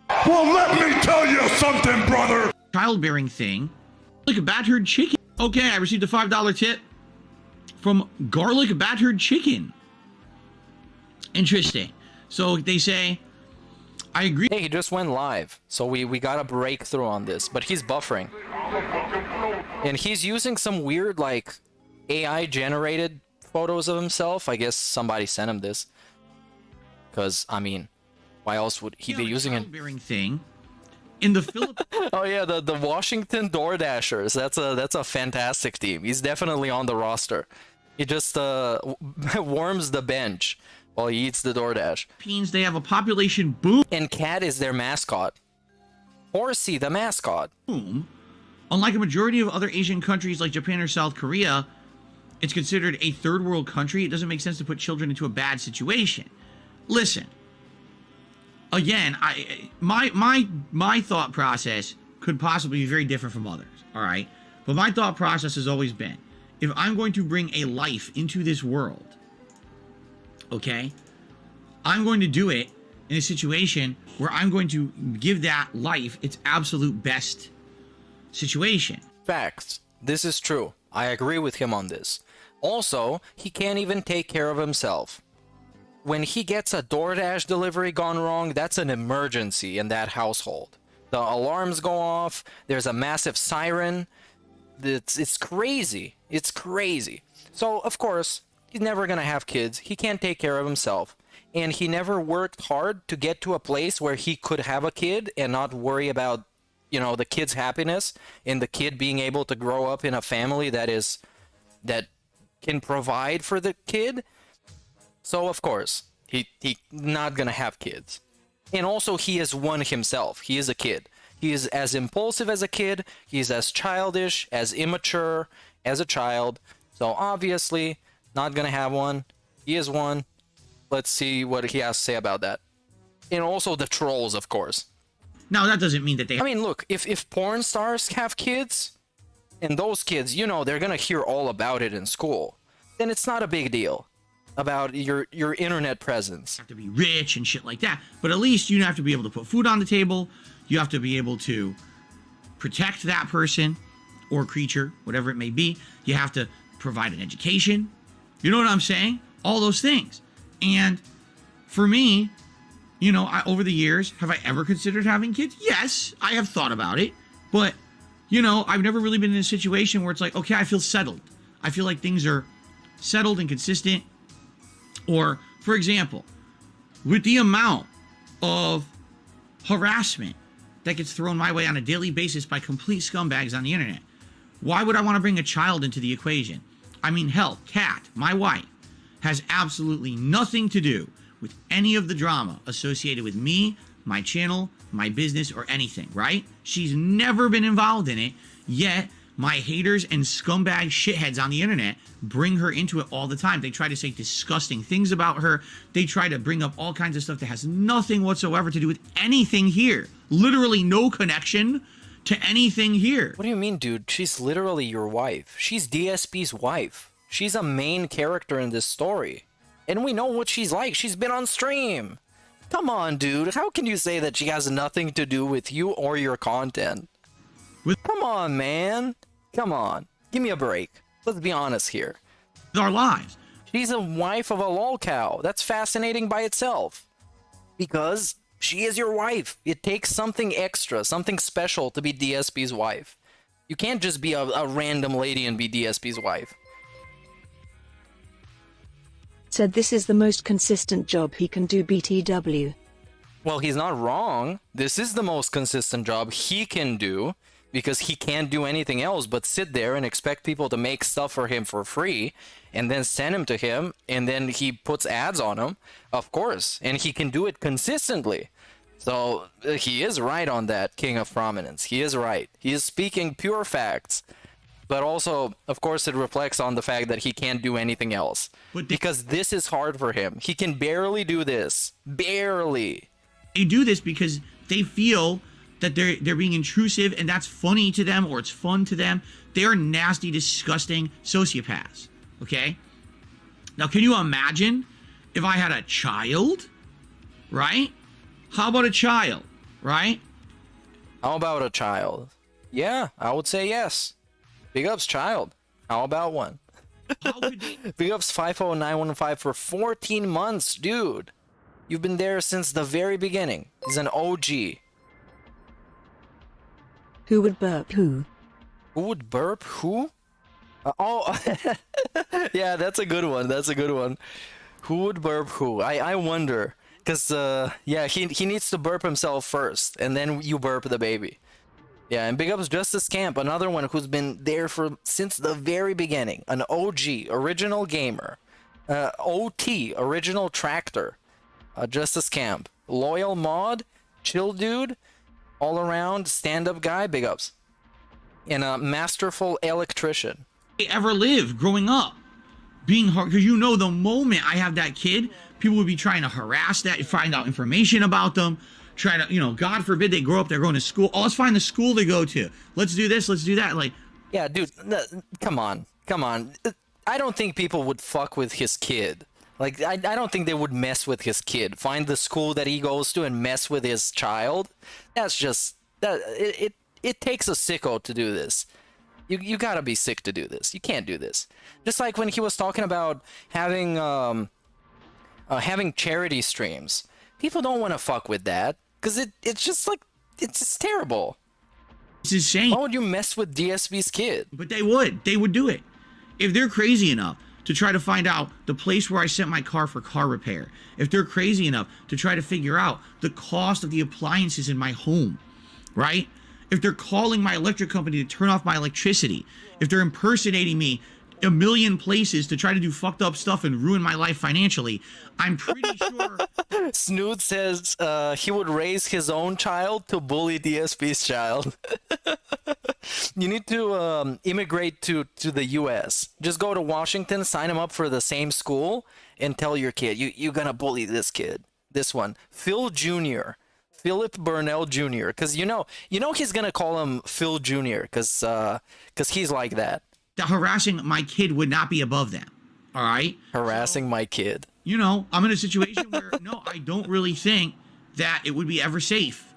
Well, let me tell you something, brother. Childbearing thing. Like a battered chicken. Okay, I received a $5 tip from Garlic Battered Chicken. Interesting. So they say, I agree. Hey, he just went live, so we got a breakthrough on this, but he's buffering. And he's using some weird, like, AI-generated photos of himself. I guess somebody sent him this. Because, I mean, why else would he be using it? Thing in the Philippines. Oh yeah, the Washington DoorDashers. That's a fantastic team. He's definitely on the roster. He just warms the bench while he eats the DoorDash. They have a population boom. And Cat is their mascot. Horsey, the mascot. Boom. Unlike a majority of other Asian countries like Japan or South Korea, it's considered a third world country. It doesn't make sense to put children into a bad situation. Listen. Again, my thought process could possibly be very different from others, all right? But my thought process has always been, if I'm going to bring a life into this world, okay, I'm going to do it in a situation where I'm going to give that life its absolute best situation. Facts. This is true. I agree with him on this. Also, he can't even take care of himself. When he gets a DoorDash delivery gone wrong, that's an emergency in that household. The alarms go off, there's a massive siren. It's crazy. It's crazy. So, of course, he's never gonna have kids. He can't take care of himself. And he never worked hard to get to a place where he could have a kid and not worry about, you know, the kid's happiness and the kid being able to grow up in a family that can provide for the kid. So, of course, he not gonna have kids. And also, he is one himself. He is a kid. He is as impulsive as a kid. He's as childish, as immature as a child. So, obviously, not gonna have one. He is one. Let's see what he has to say about that. And also the trolls, of course. Now, that doesn't mean that they... I mean, look, if porn stars have kids, and those kids, you know, they're gonna hear all about it in school, then it's not a big deal about your internet presence. You have to be rich and shit like that, but at least you have to be able to put food on the table. You have to be able to protect that person or creature, whatever it may be. You have to provide an education. You know what I'm saying? All those things. And for me, you know, over the years, have I ever considered having kids? Yes, I have thought about it, but you know, I've never really been in a situation where it's like, okay, I feel settled. I feel like things are settled and consistent. Or, for example, with the amount of harassment that gets thrown my way on a daily basis by complete scumbags on the internet, why would I want to bring a child into the equation? I mean, hell, Kat, my wife, has absolutely nothing to do with any of the drama associated with me, my channel, my business, or anything, right? She's never been involved in it, yet my haters and scumbag shitheads on the internet bring her into it all the time. They try to say disgusting things about her. They try to bring up all kinds of stuff that has nothing whatsoever to do with anything here. Literally no connection to anything here. What do you mean, dude? She's literally your wife. She's DSP's wife. She's a main character in this story. And we know what she's like. She's been on stream. Come on, dude. How can you say that she has nothing to do with you or your content? Come on, man. Come on. Give me a break. Let's be honest here. Our lives. She's a wife of a lol cow. That's fascinating by itself. Because she is your wife. It takes something extra, something special to be DSP's wife. You can't just be a random lady and be DSP's wife. Said this is the most consistent job he can do, BTW. Well, he's not wrong. This is the most consistent job he can do, because he can't do anything else but sit there and expect people to make stuff for him for free and then send him to him, and then he puts ads on him, of course, and he can do it consistently. So he is right on that, King of Prominence. He is right. He is speaking pure facts. But also, of course, it reflects on the fact that he can't do anything else. Because this is hard for him. He can barely do this. Barely. They do this because they feel that they're being intrusive, and that's funny to them, or it's fun to them. They are nasty, disgusting sociopaths. Okay? Now, can you imagine if I had a child? Right? How about a child? Right? How about a child? Yeah, I would say yes. Big ups, child. How about one? How could they? Big ups 50915 for 14 months, dude. You've been there since the very beginning. He's an OG. Who would burp who? Who would burp who? Oh, yeah, that's a good one. That's a good one. Who would burp who? I wonder. Because, yeah, he needs to burp himself first, and then you burp the baby. Yeah, and big ups Justice Camp, another one who's been there since the very beginning. An OG, original gamer. OT, original tractor. Justice Camp. Loyal mod, chill dude, all around stand-up guy, big ups. And a masterful electrician. They ever lived growing up being hard, because you know the moment I have that kid, people would be trying to harass that, find out information about them, try to, you know, God forbid they grow up, they're going to school. Oh, let's find the school to go to. Let's do this, let's do that. Like, yeah, dude, come on. I don't think people would fuck with his kid. Like, I don't think they would mess with his kid. Find the school that he goes to and mess with his child. That's just it takes a sicko to do this. You gotta be sick to do this. You can't do this. Just like when he was talking about having charity streams. People don't want to fuck with that because it's just like it's just terrible. It's insane. Why would you mess with DSB's kid? But they would do it if they're crazy enough to try to find out the place where I sent my car for car repair. If they're crazy enough to try to figure out the cost of the appliances in my home, right? If they're calling my electric company to turn off my electricity, if they're impersonating me a million places to try to do fucked up stuff and ruin my life financially, I'm pretty sure. Snood says he would raise his own child to bully DSP's child. You need to immigrate to the US. Just go to Washington, sign him up for the same school, and tell your kid, you're gonna bully this kid. This one. Phil Jr. Philip Burnell Jr. Because you know he's gonna call him Phil Jr. Because he's like that. That harassing my kid would not be above them. All right? Harassing my kid. You know, I'm in a situation where, no, I don't really think that it would be ever safe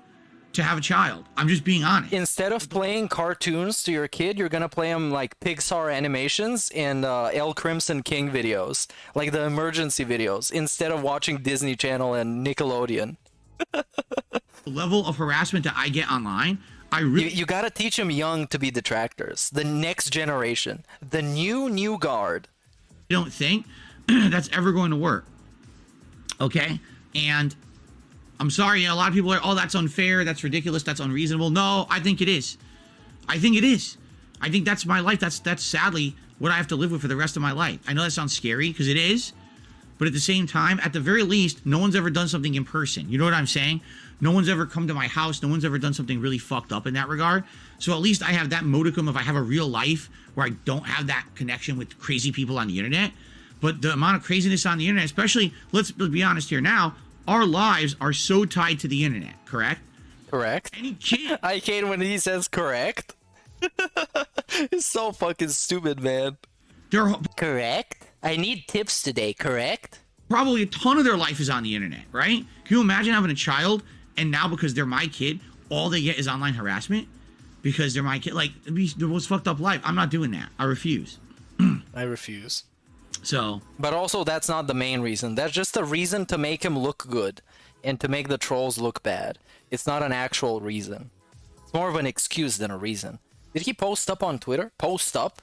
to have a child. I'm just being honest. Instead of playing cartoons to your kid, you're going to play them like Pixar animations and El Crimson King videos. Like the emergency videos. Instead of watching Disney Channel and Nickelodeon. The level of harassment that I get online, I really... You got to teach them young to be detractors. The next generation. The new guard. I don't think that's ever going to work. Okay? And I'm sorry, a lot of people are, oh, that's unfair, that's ridiculous, that's unreasonable. No, I think it is. I think it is. I think that's my life. That's sadly what I have to live with for the rest of my life. I know that sounds scary, because it is. But at the same time, at the very least, no one's ever done something in person. You know what I'm saying? No one's ever come to my house. No one's ever done something really fucked up in that regard. So at least I have that modicum if I have a real life where I don't have that connection with crazy people on the internet. But the amount of craziness on the internet, especially, let's be honest here now, our lives are so tied to the internet, correct? Correct. Any kid. I hate when he says correct. It's so fucking stupid, man. There are Correct? I need tips today, correct? probably a ton of their life is on the internet, right? Can you imagine having a child and now because they're my kid, all they get is online harassment? Because they're my kid. Like, it'd be the most fucked up life. I'm not doing that. I refuse. I refuse. So, But also, that's not the main reason. That's just a reason to make him look good and to make the trolls look bad. It's not an actual reason. It's more of an excuse than a reason. Did he post up on Twitter? Post up,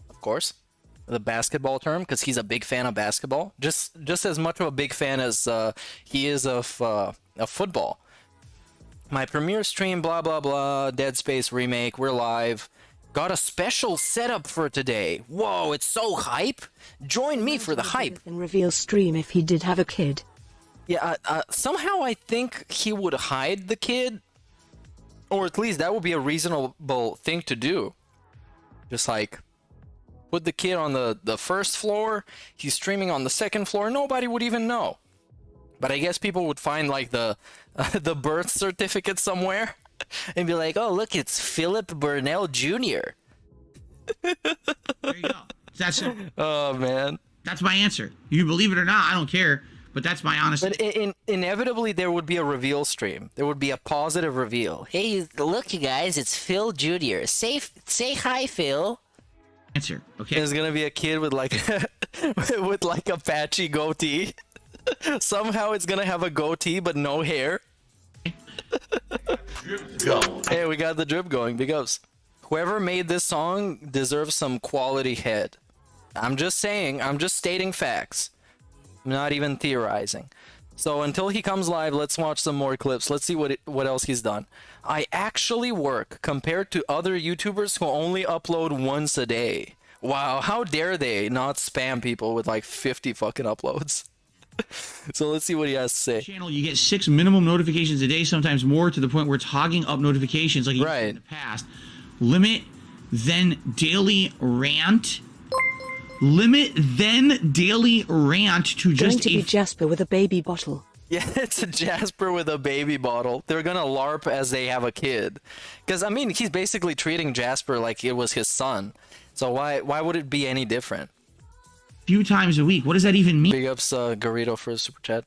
of course. The basketball term, because he's a big fan of basketball. Just as much of a big fan as he is of football. My premiere stream, blah, blah, blah. Dead Space remake. We're live. Got a special setup for today. Whoa, it's so hype. Join me for the hype. And reveal stream if he did have a kid. Yeah, somehow I think he would hide the kid. Or at least that would be a reasonable thing to do. Just like, put the kid on the first floor, he's streaming on the second floor, nobody would even know. But I guess people would find like the birth certificate somewhere and be like, oh, look, it's Philip Burnell Jr. there you go. That's it. Oh, man. That's my answer. You believe it or not, I don't care. But that's my honest. But inevitably, there would be a reveal stream. There would be a positive reveal. Hey, look, you guys, it's Phil Jr. Say hi, Phil. answer. Okay. There's gonna be a kid with like with like a patchy goatee. Somehow it's gonna have a goatee but no hair. Go. Hey, we got the drip going because whoever made this song deserves some quality head. I'm just saying, I'm just stating facts. I'm not even theorizing. So until he comes live, let's watch some more clips. Let's see what else he's done. I actually work compared to other YouTubers who only upload once a day. Wow, how dare they not spam people with like 50 fucking uploads. So let's see what he has to say. Channel, you get 6 minimum notifications a day, sometimes more, to the point where it's hogging up notifications like you did in the past. Limit, then daily rant. Limit, then daily rant to Going just to be Jasper with a baby bottle. Yeah, it's a Jasper with a baby bottle. They're gonna LARP as they have a kid. Because, I mean, he's basically treating Jasper like it was his son. So why would it be any different? few times a week. What does that even mean? Big ups Garrido for his super chat.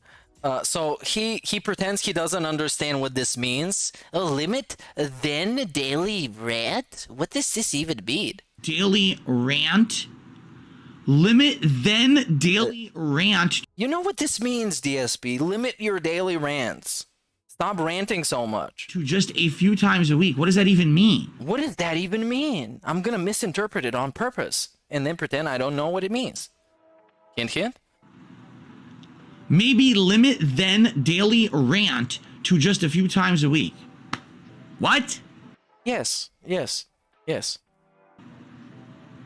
So he pretends he doesn't understand what this means. A limit, then daily rant? What does this even mean? Daily rant. Limit, then daily rant. You know what this means, DSB? Limit your daily rants. Stop ranting so much. To just a few times a week. What does that even mean? What does that even mean? I'm gonna misinterpret it on purpose and then pretend I don't know what it means. Hint, hint? Maybe limit, then daily rant to just a few times a week. What? Yes, yes, yes.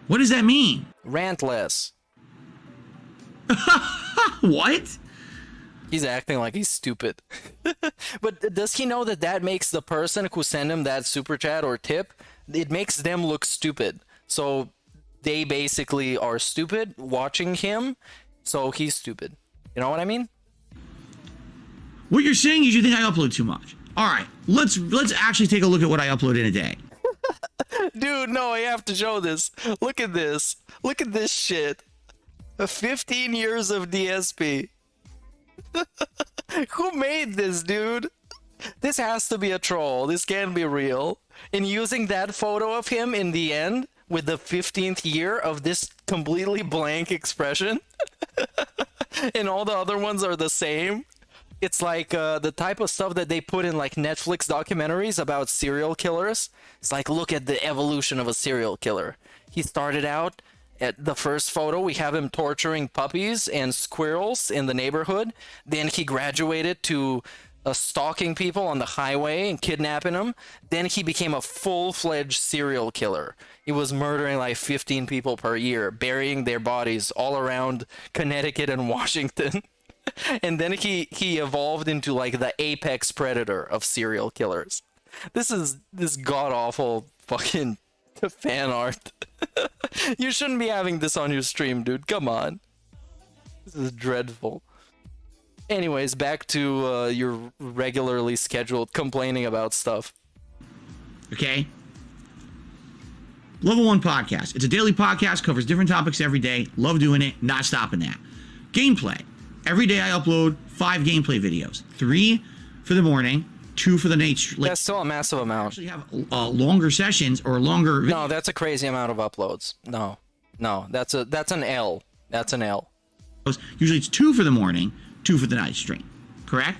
What does that mean? Rant less. What? He's acting like he's stupid. But does he know that that makes the person who sent him that super chat or tip, it makes them look stupid. So they basically are stupid watching him, so he's stupid. You know what I mean? What you're saying is you think I upload too much. All right, let's actually take a look at what I upload in a day. Dude, no, I have to show this. Look at this. Look at this shit. 15 years of DSP. Who made this, dude? This has to be a troll. This can't be real. And using that photo of him in the end with the 15th year of this completely blank expression. And all the other ones are the same. It's like the type of stuff that they put in like Netflix documentaries about serial killers. It's like, look at the evolution of a serial killer. He started out at the first photo, we have him torturing puppies and squirrels in the neighborhood. Then he graduated to stalking people on the highway and kidnapping them. Then he became a full-fledged serial killer. He was murdering like 15 people per year, burying their bodies all around Connecticut and Washington. And then he evolved into like the apex predator of serial killers. This is this god-awful fucking fan art. You shouldn't be having this on your stream, dude. Come on. This is dreadful. Anyways, back to your regularly scheduled complaining about stuff. Okay? Level 1 podcast. It's a daily podcast, covers different topics every day. Love doing it, not stopping that. Gameplay. Every day I upload 5 gameplay videos. 3 for the morning, 2 for the night. That's still a massive amount. Actually have longer sessions or longer videos. No, that's a crazy amount of uploads. No, that's an L. That's an L. Usually it's 2 for the morning, 2 for the night stream. Correct?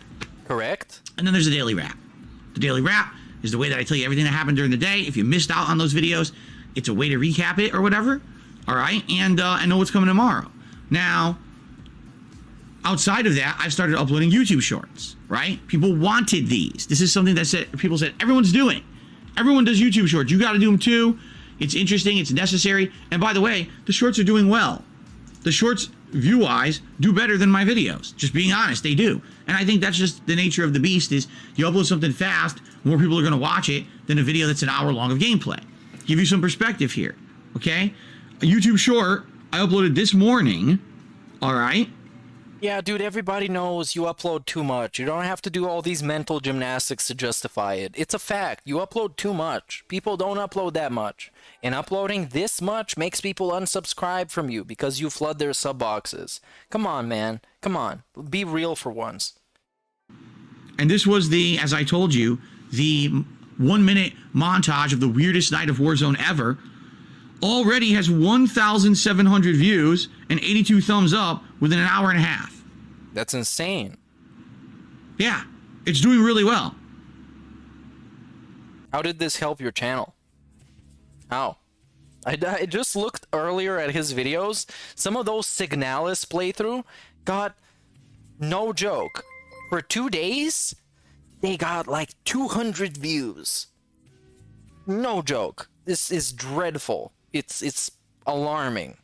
Correct. And then there's a daily wrap. The daily wrap is the way that I tell you everything that happened during the day. If you missed out on those videos, it's a way to recap it or whatever. All right? And I know what's coming tomorrow. Now, outside of that, I started uploading YouTube shorts, right? People wanted these. This is something that people said, everyone's doing. Everyone does YouTube shorts. You got to do them too. It's interesting. It's necessary. And by the way, the shorts are doing well. The shorts, view-wise, do better than my videos. Just being honest, they do. And I think that's just the nature of the beast is you upload something fast, more people are going to watch it than a video that's an hour long of gameplay. Give you some perspective here, okay? A YouTube short I uploaded this morning, all right? Yeah, dude, everybody knows you upload too much. You don't have to do all these mental gymnastics to justify it. It's a fact. You upload too much. People don't upload that much. And uploading this much makes people unsubscribe from you because you flood their sub boxes. Come on, man. Come on. Be real for once. And this was as I told you, the 1-minute montage of the weirdest night of Warzone ever. Already has 1,700 views and 82 thumbs up within an hour and a half. That's insane. Yeah, it's doing really well. How did this help your channel? How? I just looked earlier at his videos. Some of those Signalis playthrough got, no joke, for 2 days, they got like 200 views. No joke. This is dreadful. It's alarming.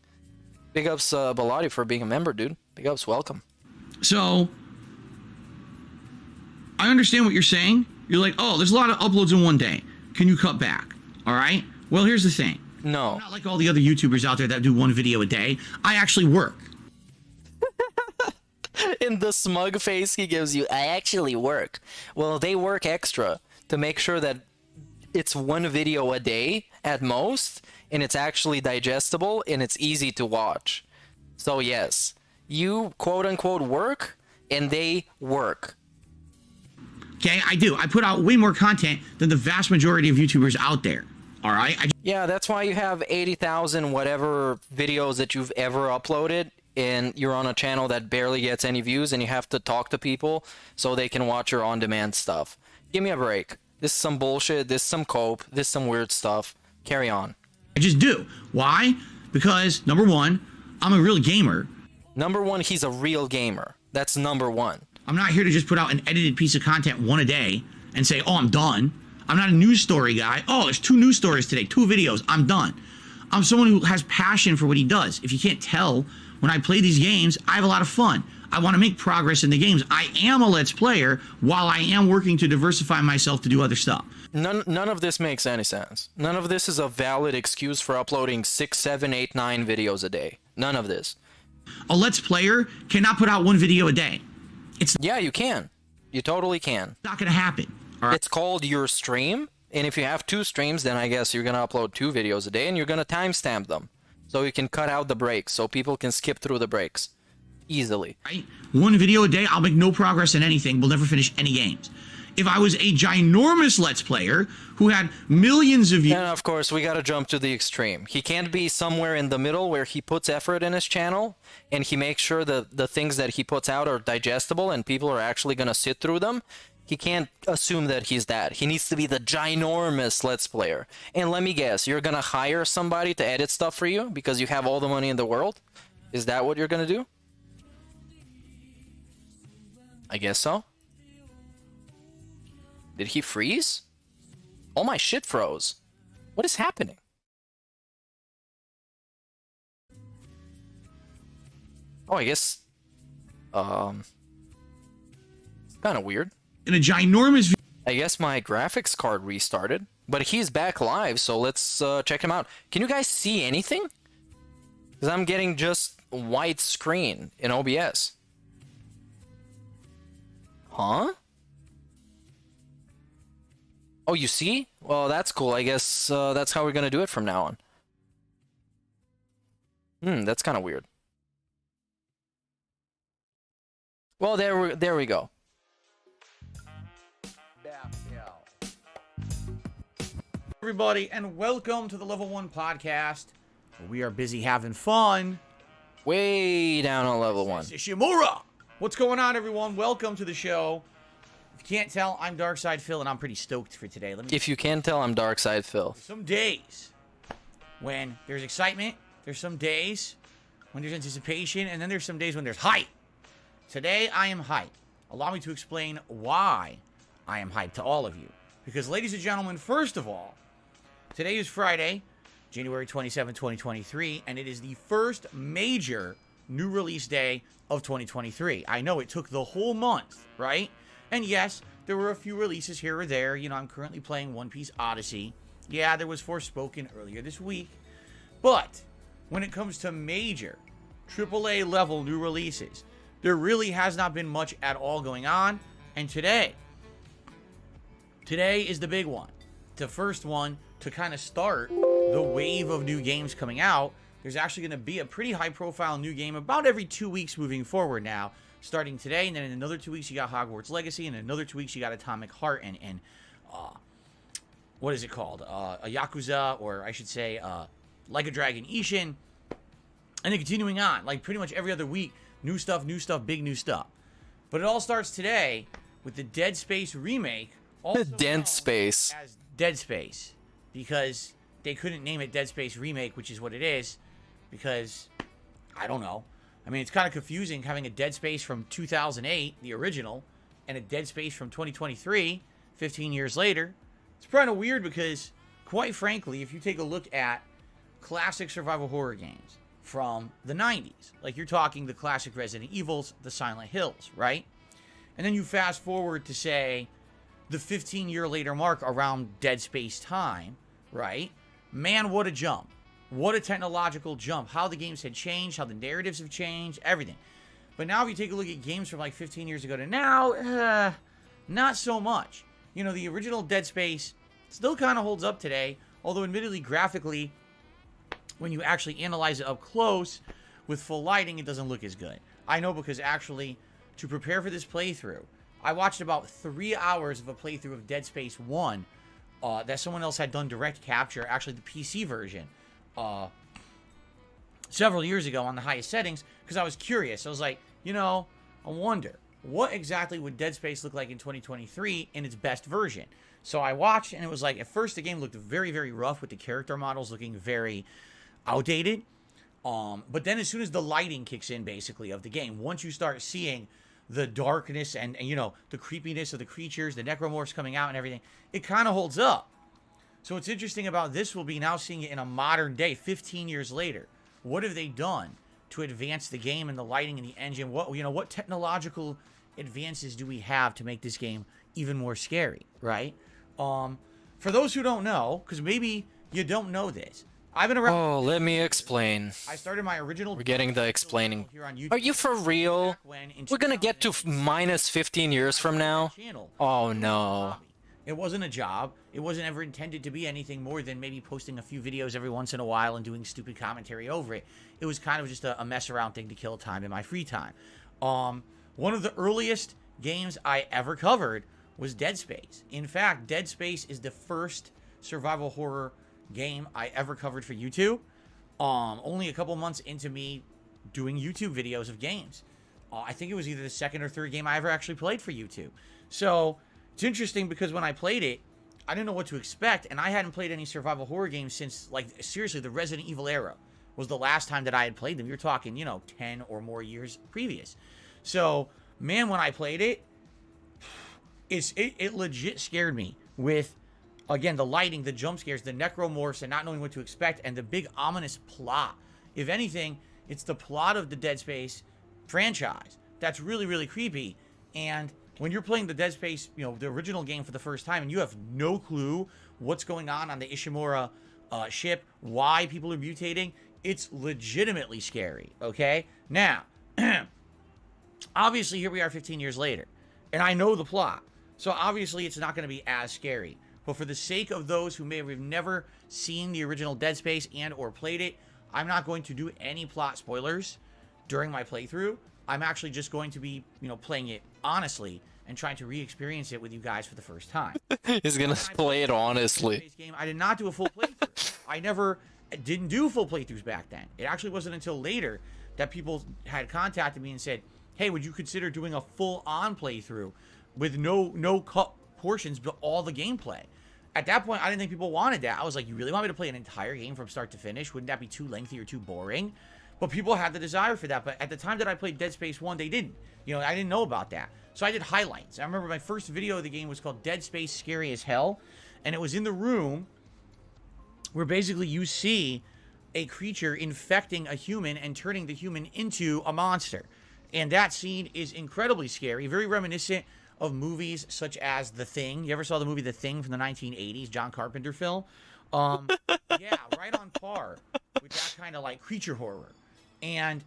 Big ups, Baladi, for being a member, dude. Big ups, welcome. So, I understand what you're saying. You're like, oh, there's a lot of uploads in one day. Can you cut back? All right? Well, here's the thing. No. I'm not like all the other YouTubers out there that do 1 video a day. I actually work. In the smug face he gives you, I actually work. Well, they work extra to make sure that it's 1 video a day at most, and it's actually digestible and it's easy to watch. So yes, you quote-unquote work, and they work. Okay, I do. I put out way more content than the vast majority of YouTubers out there. All right? Yeah, that's why you have 80,000 whatever videos that you've ever uploaded, and you're on a channel that barely gets any views, and you have to talk to people so they can watch your on-demand stuff. Give me a break. This is some bullshit, this is some cope, this is some weird stuff. Carry on. I just do. Why? Because, number 1, I'm a real gamer. Number 1, he's a real gamer. That's number 1. I'm not here to just put out an edited piece of content 1 a day and say, oh, I'm done. I'm not a news story guy. Oh, there's 2 news stories today, 2 videos. I'm done. I'm someone who has passion for what he does. If you can't tell, when I play these games, I have a lot of fun. I want to make progress in the games. I am a Let's Player while I am working to diversify myself to do other stuff. None of this makes any sense. None of this is a valid excuse for uploading 6, 7, 8, 9 videos a day. None of this. A Let's Player cannot put out 1 video a day. Yeah, you can. You totally can. Not going to happen. All right? It's called your stream, and if you have 2 streams, then I guess you're going to upload 2 videos a day, and you're going to timestamp them. So you can cut out the breaks, so people can skip through the breaks. Easily. Right? 1 video a day, I'll make no progress in anything. We'll never finish any games. If I was a ginormous Let's Player who had millions of views... And of course, we gotta jump to the extreme. He can't be somewhere in the middle where he puts effort in his channel, and he makes sure that the things that he puts out are digestible and people are actually gonna sit through them. He can't assume that he's that. He needs to be the ginormous Let's Player. And let me guess, you're gonna hire somebody to edit stuff for you because you have all the money in the world? Is that what you're gonna do? I guess so. Did he freeze? All my shit froze. What is happening? Oh, I guess... kind of weird. In a ginormous... I guess my graphics card restarted. But he's back live, so let's check him out. Can you guys see anything? Because I'm getting just white screen in OBS. Huh? Oh, you see? Well, that's cool. I guess that's how we're gonna do it from now on. That's kind of weird. Well, there we go. Everybody, and welcome to the Level 1 podcast. We are busy having fun. Way down on level 1. Ishimura! What's going on, everyone? Welcome to the show. If you can't tell, I'm Darkside Phil, and I'm pretty stoked for today. If you can tell, I'm Darkside Phil. Some days when there's excitement, there's some days when there's anticipation, and then there's some days when there's hype. Today, I am hyped. Allow me to explain why I am hyped to all of you. Because, ladies and gentlemen, first of all, today is Friday, January 27, 2023, and it is the first major new release day of 2023. I know it took the whole month, right? And yes, there were a few releases here or there. You know, I'm currently playing One Piece Odyssey. Yeah, there was Forspoken earlier this week. But when it comes to major AAA level new releases, there really has not been much at all going on. And today is the big one. The first one to kind of start the wave of new games coming out. There's actually going to be a pretty high-profile new game about every 2 weeks moving forward now. Starting today, and then in another 2 weeks, you got Hogwarts Legacy, and in another 2 weeks, you got Atomic Heart, and what is it called? A Yakuza, or I should say, Like a Dragon Ishin. And then continuing on, like pretty much every other week, new stuff, big new stuff. But it all starts today with the Dead Space remake. Also Dead Space. As Dead Space. Because they couldn't name it Dead Space Remake, which is what it is. Because, I don't know. I mean, it's kind of confusing having a Dead Space from 2008, the original, and a Dead Space from 2023, 15 years later. It's kind of weird because, quite frankly, if you take a look at classic survival horror games from the 90s, like you're talking the classic Resident Evils, the Silent Hills, right? And then you fast forward to, say, the 15-year later mark around Dead Space time, right? Man, what a jump. What a technological jump. How the games had changed, how the narratives have changed, everything. But now if you take a look at games from like 15 years ago to now, not so much. You know, the original Dead Space still kind of holds up today, although admittedly graphically, when you actually analyze it up close with full lighting, it doesn't look as good. I know because actually, to prepare for this playthrough, I watched about 3 hours of a playthrough of Dead Space 1 that someone else had done direct capture, actually the PC version, several years ago on the highest settings, because I was curious. I was like, you know, I wonder, what exactly would Dead Space look like in 2023 in its best version? So I watched, and it was like, at first the game looked very, very rough with the character models looking very outdated. But then as soon as the lighting kicks in, basically, of the game, once you start seeing the darkness and you know, the creepiness of the creatures, the necromorphs coming out and everything, it kind of holds up. So what's interesting about this will be now seeing it in a modern day, 15 years later. What have they done to advance the game and the lighting and the engine? What technological advances do we have to make this game even more scary, right? For those who don't know, because maybe you don't know this, I've been around. Oh, let me explain. I started my original. We're getting the explaining. Here on YouTube. Are you for real? We're gonna get to minus 15 years from now? Oh no. It wasn't a job. It wasn't ever intended to be anything more than maybe posting a few videos every once in a while and doing stupid commentary over it. It was kind of just a mess around thing to kill time in my free time. One of the earliest games I ever covered was Dead Space. In fact, Dead Space is the first survival horror game I ever covered for YouTube. Only a couple months into me doing YouTube videos of games. I think it was either the second or third game I ever actually played for YouTube. So it's interesting because when I played it, I didn't know what to expect, and I hadn't played any survival horror games since, like, seriously, the Resident Evil era was the last time that I had played them. You're talking, 10 or more years previous. So, man, when I played it, it legit scared me with, again, the lighting, the jump scares, the necromorphs, and not knowing what to expect, and the big ominous plot. If anything, it's the plot of the Dead Space franchise that's really, really creepy. And when you're playing the Dead Space, the original game for the first time, and you have no clue what's going on the Ishimura ship, why people are mutating, it's legitimately scary, okay? Now, obviously, here we are 15 years later. and I know the plot. So obviously it's not going to be as scary. But for the sake of those who may have never seen the original Dead Space and or played it, I'm not going to do any plot spoilers during my playthrough. I'm actually just going to be, playing it honestly and trying to re-experience it with you guys for the first time. He's gonna play it honestly. Game, I did not do a full playthrough. I never didn't do full playthroughs back then. It actually wasn't until later that people had contacted me and said, hey, would you consider doing a full-on playthrough with no cut portions but all the gameplay? At that point, I didn't think people wanted that. I was like, you really want me to play an entire game from start to finish? Wouldn't that be too lengthy or too boring? But people had the desire for that. But at the time that I played Dead Space 1, they didn't. I didn't know about that. So I did highlights. I remember my first video of the game was called Dead Space Scary as Hell. And it was in the room where basically you see a creature infecting a human and turning the human into a monster. And that scene is incredibly scary, very reminiscent of movies such as The Thing. You ever saw the movie The Thing from the 1980s, John Carpenter film? Yeah, right on par with that kind of like creature horror. And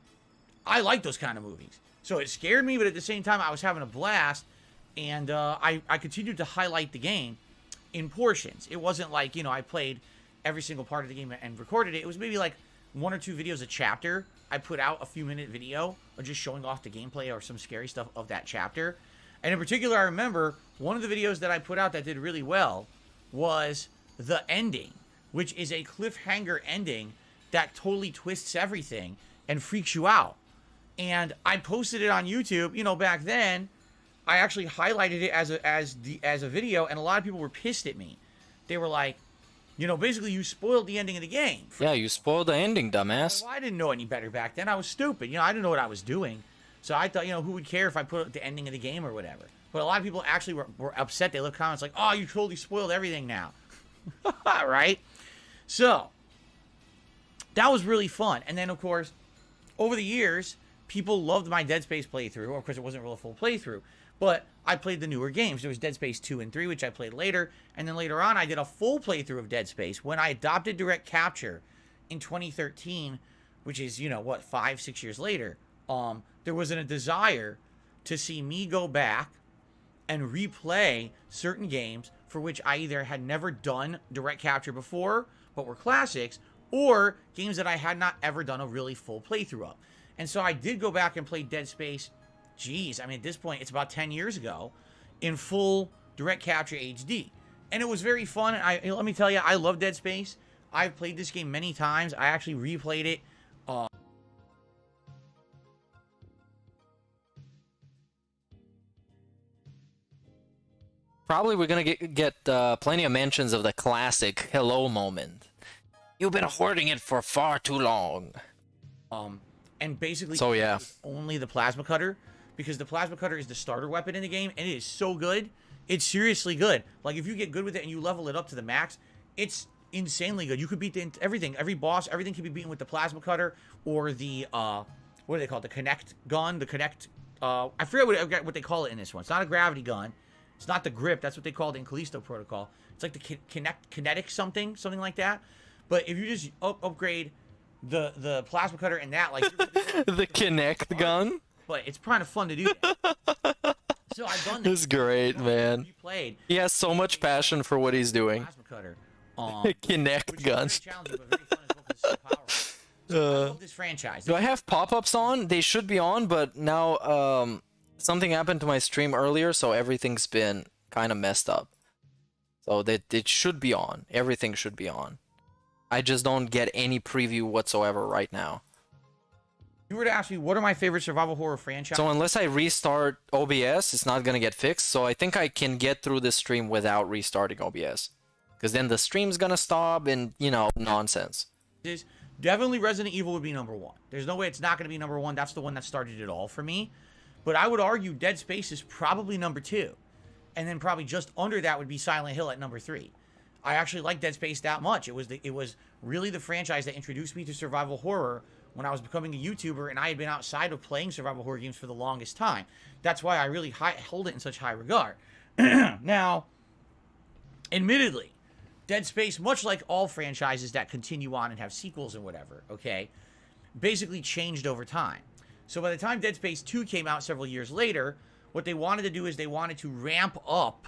I like those kind of movies. So it scared me, but at the same time, I was having a blast. And I continued to highlight the game in portions. It wasn't like, I played every single part of the game and recorded it. It was maybe like 1 or 2 videos a chapter. I put out a few-minute video of just showing off the gameplay or some scary stuff of that chapter. And in particular, I remember one of the videos that I put out that did really well was the ending, which is a cliffhanger ending that totally twists everything and freaks you out. And I posted it on YouTube. Back then, I actually highlighted it as a video, and a lot of people were pissed at me. They were like, basically you spoiled the ending of the game. Yeah, you spoiled the ending, dumbass. Well, I didn't know any better back then. I was stupid. I didn't know what I was doing. So I thought, who would care if I put the ending of the game or whatever. But a lot of people actually were upset. They left comments like, oh, you totally spoiled everything now. Right? So, that was really fun. And then, of course, over the years, people loved my Dead Space playthrough. Of course, it wasn't really a full playthrough. But I played the newer games. There was Dead Space 2 and 3, which I played later. And then later on, I did a full playthrough of Dead Space when I adopted Direct Capture in 2013, which is, 5, 6 years later. There wasn't a desire to see me go back and replay certain games for which I either had never done Direct Capture before, but were classics, or games that I had not ever done a really full playthrough of. And so I did go back and play Dead Space, at this point, it's about 10 years ago, in full Direct Capture HD. And it was very fun. And let me tell you, I love Dead Space. I've played this game many times. I actually replayed it. Probably we're gonna get plenty of mentions of the classic hello moment. You've been hoarding it for far too long. And basically, so yeah, only the plasma cutter, because the plasma cutter is the starter weapon in the game, and it is so good. It's seriously good. Like, if you get good with it and you level it up to the max, it's insanely good. You could beat everything, every boss, everything can be beaten with the plasma cutter or the what do they call it? The connect gun, the connect. I forget what they call it in this one. It's not a gravity gun. It's not the grip. That's what they call it in Callisto Protocol. It's like the kinetic something like that. But if you just upgrade the plasma cutter and that, like the Kinect gun. But it's kind of fun to do that. So I've done this. It's great, man. He has so much passion for what he's doing. Plasma cutter. Kinect gun. I love this franchise. Do I have pop-ups on? They should be on, but now something happened to my stream earlier, so everything's been kind of messed up. So it should be on. Everything should be on. I just don't get any preview whatsoever right now. If you were to ask me, what are my favorite survival horror franchises? So unless I restart OBS, it's not gonna get fixed. So I think I can get through this stream without restarting OBS. Because then the stream's gonna stop and, nonsense. Definitely Resident Evil would be number 1. There's no way it's not gonna be number 1. That's the one that started it all for me. But I would argue Dead Space is probably number 2. And then probably just under that would be Silent Hill at number 3. I actually like Dead Space that much. It was really the franchise that introduced me to survival horror when I was becoming a YouTuber, and I had been outside of playing survival horror games for the longest time. That's why I really hold it in such high regard. Now, admittedly, Dead Space, much like all franchises that continue on and have sequels and whatever, okay, basically changed over time. So by the time Dead Space 2 came out several years later, what they wanted to do is they wanted to ramp up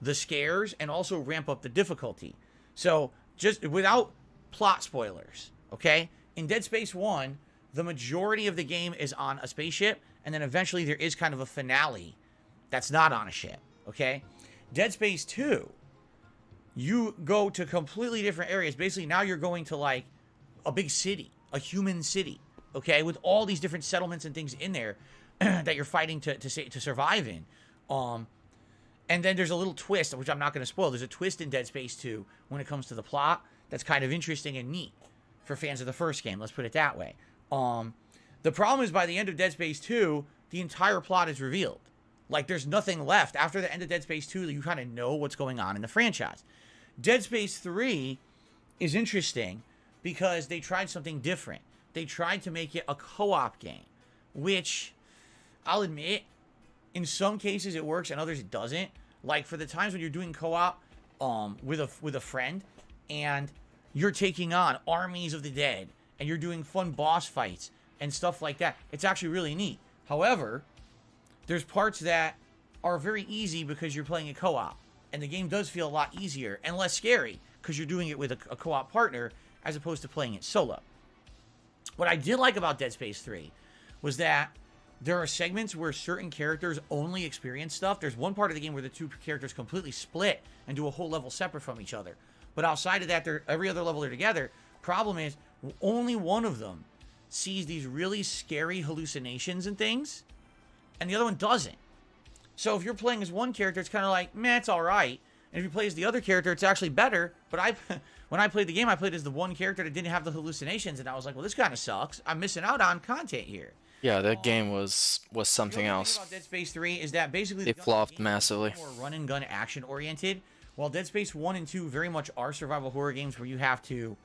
the scares and also ramp up the difficulty. So just without plot spoilers, okay? In Dead Space 1, the majority of the game is on a spaceship, and then eventually there is kind of a finale that's not on a ship, okay? Dead Space 2, you go to completely different areas. Basically, now you're going to like a big city, a human city, okay, with all these different settlements and things in there that you're fighting to survive in. And then there's a little twist, which I'm not going to spoil. There's a twist in Dead Space 2 when it comes to the plot that's kind of interesting and neat for fans of the first game. Let's put it that way. The problem is by the end of Dead Space 2, the entire plot is revealed. Like, there's nothing left. After the end of Dead Space 2, you kind of know what's going on in the franchise. Dead Space 3 is interesting because they tried something different. They tried to make it a co-op game, which I'll admit, in some cases it works and others it doesn't. Like, for the times when you're doing co-op with a friend and you're taking on armies of the dead and you're doing fun boss fights and stuff like that, it's actually really neat. However, there's parts that are very easy because you're playing a co-op, and the game does feel a lot easier and less scary because you're doing it with a co-op partner as opposed to playing it solo. What I did like about Dead Space 3 was that there are segments where certain characters only experience stuff. There's one part of the game where the two characters completely split and do a whole level separate from each other. But outside of that, every other level they're together. Problem is, only one of them sees these really scary hallucinations and things, and the other one doesn't. So if you're playing as one character, it's kind of like, meh, it's all right. And if you play as the other character, it's actually better. But when I played the game, I played as the one character that didn't have the hallucinations, and I was like, well, this kind of sucks. I'm missing out on content here. Yeah, that game was something The only else. thing about Dead Space 3 is that basically It flopped massively. more run and gun action oriented, while Dead Space 1 and 2 very much are survival horror games where you have to,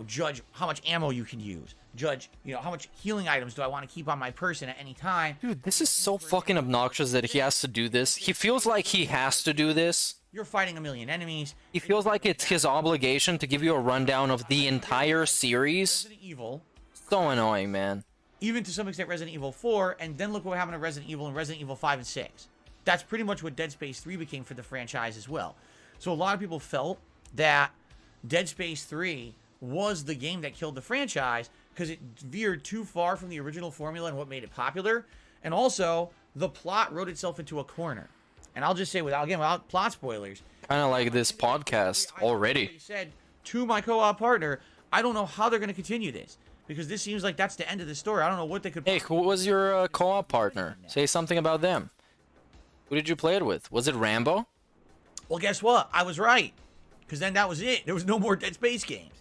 judge how much ammo you can use, judge, how much healing items do I want to keep on my person at any time. Dude, this is so fucking obnoxious that he has to do this. He feels like he has to do this. You're fighting a million enemies. He feels like it's his obligation to give you a rundown of the entire series. Resident Evil, So annoying, man. even to some extent Resident Evil 4, and then look what happened to Resident Evil and Resident Evil 5 and 6. That's pretty much what Dead Space 3 became for the franchise as well. So a lot of people felt that Dead Space 3 was the game that killed the franchise because it veered too far from the original formula and what made it popular. And also, the plot wrote itself into a corner. And I'll just say, without plot spoilers, Kind of like this podcast already. I said to my co-op partner, I don't know how they're going to continue this because this seems like that's the end of the story. I don't know what they could. Hey, who was your co-op partner? Say something about them. Who did you play it with? Was it Rambo? Well, guess what? I was right. Because then that was it. There was no more Dead Space games.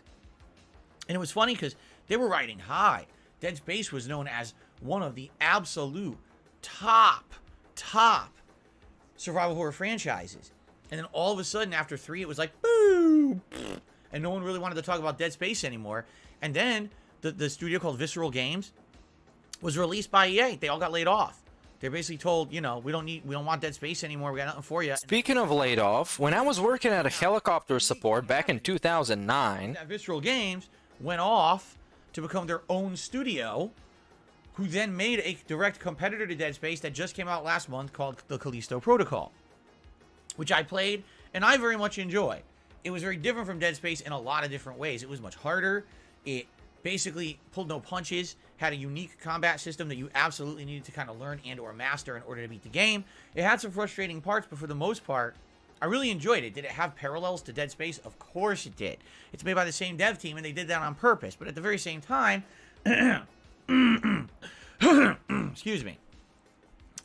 And it was funny because they were riding high. Dead Space was known as one of the absolute top survival horror franchises. And then all of a sudden, after 3, it was like, boo! And no one really wanted to talk about Dead Space anymore. And then the studio called Visceral Games was released by EA. They all got laid off. They're basically told, we don't want Dead Space anymore. We got nothing for you. Speaking of laid off, when I was working at a helicopter support back in 2009, That Visceral Games went off to become their own studio, who then made a direct competitor to Dead Space that just came out last month called the Callisto Protocol, which I played and I very much enjoyed. It was very different from Dead Space in a lot of different ways. It was much harder. It basically pulled no punches, had a unique combat system that you absolutely needed to kind of learn and or master in order to beat the game. It had some frustrating parts, but for the most part, I really enjoyed it. Did it have parallels to Dead Space? Of course it did. It's made by the same dev team, and they did that on purpose. But at the very same time, excuse me,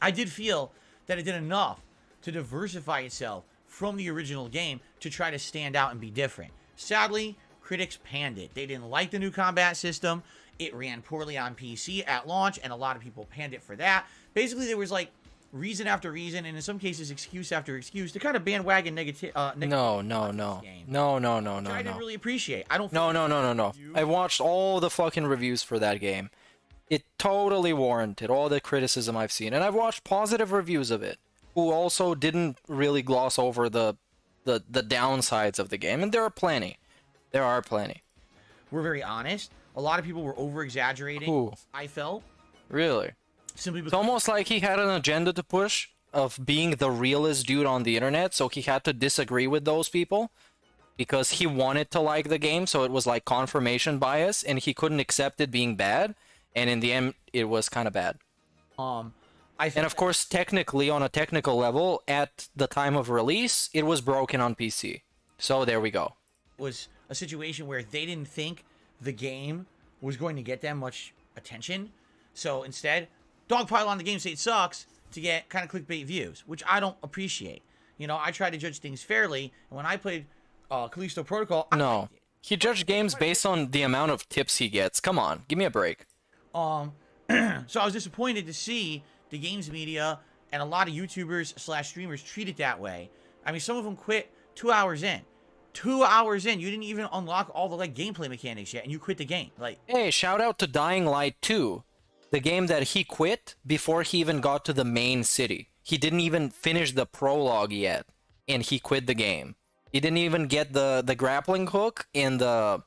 I did feel that it did enough to diversify itself from the original game to try to stand out and be different. Sadly, critics panned it. They didn't like the new combat system. It ran poorly on PC at launch, and a lot of people panned it for that. Basically, there was like reason after reason, and in some cases, excuse after excuse to kind of bandwagon negative. no. I didn't really appreciate. I don't. No. I watched all the fucking reviews for that game. It totally warranted all the criticism I've seen, and I've watched positive reviews of it, who also didn't really gloss over the downsides of the game, and there are plenty. There are plenty. We're very honest. A lot of people were over exaggerating. Who? I felt. Really? Simply It's because almost like he had an agenda to push of being the realest dude on the internet, so he had to disagree with those people because he wanted to like the game, so it was like confirmation bias, and he couldn't accept it being bad, and in the end, it was kind of bad. I think And of course, technically, on a technical level, at the time of release, it was broken on PC. So there we go. was a situation where they didn't think the game was going to get them much attention. So instead, dogpile on the game, say it sucks, to get kind of clickbait views, which I don't appreciate. You know, I try to judge things fairly, and when I played Callisto Protocol, I No. liked it. He judged games based on the amount of tips he gets. Come on, give me a break. So I was disappointed to see the games media and a lot of YouTubers / streamers treat it that way. I mean, some of them quit 2 hours in. 2 hours in, you didn't even unlock all the like gameplay mechanics yet, and you quit the game. Like, Hey, shout out to Dying Light 2, the game that he quit before he even got to the main city. He didn't even finish the prologue yet, and he quit the game. He didn't even get the grappling hook and the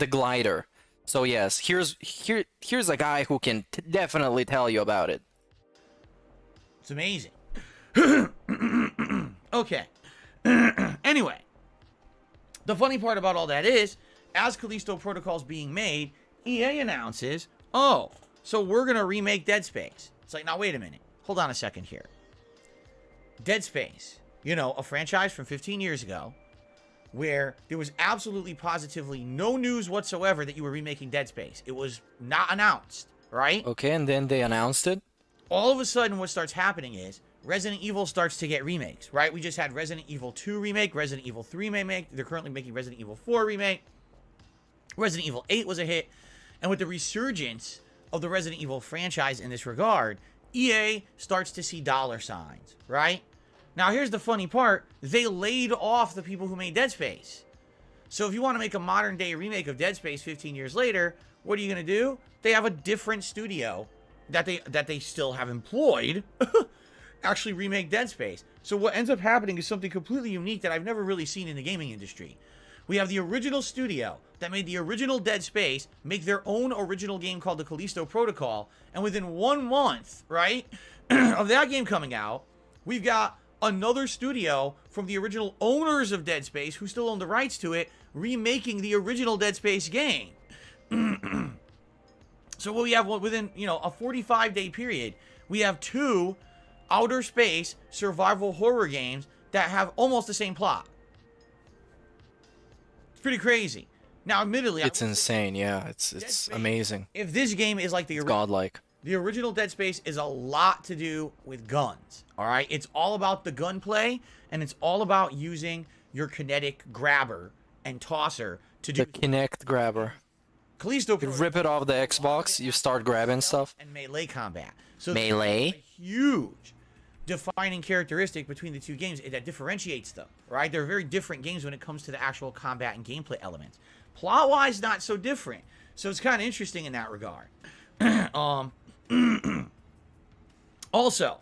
glider. So yes, here's a guy who can definitely tell you about it. it's amazing. Okay. Anyway, the funny part about all that is, as Callisto Protocol's being made, EA announces, oh, so we're going to remake Dead Space. It's like, now wait a minute. Hold on a second here. Dead Space, you know, a franchise from 15 years ago, where there was absolutely positively no news whatsoever that you were remaking Dead Space. It was not announced, right? Okay, and then they announced it. All of a sudden, what starts happening is Resident Evil starts to get remakes, right? We just had Resident Evil 2 remake, Resident Evil 3 remake. They're currently making Resident Evil 4 remake. Resident Evil 8 was a hit. And with the resurgence of the Resident Evil franchise in this regard, EA starts to see dollar signs, right? Now, here's the funny part. They laid off the people who made Dead Space. So if you want to make a modern-day remake of Dead Space 15 years later, what are you going to do? They have a different studio that they still have employed actually remake Dead Space. So what ends up happening is something completely unique that I've never really seen in the gaming industry. We have the original studio that made the original Dead Space make their own original game called the Callisto Protocol, and within 1 month, right, of that game coming out, we've got another studio from the original owners of Dead Space, who still own the rights to it, remaking the original Dead Space game. So what we have within, you know, a 45-day period, we have 2 outer space survival horror games that have almost the same plot. It's pretty crazy. Now, admittedly, It's insane, yeah. It's amazing. if this game is like It's godlike. the original Dead Space is a lot to do with guns, all right? It's all about the gunplay, and it's all about using your kinetic grabber and tosser to do The Kinect grabber. Callisto You Protocol rip it off the Xbox, you start grabbing stuff. and melee combat. So Melee? there's a huge defining characteristic between the two games that differentiates them, right? They're very different games when it comes to the actual combat and gameplay elements. Plot-wise, not so different. So it's kind of interesting in that regard. Also,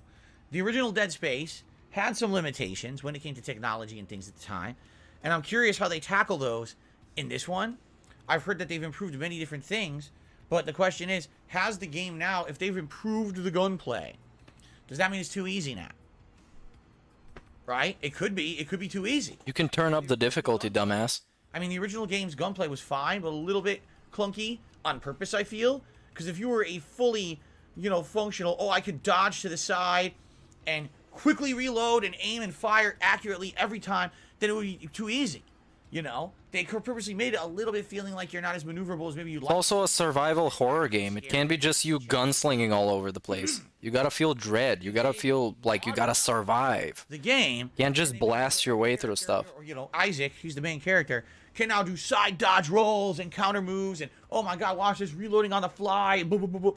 the original Dead Space had some limitations when it came to technology and things at the time, and I'm curious how they tackle those in this one. I've heard that they've improved many different things, but the question is, has the game now, if they've improved the gunplay, does that mean it's too easy now? Right? It could be too easy. You can turn up the difficulty, dumbass. I mean, the original game's gunplay was fine, but a little bit clunky on purpose, I feel. Because if you were a fully, you know, functional, oh, I could dodge to the side and quickly reload and aim and fire accurately every time, then it would be too easy. You know? They purposely made it a little bit feeling like you're not as maneuverable as maybe you'd It's like. also a survival horror game. It can't be just you gunslinging all over the place. You gotta feel dread. You gotta feel like you gotta survive. The game... You can't just blast your way through stuff. Or, you know, Isaac, he's the main character, can now do side dodge rolls and counter moves and, oh my god, watch this, reloading on the fly, and boom, boom, boom, boom.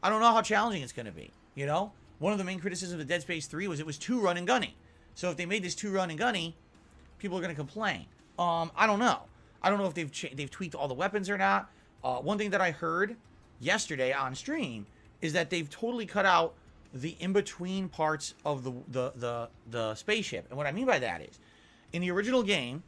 I don't know how challenging it's going to be, you know? One of the main criticisms of Dead Space 3 was it was too run and gunny. So if they made this too run and gunny, people are going to complain. I don't know. I don't know if they've tweaked all the weapons or not. One thing that I heard yesterday on stream is that they've totally cut out the in-between parts of the spaceship. And what I mean by that is, in the original game,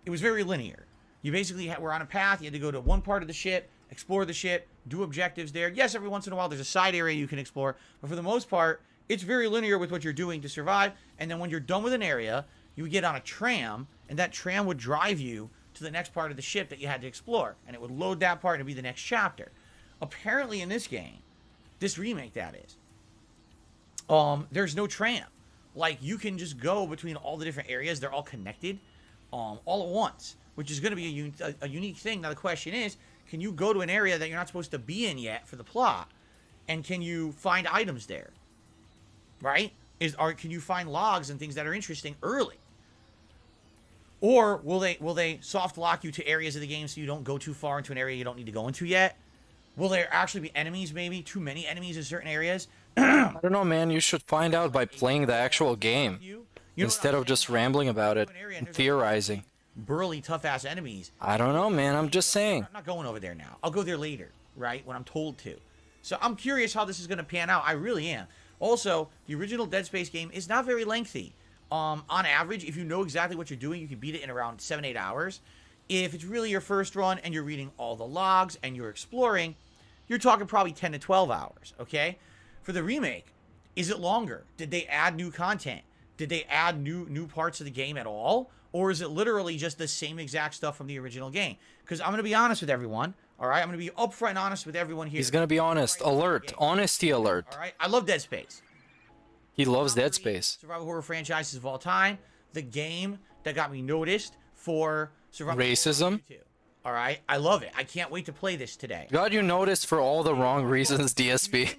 it was very linear. You basically were on a path. You had to go to one part of the ship, explore the ship, do objectives there. Yes, every once in a while there's a side area you can explore, but for the most part, it's very linear with what you're doing to survive. And then when you're done with an area, you would get on a tram, and that tram would drive you to the next part of the ship that you had to explore, and it would load that part and be the next chapter. Apparently in this game, this remake that is, there's no tram. Like, you can just go between all the different areas. They're all connected all at once, which is going to be a unique thing. Now the question is, can you go to an area that you're not supposed to be in yet for the plot, and can you find items there, right? Can you find logs and things that are interesting early? Or will they soft lock you to areas of the game so you don't go too far into an area you don't need to go into yet? Will there actually be enemies, maybe? Too many enemies in certain areas? I don't know, man. You should find out by playing the actual game instead of just rambling about it and theorizing. Burly, tough-ass enemies. I don't know, man. I'm just saying. I'm not going over there now. I'll go there later, right? When I'm told to. So I'm curious how this is going to pan out. I really am. Also, the original Dead Space game is not very lengthy. On average, if you know exactly what you're doing, you can beat it in around 7-8 hours. If it's really your first run and you're reading all the logs and you're exploring, you're talking probably 10 to 12 hours, okay? For the remake, is it longer? Did they add new content? Did they add new parts of the game at all? Or is it literally just the same exact stuff from the original game? Because I'm going to be honest with everyone, all right? I'm going to be upfront and honest with everyone here. He's going to be honest. Alert. Honesty alert. All right? I love Dead Space. He loves Dead Space. Survival horror franchises of all time. The game that got me noticed for survival racism. Horror all right, I love it. I can't wait to play this today. Got you noticed for all the wrong reasons, DSP.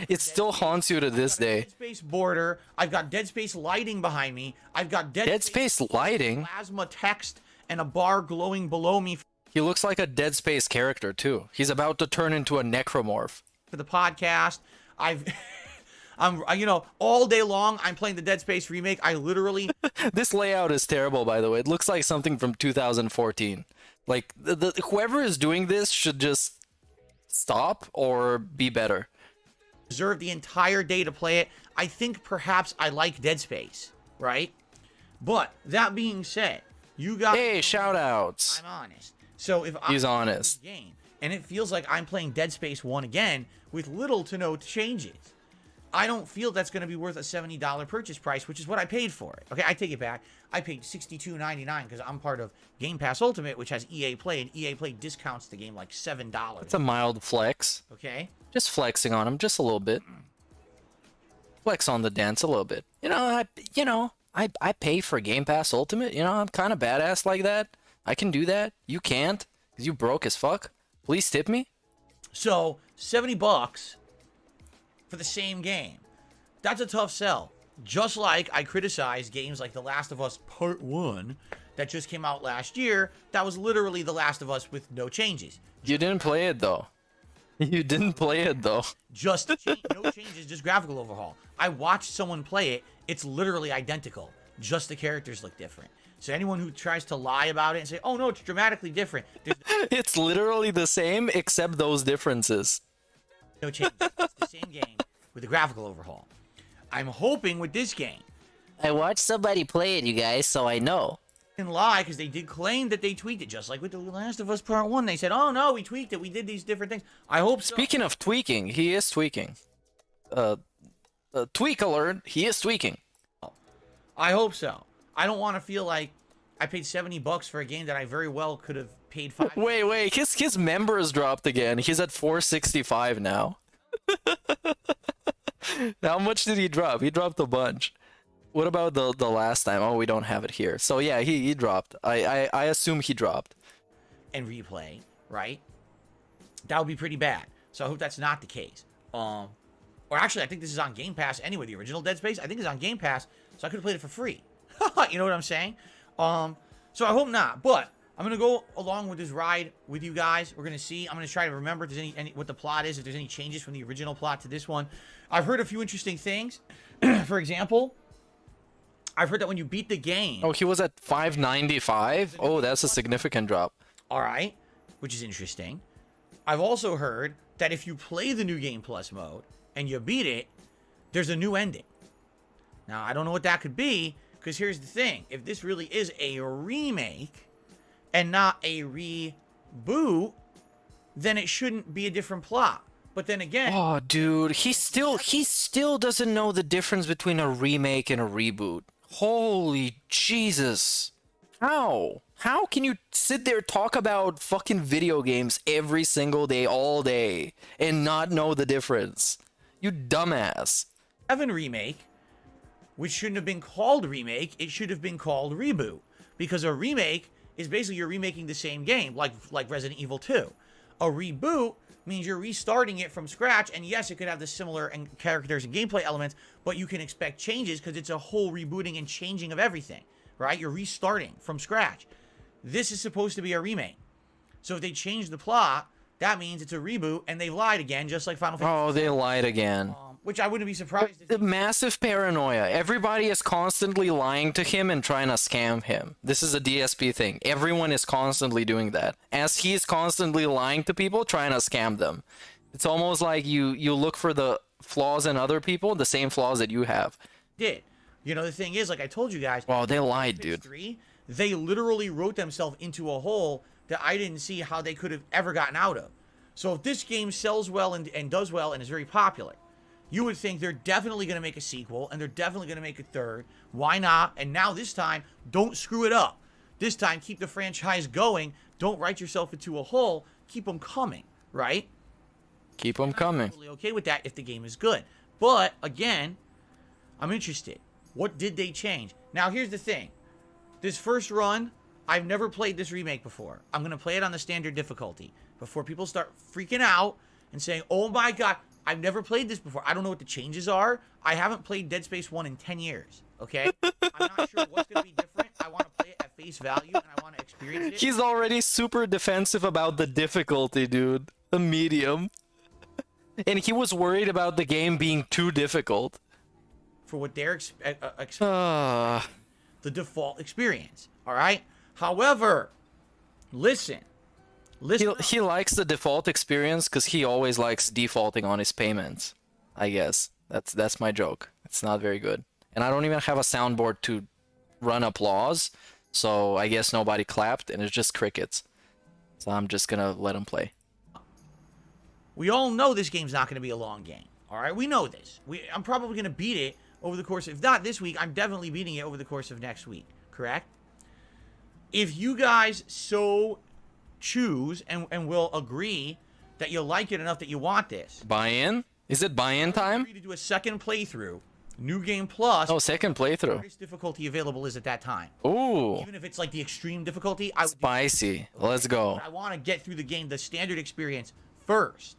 It still haunts you to this day. Dead Space border. I've got Dead Space lighting behind me. I've got Dead Space lighting. Plasma text and a bar glowing below me. He looks like a Dead Space character too. He's about to turn into a necromorph. For the podcast, all day long, I'm playing the Dead Space remake. I literally... This layout is terrible, by the way. It looks like something from 2014. Like, whoever is doing this should just stop or be better. Reserve the entire day to play it. I think perhaps I like Dead Space, right? But, that being said, you got... Hey, shout-outs. I'm honest. So, if He's honest. Game, and it feels like I'm playing Dead Space 1 again with little to no changes, I don't feel that's going to be worth a $70 purchase price, which is what I paid for it. Okay, I take it back. I paid $62.99 because I'm part of Game Pass Ultimate, which has EA Play, and EA Play discounts the game like $7. It's a mild flex. Okay. Just flexing on him, just a little bit. Flex on the dance a little bit. I pay for Game Pass Ultimate. I'm kind of badass like that. I can do that. You can't, because you broke as fuck. Please tip me. So, $70 for the same game. That's a tough sell. Just like I criticized games like The Last of Us Part 1 that just came out last year. That was literally The Last of Us with no changes. You didn't play it, though. You didn't play it, though. Just no changes, just graphical overhaul. I watched someone play it. It's literally identical. Just the characters look different. So anyone who tries to lie about it and say, oh, no, it's dramatically different. It's literally the same, except those differences. No changes. It's the same game with a graphical overhaul. I'm hoping with this game. I watched somebody play it, you guys, so I know. Can lie because they did claim that they tweaked it, just like with The Last of Us Part 1. They said, oh no, we tweaked it. We did these different things. I hope so. Speaking of tweaking, he is tweaking. Tweak alert, he is tweaking. I hope so. I don't want to feel like I paid $70 for a game that I very well could have paid $5. Wait, his members dropped again. He's at 465 now. How much did he drop? He dropped a bunch. What about the last time? Oh, we don't have it here. So yeah, he dropped. I assume he dropped. And replay, right? That would be pretty bad. So I hope that's not the case. Or actually, I think this is on Game Pass anyway. The original Dead Space, I think is on Game Pass, so I could have played it for free. You know what I'm saying? So I hope not. But I'm gonna go along with this ride with you guys. We're gonna see. I'm gonna try to remember if there's any what the plot is. If there's any changes from the original plot to this one. I've heard a few interesting things. For example, I've heard that when you beat the game. Oh, he was at 595. Oh, that's a significant drop. All right, which is interesting. I've also heard that if you play the New Game Plus mode and you beat it, there's a new ending. Now, I don't know what that could be, because here's the thing. If this really is a remake and not a reboot, then it shouldn't be a different plot. But then again, Oh, dude, he still doesn't know the difference between a remake and a reboot. Holy Jesus. How? How can you sit there talk about fucking video games every single day, all day, and not know the difference? You dumbass. 7 remake, which shouldn't have been called remake, it should have been called reboot. Because a remake is basically you're remaking the same game, like Resident Evil 2. A reboot means you're restarting it from scratch, and yes, it could have the similar characters and gameplay elements, but you can expect changes because it's a whole rebooting and changing of everything, right? You're restarting from scratch. This is supposed to be a remake. So if they change the plot, that means it's a reboot, and they've lied again, just like Final Fantasy. Oh, they lied again. Which I wouldn't be surprised if The massive paranoia. Everybody is constantly lying to him and trying to scam him. This is a DSP thing. Everyone is constantly doing that. As he's constantly lying to people, trying to scam them. It's almost like you look for the flaws in other people, the same flaws that you have. did. You know, the thing is, like I told you guys, Wow, they lied, dude. 3, they literally wrote themselves into a hole that I didn't see how they could have ever gotten out of. So if this game sells well and does well and is very popular, you would think they're definitely going to make a sequel, and they're definitely going to make a third. Why not? And now this time, don't screw it up. This time, keep the franchise going. Don't write yourself into a hole. Keep them coming, right? Keep them coming. I'm totally okay with that if the game is good. But, again, I'm interested. What did they change? Now, here's the thing. This first run, I've never played this remake before. I'm going to play it on the standard difficulty before people start freaking out and saying, oh my god, I've never played this before. I don't know what the changes are. I haven't played Dead Space 1 in 10 years, okay? I'm not sure what's going to be different. I want to play it at face value, and I want to experience it. He's already super defensive about the difficulty, dude. The medium. And he was worried about the game being too difficult. For what they're Ah. the default experience, all right? However, listen. He likes the default experience because he always likes defaulting on his payments. I guess that's my joke. It's not very good, and I don't even have a soundboard to run applause, so I guess nobody clapped, and it's just crickets. So I'm just gonna let him play. We all know this game's not going to be a long game, all right? We know this. I'm probably going to beat it over the course of, if not this week, I'm definitely beating it over the course of next week, correct? If you guys so choose and will agree that you like it enough that you want this. Buy-in? Is it buy-in time? Agree to do a second playthrough, New Game Plus. Oh, second playthrough. Highest difficulty available is at that time. Ooh, Even if it's like the extreme difficulty, I would do spicy. Let's go. I want to get through the game, the standard experience first,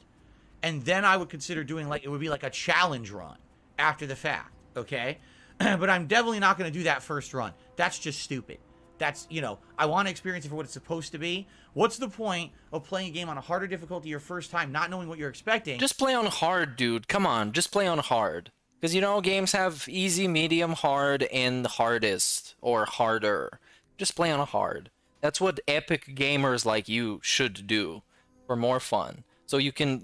and then I would consider doing like, it would be like a challenge run after the fact, okay? But I'm definitely not going to do that first run. That's just stupid. That's, you know, I want to experience it for what it's supposed to be. What's the point of playing a game on a harder difficulty your first time, not knowing what you're expecting? Just play on hard, dude. Come on, just play on hard. Because, you know, games have easy, medium, hard, and hardest, or harder. Just play on hard. That's what epic gamers like you should do for more fun. So you can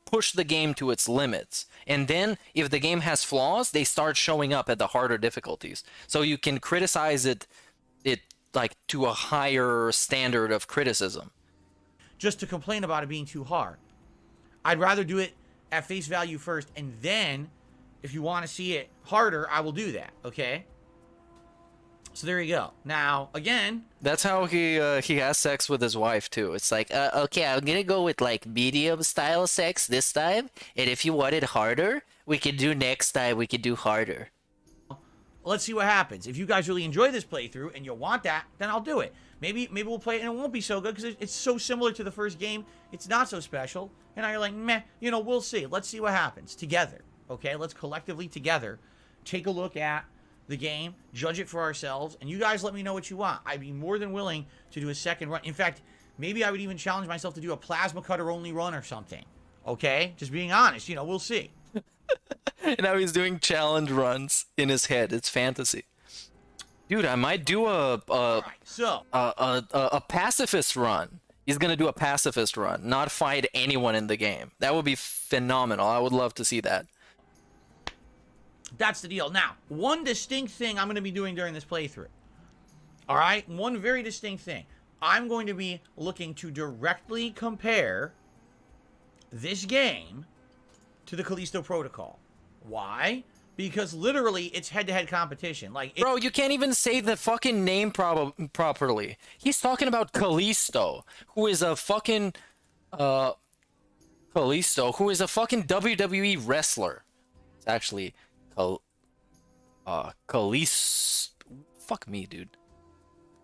push the game to its limits. And then, if the game has flaws, they start showing up at the harder difficulties. So you can criticize it like to a higher standard of criticism. Just to complain about it being too hard. I'd rather do it at face value first, and then, if you want to see it harder, I will do that, okay? So there you go. Now, again... That's how he has sex with his wife, too. It's like, Okay, I'm gonna go with like medium style sex this time, and if you want it harder, we can do next time, we can do harder. Let's see what happens. If you guys really enjoy this playthrough and you want that, then I'll do it. Maybe we'll play it and it won't be so good because it's so similar to the first game. It's not so special. And now you're like, meh, you know, we'll see. Let's see what happens together. Okay, let's collectively together take a look at the game, judge it for ourselves, and you guys let me know what you want. I'd be more than willing to do a second run. In fact, maybe I would even challenge myself to do a plasma cutter only run or something. Okay, just being honest, you know, we'll see. now he's doing challenge runs in his head. It's fantasy. Dude, I might do a pacifist run. He's gonna do a pacifist run, not fight anyone in the game. That would be phenomenal. I would love to see that. That's the deal. Now, one distinct thing I'm going to be doing during this playthrough. All right? One very distinct thing. I'm going to be looking to directly compare this game to the Callisto Protocol. Why? Because literally it's head-to-head competition. Like, Bro, you can't even say the fucking name properly. He's talking about Callisto, who is a fucking WWE wrestler. It's actually Callisto. Fuck me, dude.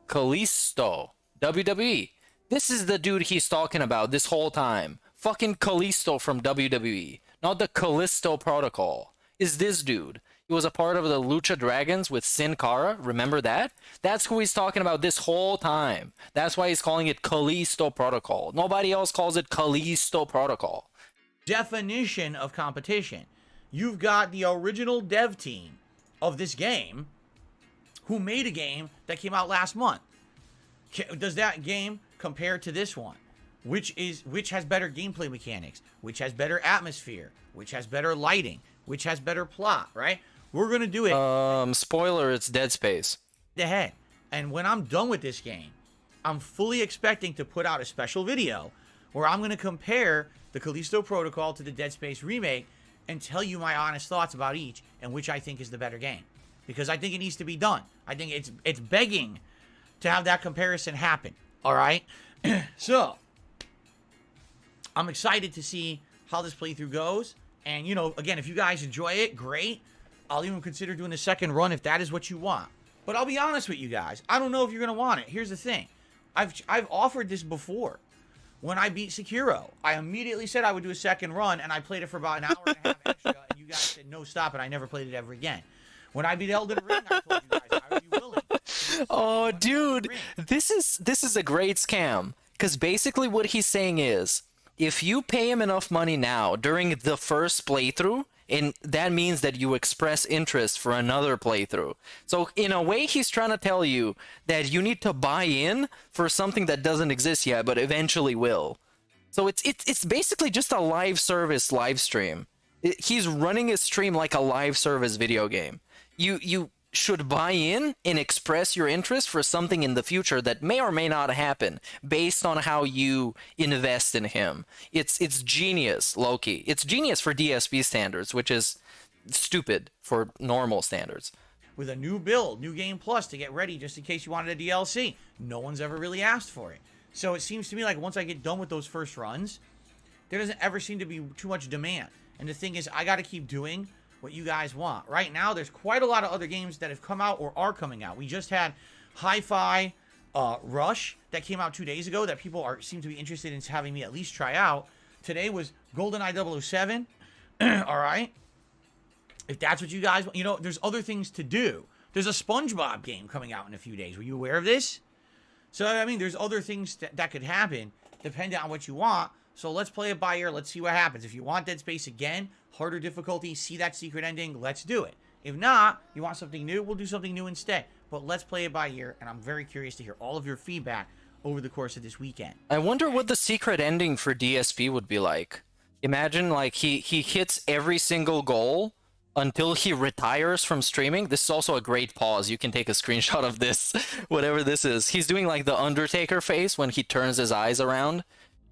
Callisto, WWE. This is the dude he's talking about this whole time. Fucking Callisto from WWE, not the Callisto Protocol. Is this dude? He was a part of the Lucha Dragons with Sin Cara. Remember that? That's who he's talking about this whole time. That's why he's calling it Callisto Protocol. Nobody else calls it Callisto Protocol. Definition of competition. You've got the original dev team of this game who made a game that came out last month. Does that game compare to this one? Which has better gameplay mechanics? Which has better atmosphere? Which has better lighting? Which has better plot, right? We're gonna do it. Spoiler, it's Dead Space. Ahead. And when I'm done with this game, I'm fully expecting to put out a special video where I'm gonna compare the Callisto Protocol to the Dead Space remake and tell you my honest thoughts about each and which I think is the better game. Because I think it needs to be done. I think it's begging to have that comparison happen. All right? So, I'm excited to see how this playthrough goes. And, you know, again, if you guys enjoy it, great. I'll even consider doing a second run if that is what you want. But I'll be honest with you guys. I don't know if you're going to want it. Here's the thing. I've offered this before. When I beat Sekiro, I immediately said I would do a second run, and I played it for about an hour and a half extra, and you guys said, no, stop it. I never played it ever again. When I beat Elden Ring, I told you guys, are you willing? Oh, dude, this is a great scam. Because basically what he's saying is, if you pay him enough money now during the first playthrough, and that means that you express interest for another playthrough. So in a way, he's trying to tell you that you need to buy in for something that doesn't exist yet, but eventually will. So it's basically just a live service live stream. He's running his stream like a live service video game. You should buy in and express your interest for something in the future that may or may not happen based on how you invest in him. It's genius, Loki. It's genius for DSP standards, which is stupid for normal standards. With a new build, new game plus to get ready just in case you wanted a DLC. No one's ever really asked for it. So it seems to me like once I get done with those first runs, there doesn't ever seem to be too much demand. And the thing is, I got to keep doing what you guys want. Right now, there's quite a lot of other games that have come out or are coming out. We just had Hi-Fi Rush that came out 2 days ago that people seem to be interested in having me at least try out. Today was GoldenEye 007. All right. If that's what you guys want, you know, there's other things to do. There's a SpongeBob game coming out in a few days. Were you aware of this? So, I mean, there's other things that could happen depending on what you want. So let's play it by ear. Let's see what happens. If you want Dead Space again, harder difficulty, see that secret ending, let's do it. If not, you want something new, we'll do something new instead. But let's play it by ear, and I'm very curious to hear all of your feedback over the course of this weekend. I wonder what the secret ending for DSP would be like. Imagine, like, he hits every single goal until he retires from streaming. This is also a great pause. You can take a screenshot of this, whatever this is. He's doing, like, the Undertaker face when he turns his eyes around.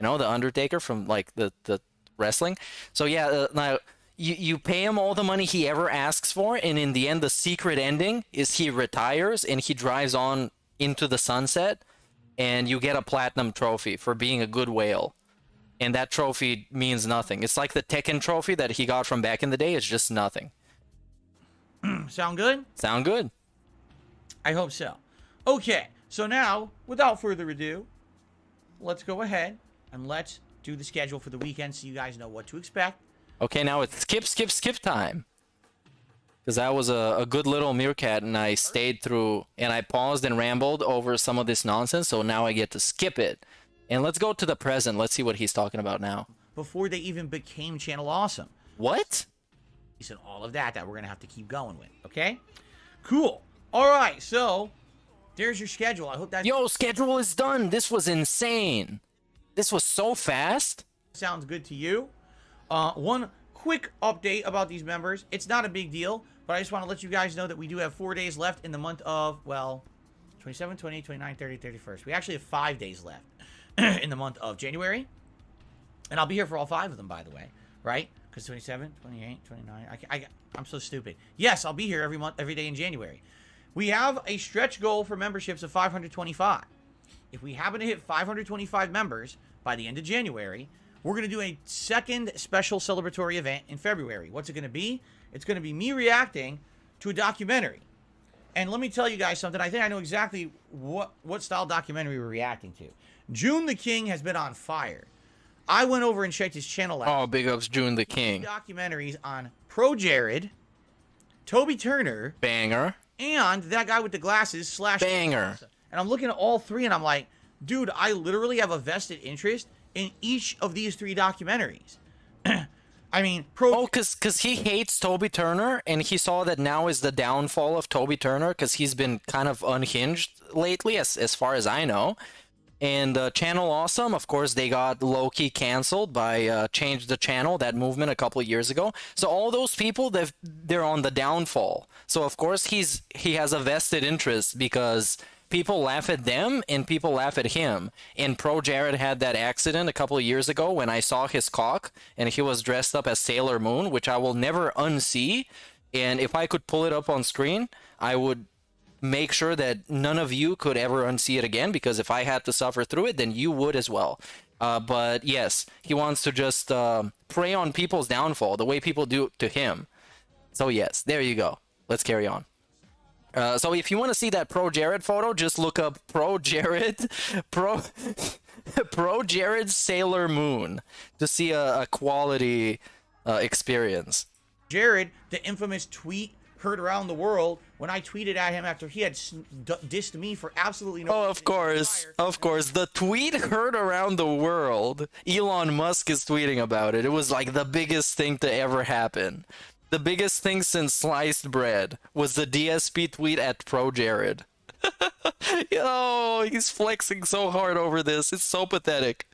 You know, the Undertaker from, like, the wrestling. So, yeah, now, you pay him all the money he ever asks for, and in the end, the secret ending is he retires, and he drives on into the sunset, and you get a platinum trophy for being a good whale. And that trophy means nothing. It's like the Tekken trophy that he got from back in the day. It's just nothing. Sound good? Sound good. I hope so. Okay, so now, without further ado, let's go ahead and let's do the schedule for the weekend so you guys know what to expect. Okay, now it's skip time. Because I was a good little meerkat, and I stayed through, and I paused and rambled over some of this nonsense, so now I get to skip it. And let's go to the present. Let's see what he's talking about now. Before they even became Channel Awesome. What? He said all of that we're going to have to keep going with, okay? Cool. All right, so there's your schedule. I hope that... Yo, schedule is done. This was insane. This was so fast. Sounds good to you. One quick update about these members. It's not a big deal, but I just want to let you guys know that we do have 4 days left in the month of, well, 27, 28, 29, 30, 31st. We actually have 5 days left in the month of January. And I'll be here for all 5 of them, by the way, right? Because 27, 28, 29. I'm so stupid. Yes, I'll be here every month, every day in January. We have a stretch goal for memberships of 525. If we happen to hit 525 members by the end of January, we're going to do a second special celebratory event in February. What's it going to be? It's going to be me reacting to a documentary. And let me tell you guys something. I think I know exactly what style documentary we're reacting to. June the King has been on fire. I went over and checked his channel out. Oh, big ups June the King. Documentaries on Pro Jared, Toby Turner, Banger. and that guy with the glasses / Banger. And I'm looking at all 3 and I'm like, dude, I literally have a vested interest in each of these 3 documentaries. I mean, Oh, cause he hates Toby Turner, and he saw that now is the downfall of Toby Turner, cause he's been kind of unhinged lately, as far as I know. And Channel Awesome, of course, they got low-key canceled by Change the Channel, that movement a couple of years ago. So all those people, they're on the downfall. So of course he has a vested interest because people laugh at them and people laugh at him. And Pro Jared had that accident a couple of years ago when I saw his cock and he was dressed up as Sailor Moon, which I will never unsee. And if I could pull it up on screen, I would make sure that none of you could ever unsee it again, because if I had to suffer through it, then you would as well. But yes, he wants to just prey on people's downfall the way people do to him. So yes, there you go. Let's carry on. So if you want to see that Pro Jared photo, just look up Pro Jared Sailor Moon to see a quality experience. Jared, the infamous tweet heard around the world when I tweeted at him after he had dissed me for absolutely no Oh, reason. of course. The tweet heard around the world. Elon Musk is tweeting about it. It was like the biggest thing to ever happen. The biggest thing since sliced bread was the DSP tweet at Pro Jared. Yo, he's flexing so hard over this. It's so pathetic.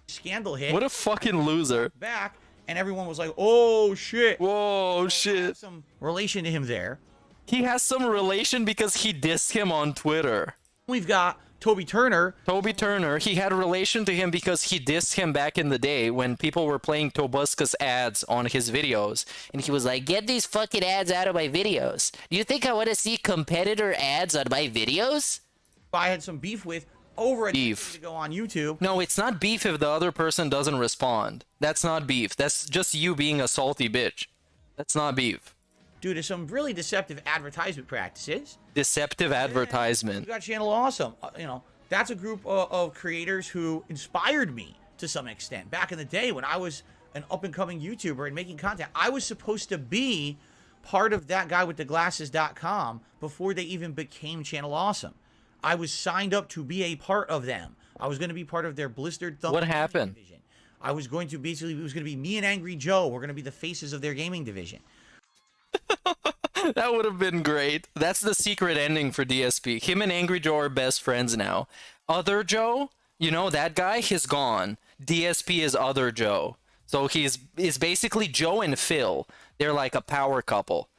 Scandal hit. What a fucking loser. Back, and everyone was like, "Oh shit!" Whoa, shit. Some relation to him there. He has some relation because he dissed him on Twitter. We've got Toby Turner. Toby Turner, he had a relation to him because he dissed him back in the day when people were playing Tobuscus ads on his videos. And he was like, get these fucking ads out of my videos. Do you think I want to see competitor ads on my videos? I had some beef with over a Beef. decade ago on YouTube. No, it's not beef if the other person doesn't respond. That's not beef. That's just you being a salty bitch. That's not beef. Due to some really deceptive advertisement practices. Deceptive advertisement. You got Channel Awesome. You know, that's a group of creators who inspired me to some extent. Back in the day when I was an up-and-coming YouTuber and making content, I was supposed to be part of that guy with the glasses.com before they even became Channel Awesome. I was signed up to be a part of them. I was going to be part of their blistered thumb. What happened? Division. I was going to basically, it was going to be me and Angry Joe. We're going to be the faces of their gaming division. That would have been great. That's the secret ending for DSP. Him and Angry Joe are best friends now. Other Joe, you know, that guy, he's gone. DSP is Other Joe. So he's basically Joe and Phil. They're like a power couple.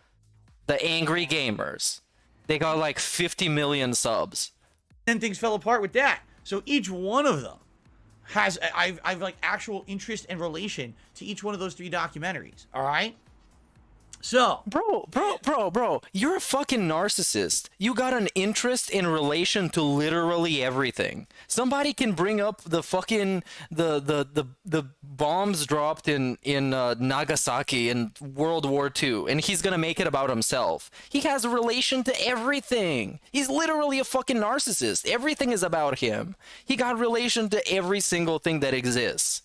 The Angry Gamers. They got like 50 million subs. Then things fell apart with that. So each one of them has, I've like actual interest and relation to each one of those 3 documentaries. All right? So, Bro, you're a fucking narcissist. You got an interest in relation to literally everything. Somebody can bring up the fucking the bombs dropped in Nagasaki in World War II, and he's gonna make it about himself. He has a relation to everything. He's literally a fucking narcissist. Everything is about him. He got relation to every single thing that exists.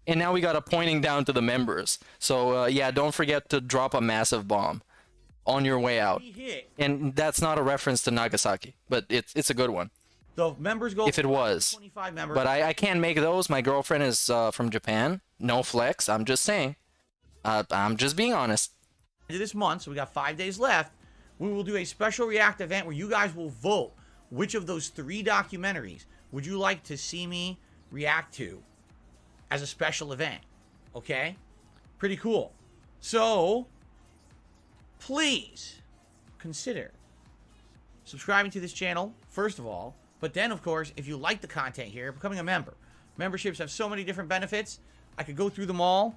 And now we got a pointing down to the members. So, yeah, don't forget to drop a massive bomb on your way out. And that's not a reference to Nagasaki, but it's a good one. the members go. If it was. 25 members. But I can't make those. My girlfriend is from Japan. No flex. I'm just saying. I'm just being honest. This month, so we got 5 days left. We will do a special react event where you guys will vote which of those 3 documentaries would you like to see me react to as a special event. Okay? Pretty cool. So, please consider subscribing to this channel, first of all. But then, of course, if you like the content here, becoming a member. Memberships have so many different benefits. I could go through them all.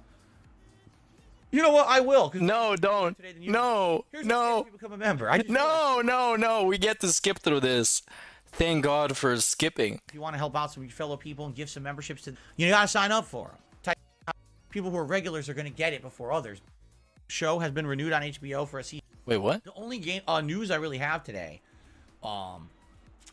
You know what? I will. 'Cause No, don't. today than you. No, Here's the no, thing, you become a member. I just no. We get to skip through this. Thank God for skipping. If you want to help out some of your fellow people and give some memberships to, you got to sign up for them. People who are regulars are going to get it before others. Show has been renewed on HBO for a season. Wait, what? The only game news I really have today,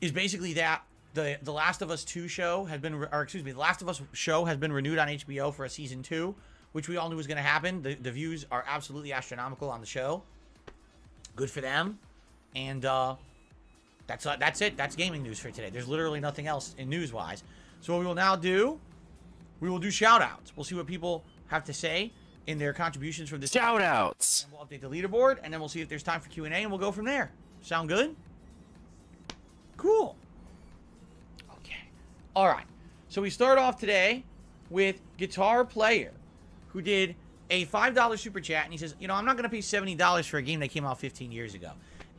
is basically that the Last of Us 2 show has been, the Last of Us show has been renewed on HBO for a season 2, which we all knew was going to happen. The views are absolutely astronomical on the show. Good for them, and that's it. That's gaming news for today. There's literally nothing else in news-wise. So what we will now do, we will do shout-outs. We'll see what people have to say in their contributions for this. Shout-outs. And we'll update the leaderboard, and then we'll see if there's time for Q&A, and we'll go from there. Sound good? Cool. Okay. All right. So we start off today with Guitar Player, who did a $5 super chat, and he says, I'm not going to pay $70 for a game that came out 15 years ago.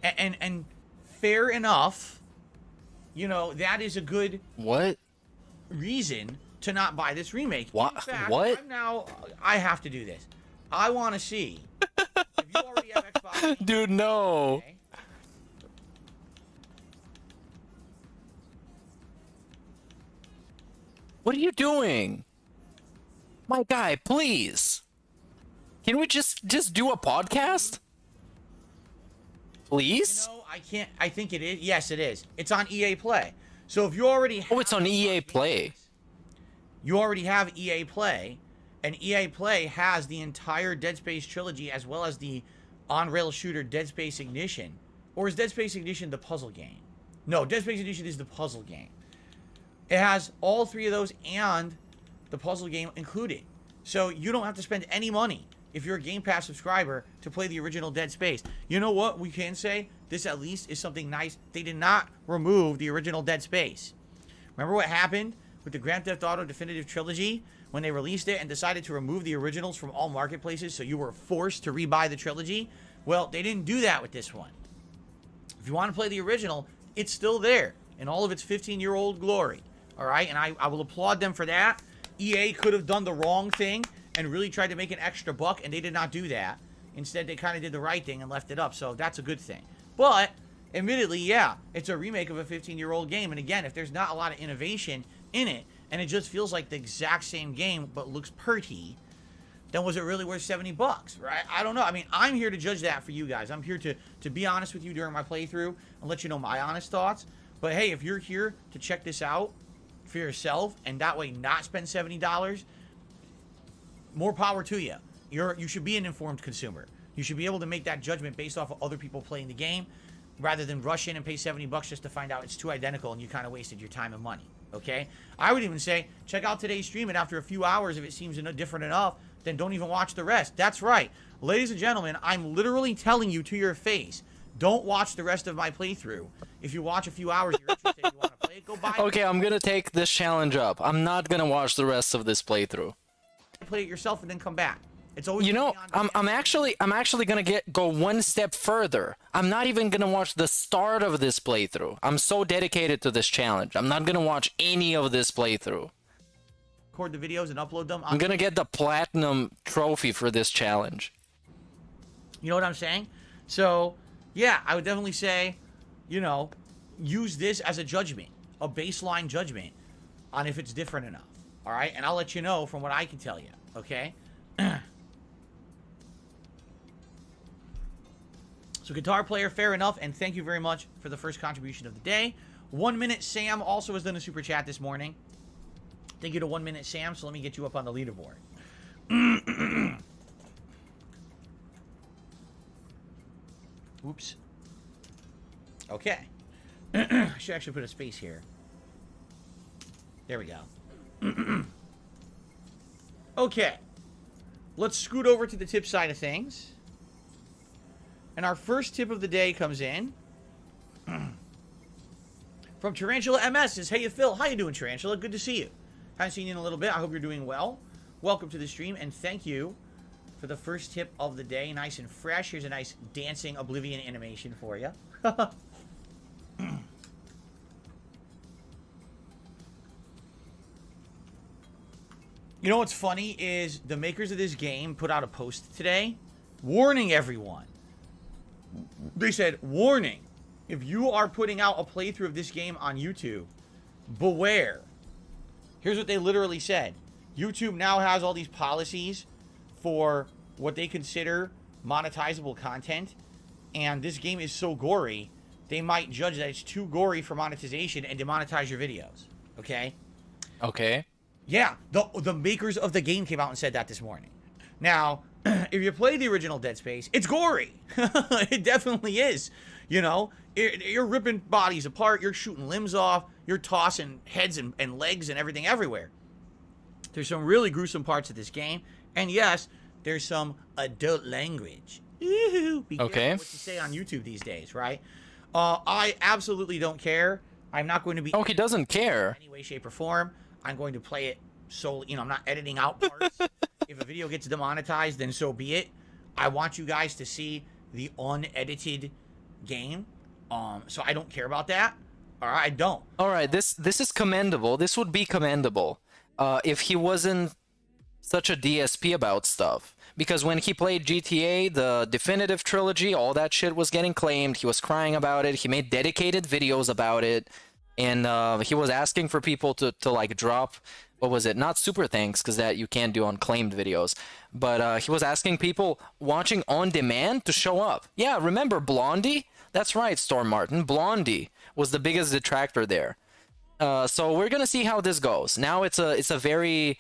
And fair enough, that is a good reason to not buy this remake. What? In fact, What? I have to do this. I want to see if you already have Xbox. Dude, no. Okay. What are you doing? My guy, please. Can we just do a podcast? Please? I can't. I think it is. Yes, it is. It's on EA Play. So if you already have It's on EA Play. You already have EA Play, and EA Play has the entire Dead Space trilogy as well as the on-rail shooter Dead Space Ignition. Or is Dead Space Ignition the puzzle game? No, Dead Space Ignition is the puzzle game. It has all three of those and the puzzle game included. So you don't have to spend any money if you're a Game Pass subscriber to play the original Dead Space. You know what we can say? This at least is something nice. They did not remove the original Dead Space. Remember what happened with the Grand Theft Auto Definitive Trilogy when they released it and decided to remove the originals from all marketplaces so you were forced to rebuy the trilogy? Well, they didn't do that with this one. If you want to play the original, it's still there in all of its 15-year-old glory. All right? And I will applaud them for that. EA could have done the wrong thing and really tried to make an extra buck, and they did not do that. Instead, they kind of did the right thing and left it up, so that's a good thing. But, admittedly, yeah, it's a remake of a 15-year-old game, and again, if there's not a lot of innovation in it, and it just feels like the exact same game but looks pretty, then was it really worth $70, right? I don't know. I mean, I'm here to judge that for you guys. I'm here to be honest with you during my playthrough and let you know my honest thoughts. But hey, if you're here to check this out for yourself and that way not spend $70, more power to you. You should be an informed consumer. You should be able to make that judgment based off of other people playing the game rather than rush in and pay $70 just to find out it's too identical and you kind of wasted your time and money. Okay? I would even say check out today's stream, and after a few hours, if it seems different enough, then don't even watch the rest. That's right. Ladies and gentlemen, I'm literally telling you to your face, don't watch the rest of my playthrough. If you watch a few hours, you're interested, you want to play it, go buy it. Okay, I'm gonna take this challenge up. I'm not gonna watch the rest of this playthrough. Play it yourself and then come back. It's always I'm actually gonna go one step further. I'm not even gonna watch the start of this playthrough. I'm so dedicated to this challenge. I'm not gonna watch any of this playthrough. Record the videos and upload them. I'm gonna get the platinum trophy for this challenge. You know what I'm saying? So, yeah, I would definitely say, use this as a judgment, a baseline judgment on if it's different enough. All right? And I'll let you know from what I can tell you. Okay? So, Guitar Player, fair enough, and thank you very much for the first contribution of the day. 1 Minute Sam also has done a super chat this morning. Thank you to 1 Minute Sam, so let me get you up on the leaderboard. Oops. Okay. I should actually put a space here. There we go. Okay. Let's scoot over to the tip side of things. And our first tip of the day comes in from Tarantula MS. Says, hey, Phil. How you doing, Tarantula? Good to see you. Haven't seen you in a little bit. I hope you're doing well. Welcome to the stream, and thank you for the first tip of the day. Nice and fresh. Here's a nice dancing Oblivion animation for you. You know what's funny is the makers of this game put out a post today warning everyone. They said, warning, if you are putting out a playthrough of this game on YouTube, beware. Here's what they literally said. YouTube now has all these policies for what they consider monetizable content, and this game is so gory, they might judge that it's too gory for monetization and demonetize your videos. Okay? Okay. Yeah, the makers of the game came out and said that this morning. Now, if you play the original Dead Space, it's gory. It definitely is. You know, you're ripping bodies apart, you're shooting limbs off, you're tossing heads and legs and everything everywhere. There's some really gruesome parts of this game, and yes, there's some adult language. Be careful Okay. what you say on YouTube these days, right? I absolutely don't care. I'm not going to be Oh, he doesn't care. in any way, shape, or form. I'm going to play it solely. You know, I'm not editing out parts. If a video gets demonetized, then so be it. I want you guys to see the unedited game. So I don't care about that. All right, I don't. All right, this is commendable. This would be commendable if he wasn't such a DSP about stuff. Because when he played GTA, the definitive trilogy, all that shit was getting claimed. He was crying about it. He made dedicated videos about it. And he was asking for people to like drop, what was it? Not super thanks, because that you can't do on claimed videos. But he was asking people watching on demand to show up. Yeah, remember Blondie? That's right, Storm Martin. Blondie was the biggest detractor there. So we're gonna see how this goes. Now it's a very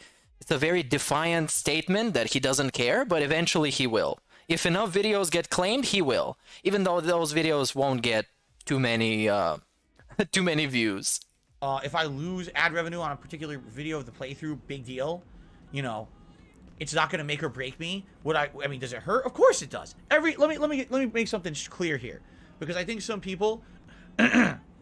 defiant statement that he doesn't care, but eventually he will. If enough videos get claimed, he will. Even though those videos won't get too many too many views. If I lose ad revenue on a particular video of the playthrough, big deal. You know, it's not going to make or break me. I mean, does it hurt? Of course it does. Let me make something clear here, because I think some people, get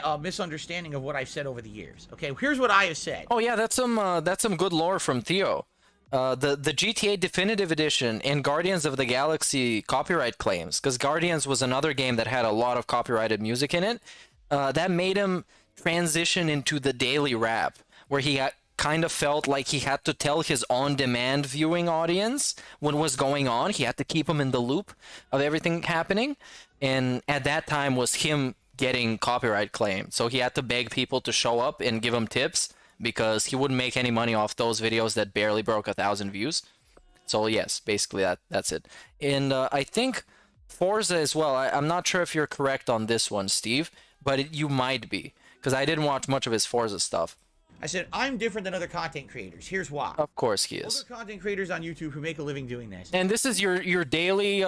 a misunderstanding of what I've said over the years. Okay, here's what I have said. Oh yeah, that's some good lore from Theo. The GTA Definitive Edition and Guardians of the Galaxy copyright claims, because Guardians was another game that had a lot of copyrighted music in it, that made him transition into the daily rap, where he kind of felt like he had to tell his on-demand viewing audience what was going on. He had to keep them in the loop of everything happening, and at that time was him getting copyright claim. So he had to beg people to show up and give him tips, because he wouldn't make any money off those videos that barely broke 1,000 views. So yes, basically that's it. And I think Forza as well. I'm not sure if you're correct on this one, Steve, but you might be, because I didn't watch much of his Forza stuff. I said, I'm different than other content creators. Here's why. Of course he is. Other content creators on YouTube who make a living doing this. And this is your daily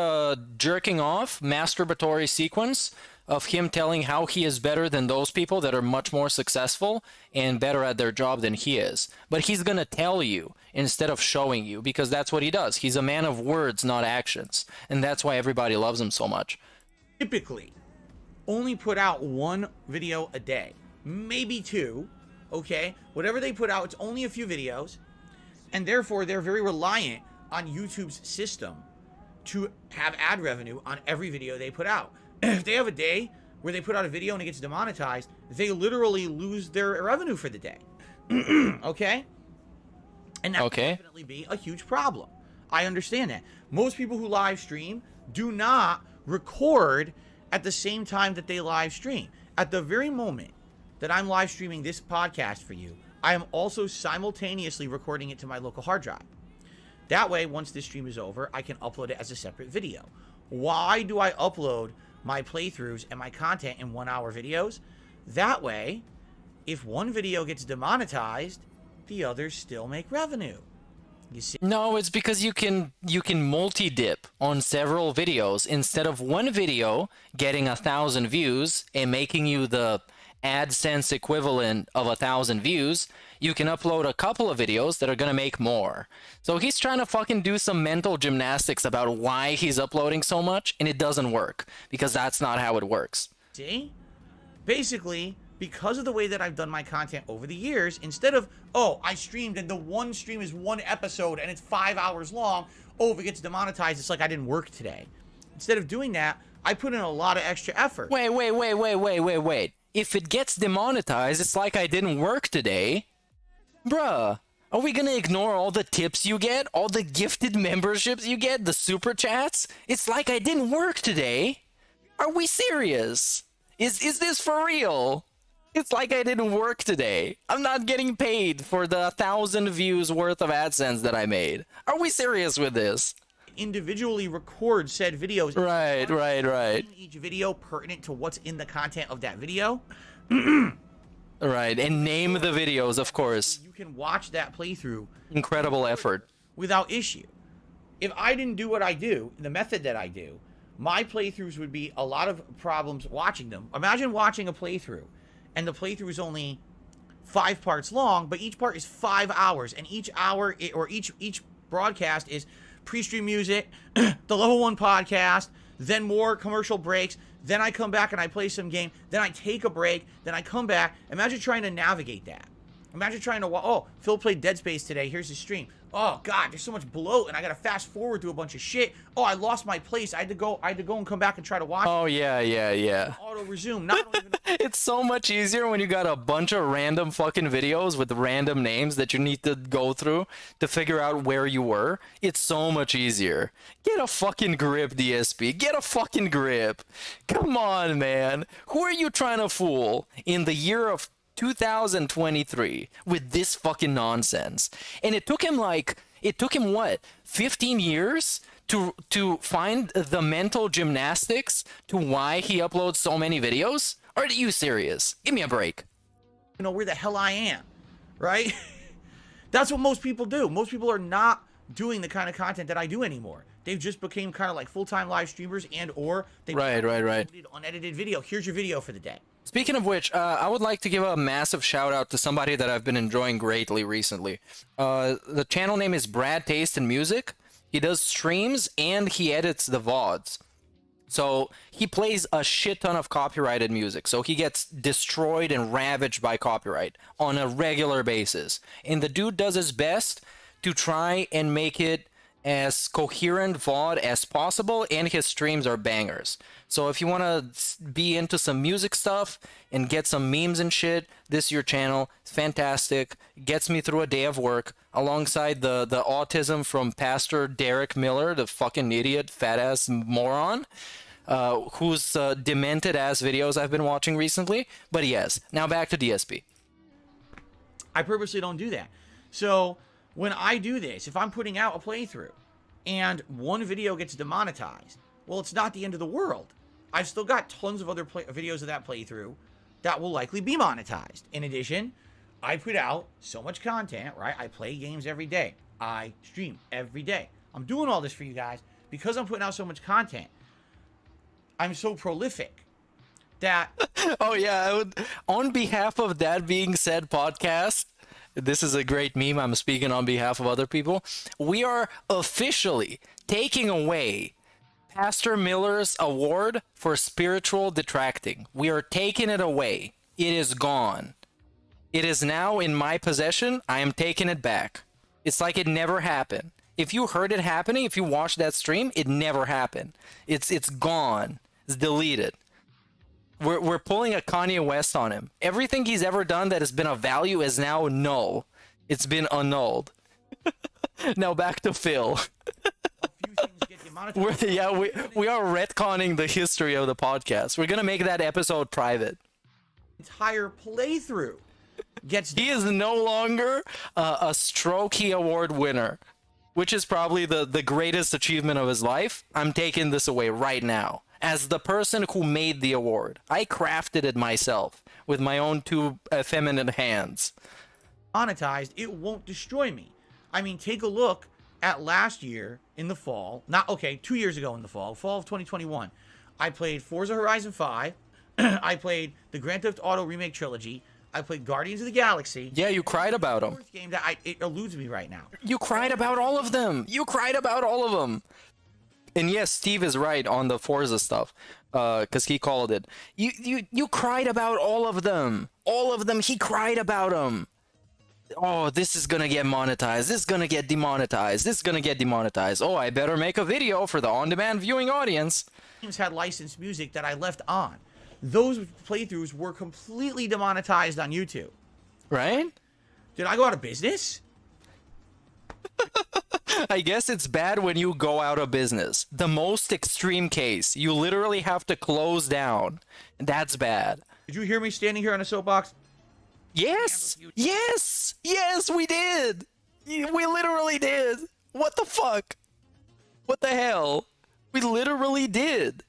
jerking off masturbatory sequence of him telling how he is better than those people that are much more successful and better at their job than he is. But he's gonna tell you instead of showing you, because that's what he does. He's a man of words, not actions. And that's why everybody loves him so much. Typically, only put out one video a day. Maybe two. Okay? Whatever they put out, it's only a few videos. And therefore, they're very reliant on YouTube's system to have ad revenue on every video they put out. If they have a day where they put out a video and it gets demonetized, they literally lose their revenue for the day. Okay? And that would definitely be a huge problem. I understand that. Most people who live stream do not record at the same time that they live stream. At the very moment that I'm live streaming this podcast for you, I am also simultaneously recording it to my local hard drive. That way, once this stream is over, I can upload it as a separate video. Why do I upload my playthroughs and my content in 1 hour videos? That way, if one video gets demonetized, the others still make revenue. You see? No, it's because you can multi-dip on several videos instead of one video getting 1,000 views and making you the AdSense equivalent of 1,000 views. You can upload a couple of videos that are gonna make more. So he's trying to fucking do some mental gymnastics about why he's uploading so much, and it doesn't work, because that's not how it works. See? Basically, because of the way that I've done my content over the years, instead of, oh, I streamed and the one stream is one episode and it's 5 hours long, oh, if it gets demonetized, it's like I didn't work today. Instead of doing that, I put in a lot of extra effort. Wait. if it gets demonetized, it's like I didn't work today. Bruh, are we gonna ignore all the tips you get, all the gifted memberships you get, the super chats? It's like I didn't work today. Are we serious? Is this for real? It's like I didn't work today. I'm not getting paid for the 1,000 views worth of AdSense that I made. Are we serious with this? Individually record said videos. Right. Each video pertinent to what's in the content of that video. Right, and name the videos, of course. You can watch that playthrough. Incredible effort. Without issue. If I didn't do what I do, the method that I do, my playthroughs would be a lot of problems watching them. Imagine watching a playthrough, and the playthrough is only 5 parts long, but each part is 5 hours, and each hour or each broadcast is pre-stream music, the level 1 podcast, then more commercial breaks, then I come back and I play some game, then I take a break, then I come back. Imagine trying to navigate that. Imagine trying to, oh, Phil played Dead Space today, here's his stream. Oh God, there's so much bloat, and I gotta fast forward through a bunch of shit. Oh, I lost my place. I had to go and come back and try to watch. Oh yeah. Auto resume. Not even. It's so much easier when you got a bunch of random fucking videos with random names that you need to go through to figure out where you were. It's so much easier. Get a fucking grip, DSP. Get a fucking grip. Come on, man. Who are you trying to fool in the year of 2023 with this fucking nonsense? And it took him what, 15 years to find the mental gymnastics to why he uploads so many videos? Are you serious? Give me a break. You know where the hell I am, right? That's what most people do. Most people are not doing the kind of content that I do anymore. They've just became kind of like full-time live streamers, and or they right. unedited video. Here's your video for the day. Speaking of which, I would like to give a massive shout out to somebody that I've been enjoying greatly recently. The channel name is Brad Taste in Music. He does streams and he edits the VODs. So he plays a shit ton of copyrighted music. So he gets destroyed and ravaged by copyright on a regular basis. And the dude does his best to try and make it as coherent VOD as possible, and his streams are bangers. So if you want to be into some music stuff and get some memes and shit, this is your channel. It's fantastic. It gets me through a day of work alongside the autism from Pastor Derek Miller, the fucking idiot, fat ass moron, whose demented ass videos I've been watching recently. But yes, now back to DSP. I purposely don't do that. So when I do this, if I'm putting out a playthrough and one video gets demonetized, well, it's not the end of the world. I've still got tons of other videos of that playthrough that will likely be monetized. In addition, I put out so much content, right? I play games every day. I stream every day. I'm doing all this for you guys because I'm putting out so much content. I'm so prolific that... Oh yeah, on behalf of That Being Said podcast, this is a great meme. I'm speaking on behalf of other people. We are officially taking away Pastor Miller's award for spiritual detracting. We are taking it away. It is gone. It is now in my possession. I am taking it back. It's like it never happened. If you heard it happening, if you watched that stream, it never happened. It's gone. It's deleted. We're pulling a Kanye West on him. Everything he's ever done that has been of value is now null. It's been annulled. Now back to Phil. We are retconning the history of the podcast. We're gonna make that episode private. Entire playthrough gets... He is no longer a Strokey Award winner, which is probably the greatest achievement of his life. I'm taking this away right now. As the person who made the award, I crafted it myself with my own 2 effeminate hands. Monetized, it won't destroy me. I mean, take a look at last year in the fall. 2 years ago in the fall of 2021. I played Forza Horizon 5. I played the Grand Theft Auto Remake Trilogy. I played Guardians of the Galaxy. Yeah, you cried about them. Fourth game that it eludes me right now. You cried about all of them. You cried about all of them. And yes, Steve is right on the Forza stuff, because he called it. You cried about all of them. All of them, he cried about them. Oh, this is gonna get monetized. This is gonna get demonetized. This is gonna get demonetized. Oh, I better make a video for the on-demand viewing audience. Games had licensed music that I left on. those playthroughs were completely demonetized on YouTube. Right? Did I go out of business? I guess it's bad when you go out of business. The most extreme case, you literally have to close down. That's bad. Did you hear me standing here on a soapbox? Yes! Yes! Yes, we did! We literally did! What the fuck? What the hell? We literally did.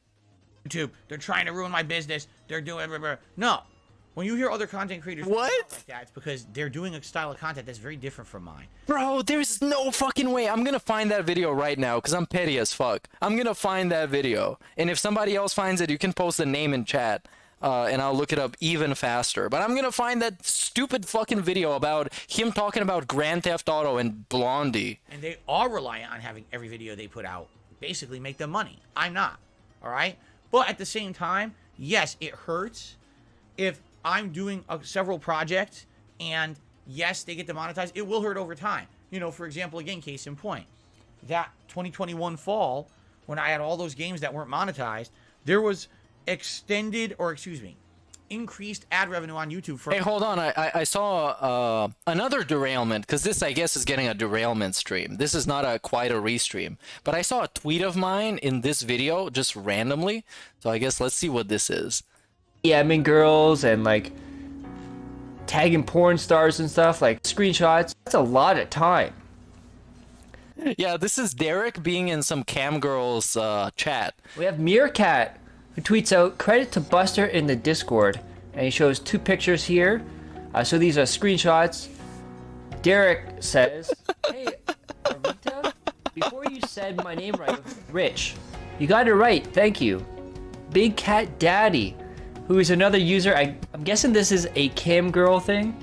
YouTube, they're trying to ruin my business. They're doing... No. When you hear other content creators What? like that, it's because they're doing a style of content that's very different from mine. Bro, there's no fucking way. I'm gonna find that video right now because I'm petty as fuck. I'm gonna find that video. And if somebody else finds it, you can post the name in chat. And I'll look it up even faster. But I'm gonna find that stupid fucking video about him talking about Grand Theft Auto and Blondie. And they are reliant on having every video they put out basically make them money. I'm not. All right? But at the same time, yes, it hurts if I'm doing several projects and yes, they get demonetized. It will hurt over time. You know, for example, again, case in point, that 2021 fall, when I had all those games that weren't monetized, there was increased ad revenue on YouTube for... Hey, hold on. I saw another derailment, because this, I guess, is getting a derailment stream. This is not quite a restream. But I saw a tweet of mine in this video, just randomly. So I guess let's see what this is. DMing girls and like tagging porn stars and stuff, like screenshots. That's a lot of time. Yeah, this is Derek being in some cam girls chat. We have Meerkat, who tweets out, "Credit to Buster in the Discord," and he shows two pictures here. So these are screenshots. Derek says, "Hey, Arita, before you said my name right, Rich, you got it right. Thank you." Big Cat Daddy, who is another user. I'm guessing this is a cam girl thing.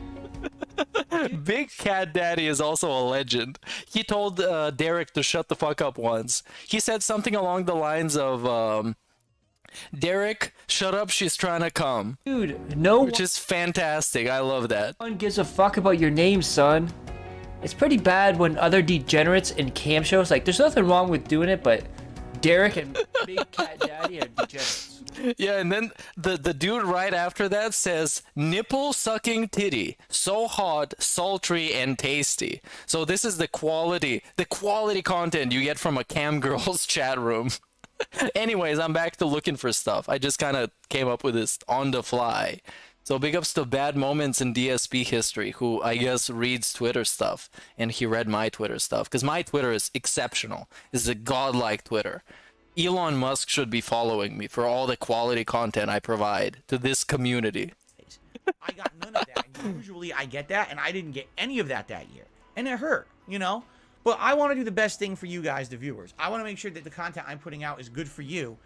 Big Cat Daddy is also a legend. He told Derek to shut the fuck up once. He said something along the lines of, Derek, shut up, she's trying to come. Dude, which is fantastic. I love that. No one gives a fuck about your name, son. It's pretty bad when other degenerates in cam shows, like, there's nothing wrong with doing it, but Derek and Big Cat Daddy are degenerates. Yeah, and then the dude right after that says, "Nipple sucking titty, so hot, sultry, and tasty." So this is the quality content you get from a cam girl's chat room. Anyways, I'm back to looking for stuff. I just kind of came up with this on the fly. So big ups to Bad Moments in DSP history, who I guess reads Twitter stuff, and he read my Twitter stuff, because my Twitter is exceptional. It's a godlike Twitter. Elon Musk should be following me for all the quality content I provide to this community. I got none of that. And usually I get that, and I didn't get any of that year. And it hurt, you know? But I want to do the best thing for you guys, the viewers. I want to make sure that the content I'm putting out is good for you.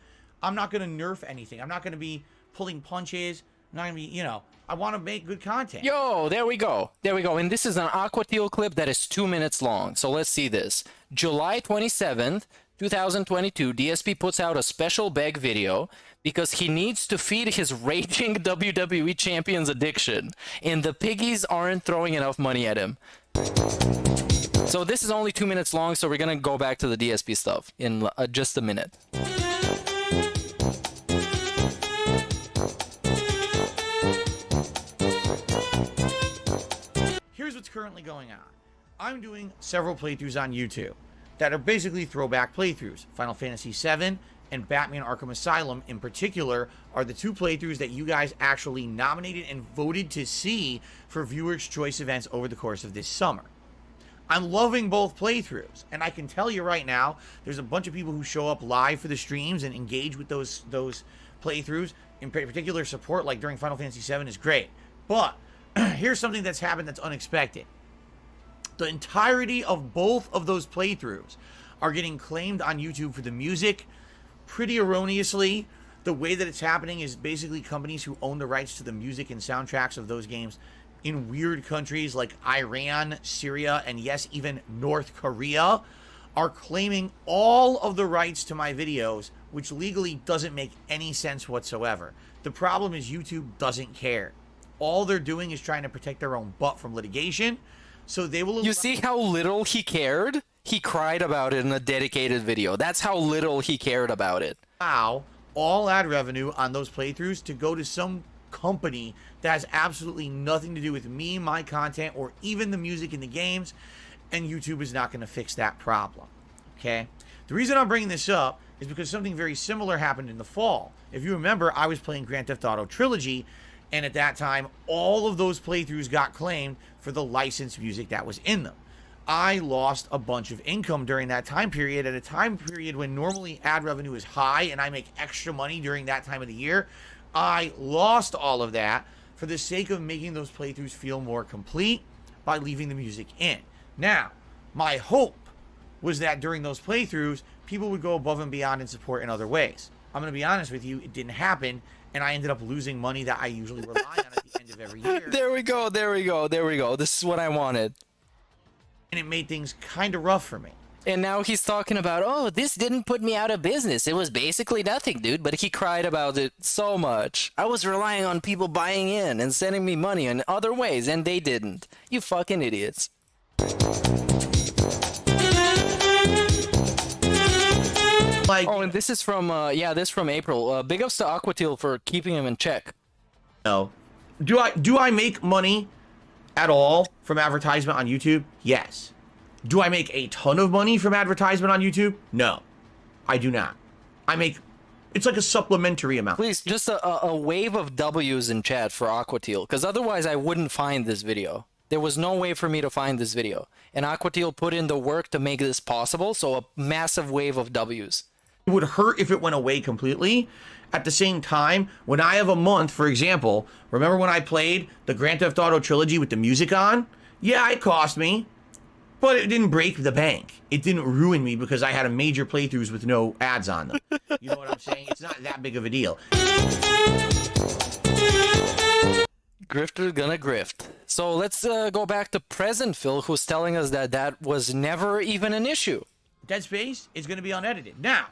I'm not going to nerf anything. I'm not going to be pulling punches. I'm not going to be, you know, I want to make good content. Yo, there we go. There we go. And this is an Aqua Teal clip that is 2 minutes long. So let's see this. July 27th, 2022, DSP puts out a special beg video because he needs to feed his raging WWE Champion's addiction, and the piggies aren't throwing enough money at him. So this is only 2 minutes long, so we're gonna go back to the DSP stuff in just a minute. Here's what's currently going on. I'm doing several playthroughs on YouTube that are basically throwback playthroughs. Final Fantasy VII and Batman Arkham Asylum in particular are the two playthroughs that you guys actually nominated and voted to see for Viewers' Choice events over the course of this summer. I'm loving both playthroughs, and I can tell you right now, there's a bunch of people who show up live for the streams and engage with those playthroughs. In particular, support, like during Final Fantasy VII, is great. But here's something that's happened that's unexpected. The entirety of both of those playthroughs are getting claimed on YouTube for the music pretty erroneously. The way that it's happening is basically companies who own the rights to the music and soundtracks of those games in weird countries like Iran, Syria, and yes, even North Korea are claiming all of the rights to my videos, which legally doesn't make any sense whatsoever. The problem is YouTube doesn't care. All they're doing is trying to protect their own butt from litigation. So they will. You see how little he cared? He cried about it in a dedicated video. That's how little he cared about it. Allow all ad revenue on those playthroughs to go to some company that has absolutely nothing to do with me, my content, or even the music in the games, and YouTube is not going to fix that problem. Okay? The reason I'm bringing this up is because something very similar happened in the fall. If you remember, I was playing Grand Theft Auto Trilogy, and at that time, all of those playthroughs got claimed for the licensed music that was in them. I lost a bunch of income during that time period, at a time period when normally ad revenue is high and I make extra money during that time of the year. I lost all of that for the sake of making those playthroughs feel more complete by leaving the music in. Now, my hope was that during those playthroughs, people would go above and beyond and support in other ways. I'm going to be honest with you, it didn't happen, and I ended up losing money that I usually rely on at the end of every year. There we go, there we go, there we go. This is what I wanted. And it made things kind of rough for me. And now he's talking about, oh, this didn't put me out of business. It was basically nothing, dude. But he cried about it so much. I was relying on people buying in and sending me money in other ways, and they didn't. You fucking idiots. Like, oh, and this is from, this is from April. Big ups to Aquatil for keeping him in check. no. Do I make money at all from advertisement on YouTube? Yes. Do I make a ton of money from advertisement on YouTube? No, I do not. It's like a supplementary amount. Please, just a wave of W's in chat for Aquatil, because otherwise I wouldn't find this video. There was no way for me to find this video. And Aquatil put in the work to make this possible, so a massive wave of W's. It would hurt if it went away completely. At the same time, when I have a month, for example, remember when I played the Grand Theft Auto Trilogy with the music on? Yeah, it cost me. But it didn't break the bank. It didn't ruin me because I had a major playthroughs with no ads on them. You know what I'm saying? It's not that big of a deal. Grifter gonna grift. So let's go back to present Phil, who's telling us that that was never even an issue. Dead Space is going to be unedited. Now,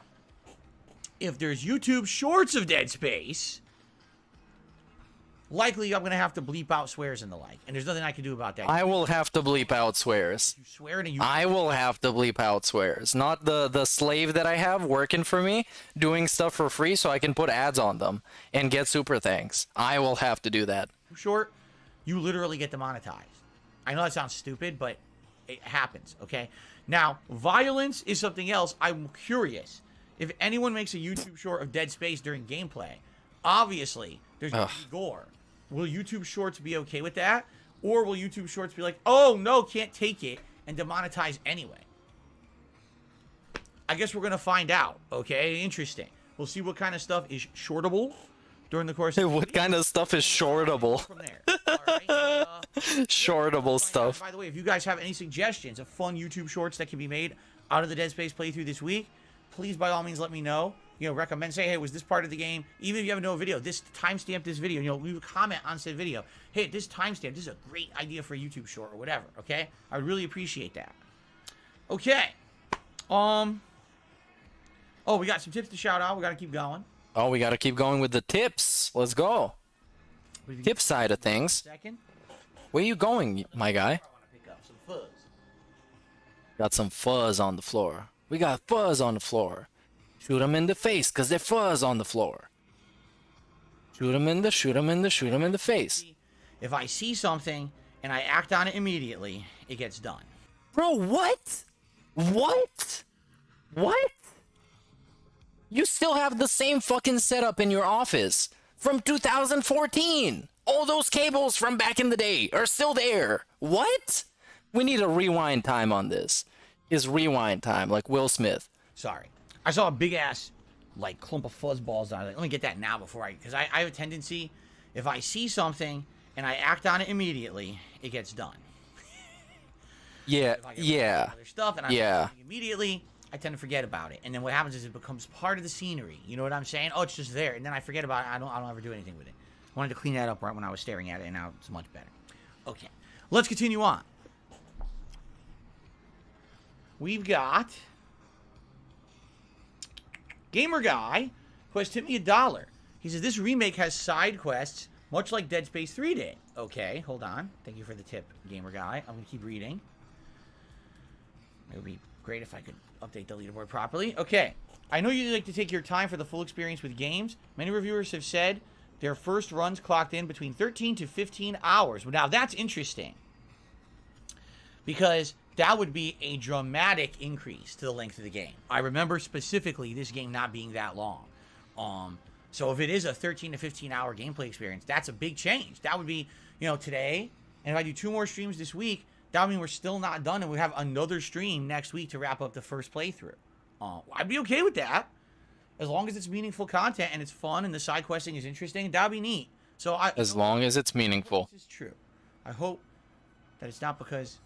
if there's YouTube shorts of Dead Space, likely I'm going to have to bleep out swears and the like. And there's nothing I can do about that. I will have to bleep out swears. You swear to you. I will have to bleep out swears. Not the slave that I have working for me, doing stuff for free so I can put ads on them and get super thanks. I will have to do that. Short, you literally get demonetized. I know that sounds stupid, but it happens, okay? Now, violence is something else. I'm curious. If anyone makes a YouTube short of Dead Space during gameplay, obviously, there's going to be gore. Will YouTube Shorts be okay with that? Or will YouTube Shorts be like, oh, no, can't take it, and demonetize anyway? I guess we're going to find out, okay? Interesting. We'll see what kind of stuff is shortable during the course of What kind of stuff is shortable? from there. All right? Shortable stuff. By the way, if you guys have any suggestions of fun YouTube Shorts that can be made out of the Dead Space playthrough this week, please, by all means, let me know. You know, recommend, say, hey, was this part of the game? Even if you have no video, this timestamp this video. You know, leave a comment on said video. Hey, this timestamp, this is a great idea for a YouTube short or whatever, okay? I would really appreciate that. Okay. Oh, we got some tips to shout out. We got to keep going. Oh, we got to keep going with the tips. Let's go. Tip side of things. Second. Where you going, my guy? I want to pick up some fuzz. Got some fuzz on the floor. We got fuzz on the floor. Shoot them in the face, because they're fuzz on the floor. Shoot them in the face. If I see something and I act on it immediately, it gets done. Bro, what? What? What? You still have the same fucking setup in your office from 2014. All those cables from back in the day are still there. What? We need a rewind time on this. Is rewind time, like Will Smith. Sorry. I saw a big ass, like, clump of fuzzballs. I was like, let me get that now before because I have a tendency, if I see something and I act on it immediately, it gets done. Yeah, Other stuff and I immediately, I tend to forget about it. And then what happens is it becomes part of the scenery. You know what I'm saying? Oh, it's just there. And then I forget about it. I don't ever do anything with it. I wanted to clean that up right when I was staring at it, and now it's much better. Okay. Let's continue on. We've got Gamer Guy, who has tipped me $1. He says, this remake has side quests, much like Dead Space 3 did. Okay, hold on. Thank you for the tip, Gamer Guy. I'm going to keep reading. It would be great if I could update the leaderboard properly. Okay. I know you like to take your time for the full experience with games. Many reviewers have said their first runs clocked in between 13 to 15 hours. Well, now, that's interesting. Because that would be a dramatic increase to the length of the game. I remember specifically this game not being that long. So if it is a 13 to 15 hour gameplay experience, that's a big change. That would be, today, and if I do 2 more streams this week, that would mean we're still not done, and we have another stream next week to wrap up the first playthrough. I'd be okay with that. As long as it's meaningful content and it's fun and the side questing is interesting, that'd be neat. So as long as it's meaningful. This is true. I hope that it's not because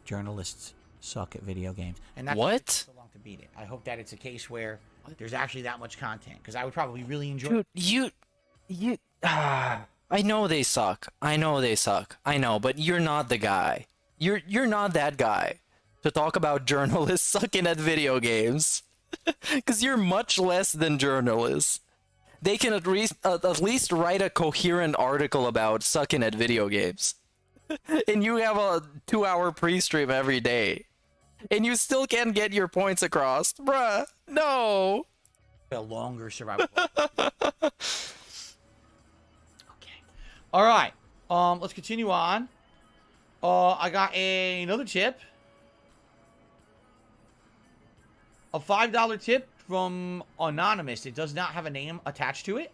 journalists suck at video games. And that's what? So long to beat it. I hope that it's a case where there's actually that much content, because I would probably really enjoy. Dude, I know they suck. I know, but you're not the guy. You're not that guy to talk about journalists sucking at video games, because you're much less than journalists. They can at least write a coherent article about sucking at video games. And you have a 2-hour pre-stream every day. And you still can't get your points across. Bruh, no. A longer survival. Okay. All right. Let's continue on. I got another tip. A $5 tip from Anonymous. It does not have a name attached to it.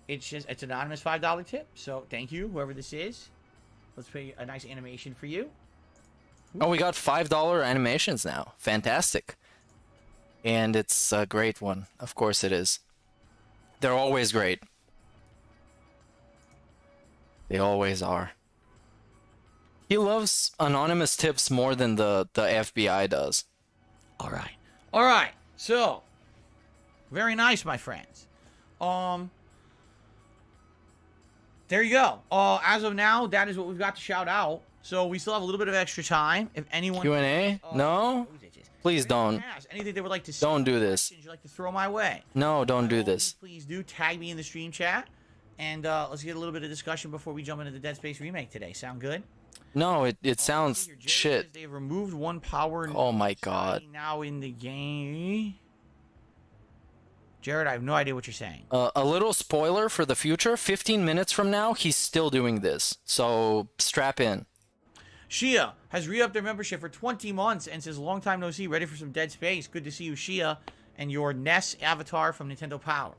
It's anonymous $5 tip. So thank you, whoever this is. Let's play a nice animation for you. Oh, we got $5 animations now. Fantastic. And it's a great one. Of course it is. They're always great. They always are. He loves anonymous tips more than the FBI does. All right. All right. So, very nice, my friends. There you go. As of now, that is what we've got to shout out. So we still have a little bit of extra time. If anyone Q&A? No? Please don't. Anything they would like to say, don't do this. You'd like to throw my way? No, don't do this. Please do tag me in the stream chat, and let's get a little bit of discussion before we jump into the Dead Space remake today. Sound good? No, it sounds shit. They've removed one power. Oh my god. Now in the game. Jared, I have no idea what you're saying. A little spoiler for the future. 15 minutes from now, he's still doing this. So strap in. Shia has re-upped their membership for 20 months and says, long time no see, ready for some Dead Space. Good to see you, Shia, and your Ness avatar from Nintendo Power,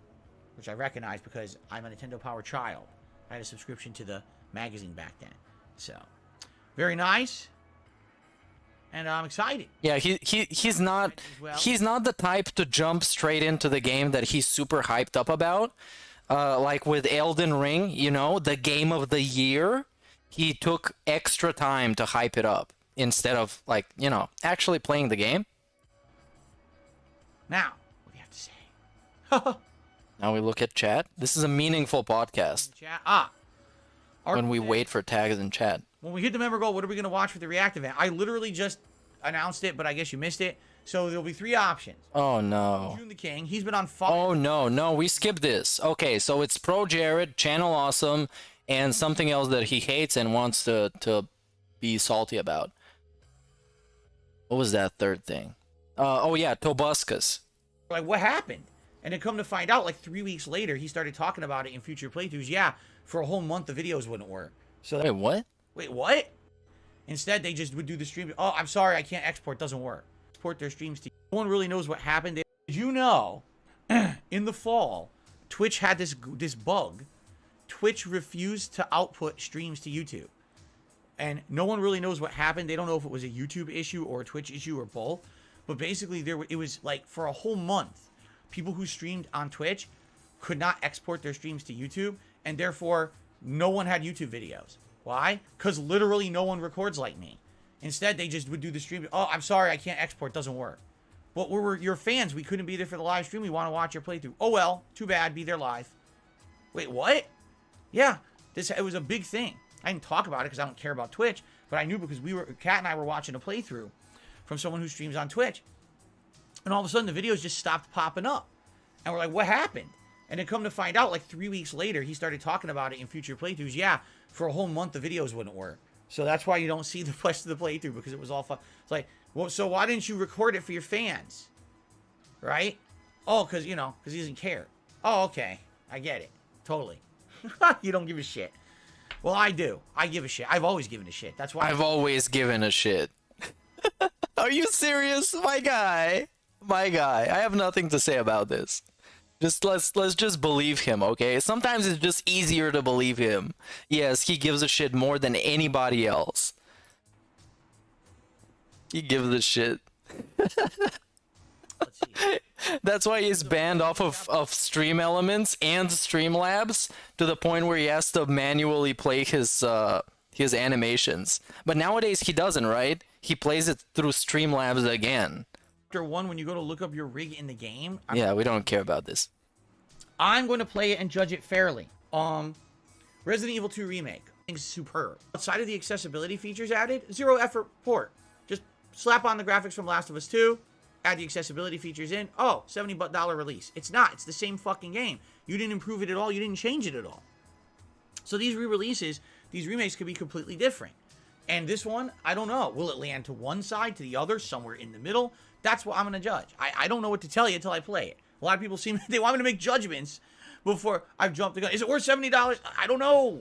which I recognize because I'm a Nintendo Power child. I had a subscription to the magazine back then. So, very nice. And I'm excited. Yeah, he's not the type to jump straight into the game that he's super hyped up about. Like with Elden Ring, the game of the year. He took extra time to hype it up instead of, actually playing the game. Now, what do you have to say? Now we look at chat. This is a meaningful podcast. When we wait for tags in chat. When we hit the member goal, what are we going to watch for the React event? I literally just announced it, but I guess you missed it. So there'll be 3 options. Oh, no. June the King. He's been on fire. Oh, no. We skipped this. Okay, so it's Pro Jared, Channel Awesome, and something else that he hates and wants to be salty about. What was that third thing? Oh, yeah, Tobuscus. Like, what happened? And then come to find out, 3 weeks later, he started talking about it in future playthroughs. Yeah, for a whole month, the videos wouldn't work. So wait, what? Wait, what? Instead, they just would do the stream. Oh, I'm sorry, I can't export. Doesn't work. Export their streams to you. No one really knows what happened. Did you know, in the fall, Twitch had this bug. Twitch refused to output streams to YouTube. And no one really knows what happened. They don't know if it was a YouTube issue or a Twitch issue or both. But basically, it was for a whole month, people who streamed on Twitch could not export their streams to YouTube. And therefore, no one had YouTube videos. Why? Because literally no one records like me. Instead, they just would do the stream. Oh, I'm sorry, I can't export. Doesn't work. But we were your fans. We couldn't be there for the live stream. We want to watch your playthrough. Oh, well. Too bad. Be there live. Wait, what? Yeah. It was a big thing. I didn't talk about it because I don't care about Twitch. But I knew because Kat and I were watching a playthrough from someone who streams on Twitch. And all of a sudden, the videos just stopped popping up. And we're like, what happened? And then come to find out, 3 weeks later, he started talking about it in future playthroughs. Yeah, for a whole month, the videos wouldn't work. So that's why you don't see the rest of the playthrough, because it was all fun. It's like, well, so why didn't you record it for your fans? Right? Oh, because, you know, because he doesn't care. Oh, okay. I get it. Totally. You don't give a shit. Well, I do. I give a shit. I've always given a shit. That's why. I've always given a shit. Are you serious? My guy. My guy. I have nothing to say about this. Just let's just believe him, okay? Sometimes it's just easier to believe him. Yes, he gives a shit more than anybody else. He gives a shit. Let's see. That's why he's banned off of Stream Elements and Streamlabs to the point where he has to manually play his animations. But nowadays he doesn't, right? He plays it through Streamlabs again. Chapter 1, when you go to look up your rig in the game, Yeah, we don't care about this. I'm going to play it and judge it fairly. Resident Evil 2 Remake. I think it's superb. Outside of the accessibility features added, zero effort port. Just slap on the graphics from Last of Us 2, add the accessibility features in. Oh, $70 release. It's not. It's the same fucking game. You didn't improve it at all. You didn't change it at all. So these re-releases, these remakes could be completely different. And this one, I don't know. Will it land to one side, to the other, somewhere in the middle? That's what I'm going to judge. I don't know what to tell you until I play it. A lot of people they want me to make judgments before I've jumped the gun. Is it worth $70? I don't know.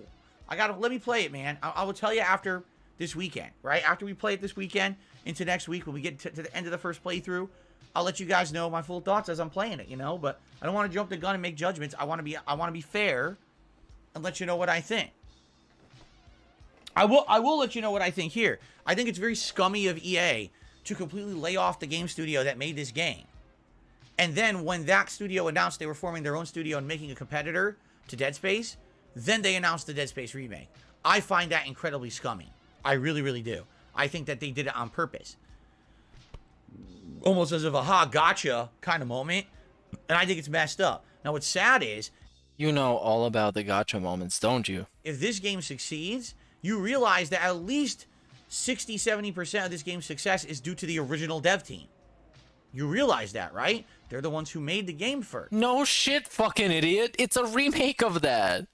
Let me play it, man. I will tell you after this weekend, right? After we play it this weekend into next week, when we get to the end of the first playthrough, I'll let you guys know my full thoughts as I'm playing it, you know? But I don't want to jump the gun and make judgments. I want to be fair and let you know what I think. I will let you know what I think here. I think it's very scummy of EA to completely lay off the game studio that made this game. And then when that studio announced they were forming their own studio and making a competitor to Dead Space, then they announced the Dead Space remake. I find that incredibly scummy. I really, really do. I think that they did it on purpose. Almost as if a gotcha kind of moment. And I think it's messed up. Now what's sad is, You know all about the gotcha moments, don't you? if this game succeeds, you realize that at least 60-70% of this game's success is due to the original dev team. You realize that, right? They're the ones who made the game first. No shit, fucking idiot. It's a remake of that.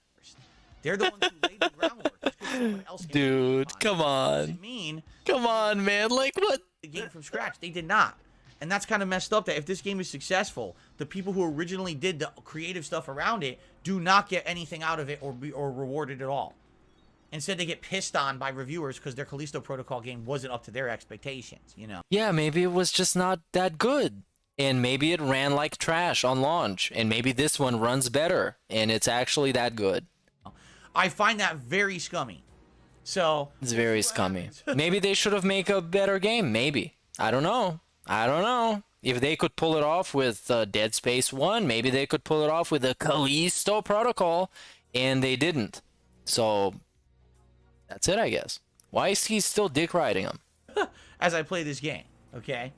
They're the ones who laid the groundwork. Just 'cause someone else can Dude, do it come doesn't on. mean Come on, man. Like, what? the game from scratch. They did not. And that's kind of messed up, that if this game is successful, the people who originally did the creative stuff around it do not get anything out of it or rewarded at all. Instead, they get pissed on by reviewers because their Callisto Protocol game wasn't up to their expectations, you know? Yeah, maybe it was just not that good. And maybe it ran like trash on launch. And maybe this one runs better. And it's actually that good. I find that very scummy. So It's very scummy. Maybe they should have made a better game. Maybe. I don't know. I don't know. If they could pull it off with Dead Space 1, maybe they could pull it off with the Callisto Protocol. And they didn't. So that's it, I guess. Why is he still dick riding him? as I play this game, okay?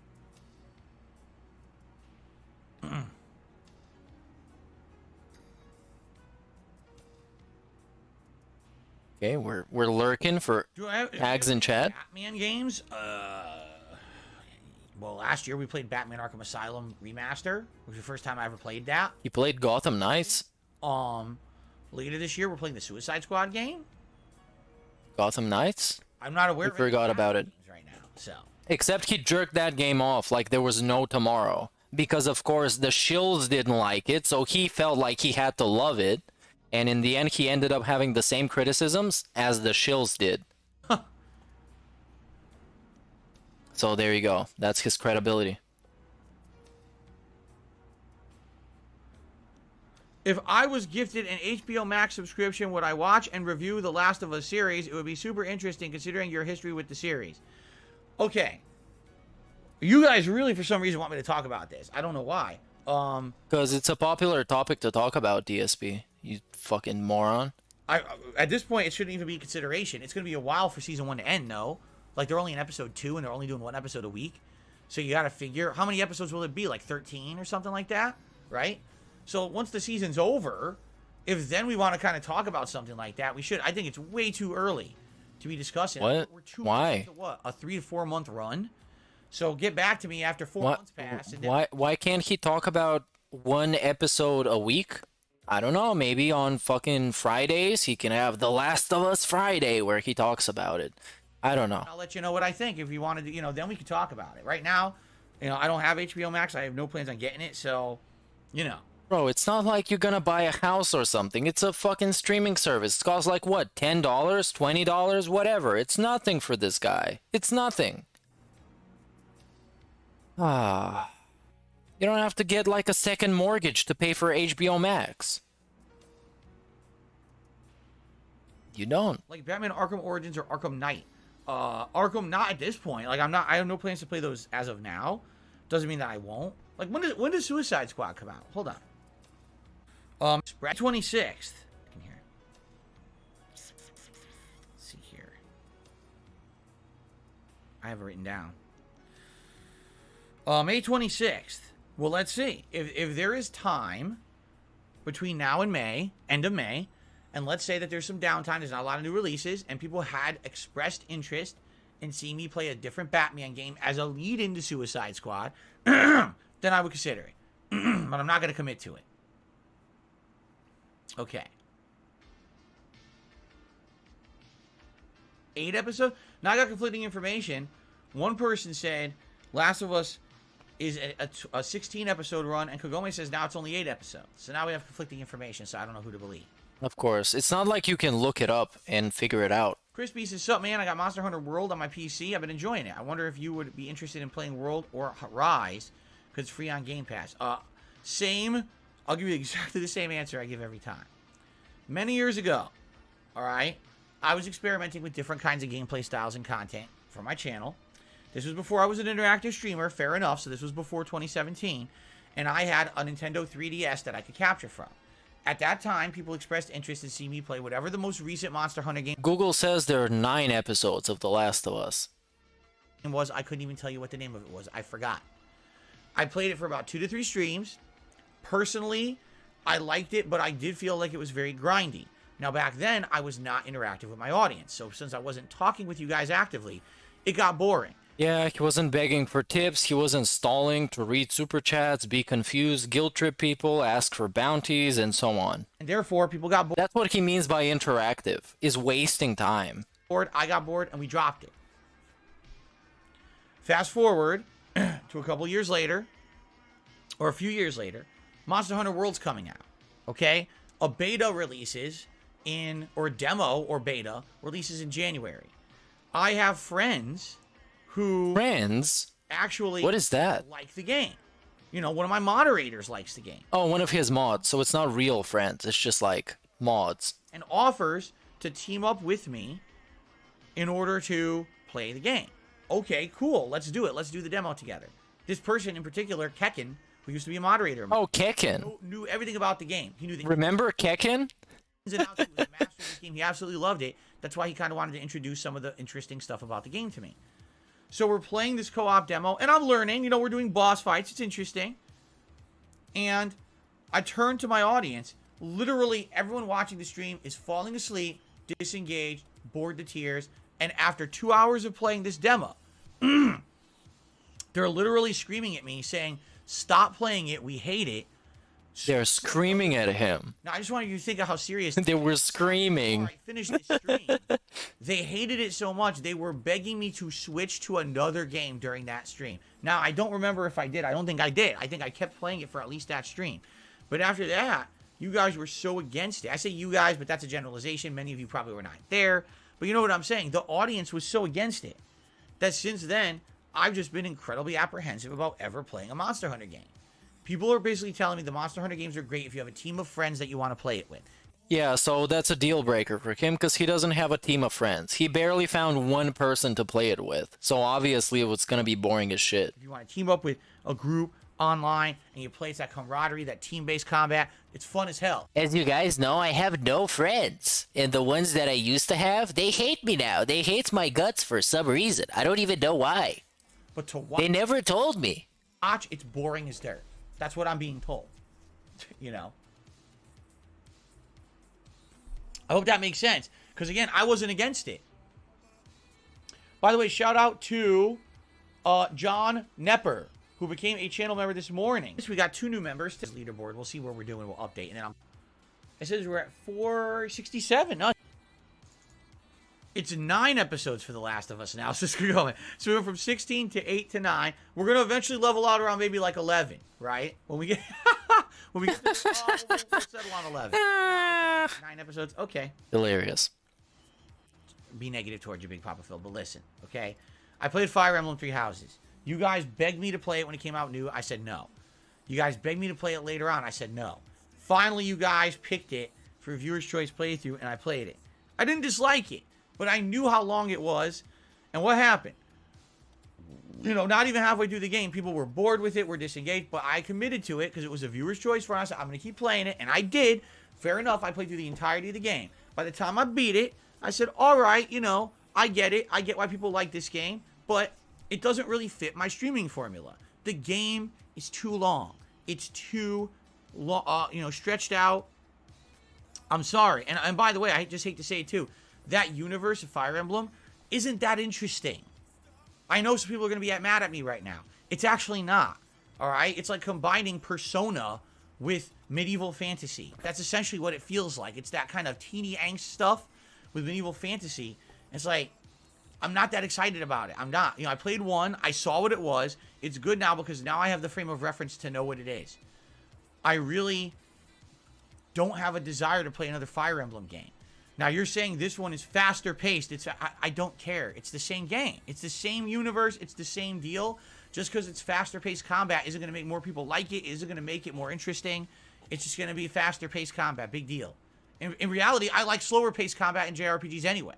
Okay, we're lurking for Do I have tags in chat. Batman games? Well, last year we played Batman Arkham Asylum Remaster, which was the first time I ever played that. He played Gotham Knights. Later this year we're playing the Suicide Squad game. Gotham Knights? I'm not aware We of any forgot about Batman it. games right now. So Except he jerked that game off like there was no tomorrow. Because, of course, the shills didn't like it, so he felt like he had to love it. And in the end, he ended up having the same criticisms as the shills did. So there you go. That's his credibility. if I was gifted an HBO Max subscription, would I watch and review the Last of Us series? It would be super interesting considering your history with the series. Okay. You guys really, for some reason, want me to talk about this. I don't know why. Because it's a popular topic to talk about, DSP. You fucking moron. At this point, it shouldn't even be a consideration. It's going to be a while for season 1 to end, no? Like, they're only in episode 2, and they're only doing 1 episode a week. So you got to figure, how many episodes will it be? Like 13 or something like that? Right? So once the season's over, if then we want to kind of talk about something like that, we should. I think it's way too early to be discussing. What? We're 2 Why? months into what? A 3 to 4 month run? So get back to me after 4 months pass. And then Why can't he talk about 1 episode a week? I don't know, maybe on fucking Fridays he can have The Last of Us Friday where he talks about it. I don't know. I'll let you know what I think. If you wanted to, then we can talk about it. Right now, I don't have HBO Max. I have no plans on getting it, so, Bro, it's not like you're gonna buy a house or something. It's a fucking streaming service. It costs like what, $10, $20, whatever. It's nothing for this guy. It's nothing. Ah. You don't have to get like a second mortgage to pay for HBO Max. You don't. Like Batman Arkham Origins or Arkham Knight. Arkham, not at this point. Like, I have no plans to play those as of now. Doesn't mean that I won't. Like, when does Suicide Squad come out? Hold on. 26th. In here. Let's see here. I have it written down. May 26th. Well, let's see. If there is time between now and May, end of May, and let's say that there's some downtime, there's not a lot of new releases, and people had expressed interest in seeing me play a different Batman game as a lead into Suicide Squad, then I would consider it. But I'm not going to commit to it. Okay. 8 episodes? Now I got conflicting information. One person said Last of Us is a 16 episode run, and Kagome says now it's only 8 episodes. So now we have conflicting information, so I don't know who to believe. Of course. It's not like you can look it up and figure it out. Crispy says, sup, man? I got Monster Hunter World on my PC. I've been enjoying it. I wonder if you would be interested in playing World or Rise, because it's free on Game Pass. Same. I'll give you exactly the same answer I give every time. Many years ago, all right, I was experimenting with different kinds of gameplay styles and content for my channel. This was before I was an interactive streamer, fair enough, so this was before 2017, and I had a Nintendo 3DS that I could capture from. At that time, people expressed interest in seeing me play whatever the most recent Monster Hunter game Google says there are 9 episodes of The Last of Us. was. I couldn't even tell you what the name of it was. I forgot. I played it for about 2 to 3 streams. Personally, I liked it, but I did feel like it was very grindy. Now, back then, I was not interactive with my audience, so since I wasn't talking with you guys actively, it got boring. Yeah, he wasn't begging for tips, he wasn't stalling to read super chats, be confused, guilt trip people, ask for bounties, and so on. And therefore, people got bored. That's what he means by interactive, is wasting time. I got bored, and we dropped it. Fast forward to a couple years later, or a few years later, Monster Hunter World's coming out. Okay? A beta releases or demo or beta releases in January. I have friends who actually what is that? Like the game. One of my moderators likes the game. Oh, one of his mods, so it's not real friends, it's just like mods. And offers to team up with me in order to play the game. Okay, cool, let's do it. Let's do the demo together. This person in particular, Kekken, who used to be a moderator. Oh, Kekken. Knew everything about the game. He knew the Remember Kekken? He was a master of the game. He absolutely loved it. That's why he kind of wanted to introduce some of the interesting stuff about the game to me. So we're playing this co-op demo, and I'm learning. We're doing boss fights. It's interesting. And I turn to my audience. Literally, everyone watching the stream is falling asleep, disengaged, bored to tears. And after 2 hours of playing this demo, they're literally screaming at me, saying, stop playing it. We hate it. They're screaming at him. Now, I just wanted you to think of how serious they were screaming. Before I finished this stream, they hated it so much, they were begging me to switch to another game during that stream. Now, I don't remember if I did. I don't think I did. I think I kept playing it for at least that stream. But after that, you guys were so against it. I say you guys, but that's a generalization. Many of you probably were not there. But you know what I'm saying? The audience was so against it that since then, I've just been incredibly apprehensive about ever playing a Monster Hunter game. People are basically telling me the Monster Hunter games are great if you have a team of friends that you want to play it with. Yeah, so that's a deal breaker for him because he doesn't have a team of friends. He barely found one person to play it with. So obviously it's going to be boring as shit. If you want to team up with a group online and you play, it's that camaraderie, that team-based combat, it's fun as hell. As you guys know, I have no friends. And the ones that I used to have, they hate me now. They hate my guts for some reason. I don't even know why. But to watch, they never told me. Watch, it's boring as dirt. That's what I'm being told. I hope that makes sense. Because, again, I wasn't against it. By the way, shout out to John Nepper, who became a channel member this morning. We got 2 new members to this leaderboard. We'll see where we're doing. We'll update. And then It says we're at 467. No. It's 9 episodes for The Last of Us now. So it's going. So we went from 16 to 8 to 9. We're gonna eventually level out around maybe like 11, right? When we get when we get to, we'll settle on 11. Okay. 9 episodes. Okay. Hilarious. Be negative towards you, Big Papa Phil. But listen, okay? I played Fire Emblem Three Houses. You guys begged me to play it when it came out new. I said no. You guys begged me to play it later on. I said no. Finally, you guys picked it for a viewer's choice playthrough, and I played it. I didn't dislike it, but I knew how long it was. And what happened? You know, not even halfway through the game, people were bored with it, were disengaged, but I committed to it because it was a viewer's choice for us. I'm going to keep playing it, and I did. Fair enough, I played through the entirety of the game. By the time I beat it, I said, all right, you know, I get it. I get why people like this game, but it doesn't really fit my streaming formula. The game is too long. It's too long, you know, stretched out. I'm sorry. And by the way, I just hate to say it too. That universe of Fire Emblem isn't that interesting. I know some people are going to be mad at me right now. It's actually not. All right? It's like combining Persona with medieval fantasy. That's essentially what it feels like. It's that kind of teeny angst stuff with medieval fantasy. It's like, I'm not that excited about it. I'm not. You know, I played one. I saw what it was. It's good now because now I have the frame of reference to know what it is. I really don't have a desire to play another Fire Emblem game. Now, you're saying this one is faster paced. I don't care. It's the same game. It's the same universe. It's the same deal. Just because it's faster paced combat isn't going to make more people like it. Isn't going to make it more interesting. It's just going to be faster paced combat. Big deal. In reality, I like slower paced combat in JRPGs anyway.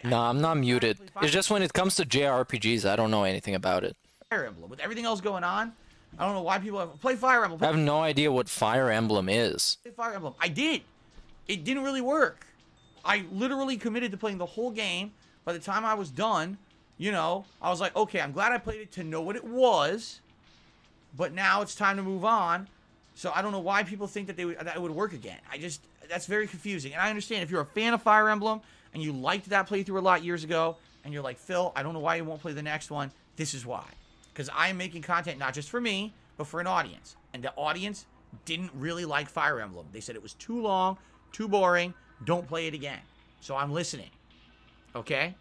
No, I'm not muted. It's just when it comes to JRPGs, I don't know anything about it. Fire Emblem. With everything else going on, I don't know why people play Fire Emblem. I have no idea what Fire Emblem is. Play Fire Emblem. I did. It didn't really work. I literally committed to playing the whole game. By the time I was done, you know, I was like, okay, I'm glad I played it to know what it was. But now it's time to move on. So I don't know why people think that that it would work again. That's very confusing. And I understand if you're a fan of Fire Emblem and you liked that playthrough a lot years ago, and you're like, Phil, I don't know why you won't play the next one. This is why. Because I am making content not just for me, but for an audience. And the audience didn't really like Fire Emblem. They said it was too long, too boring, don't play it again. So I'm listening. Okay?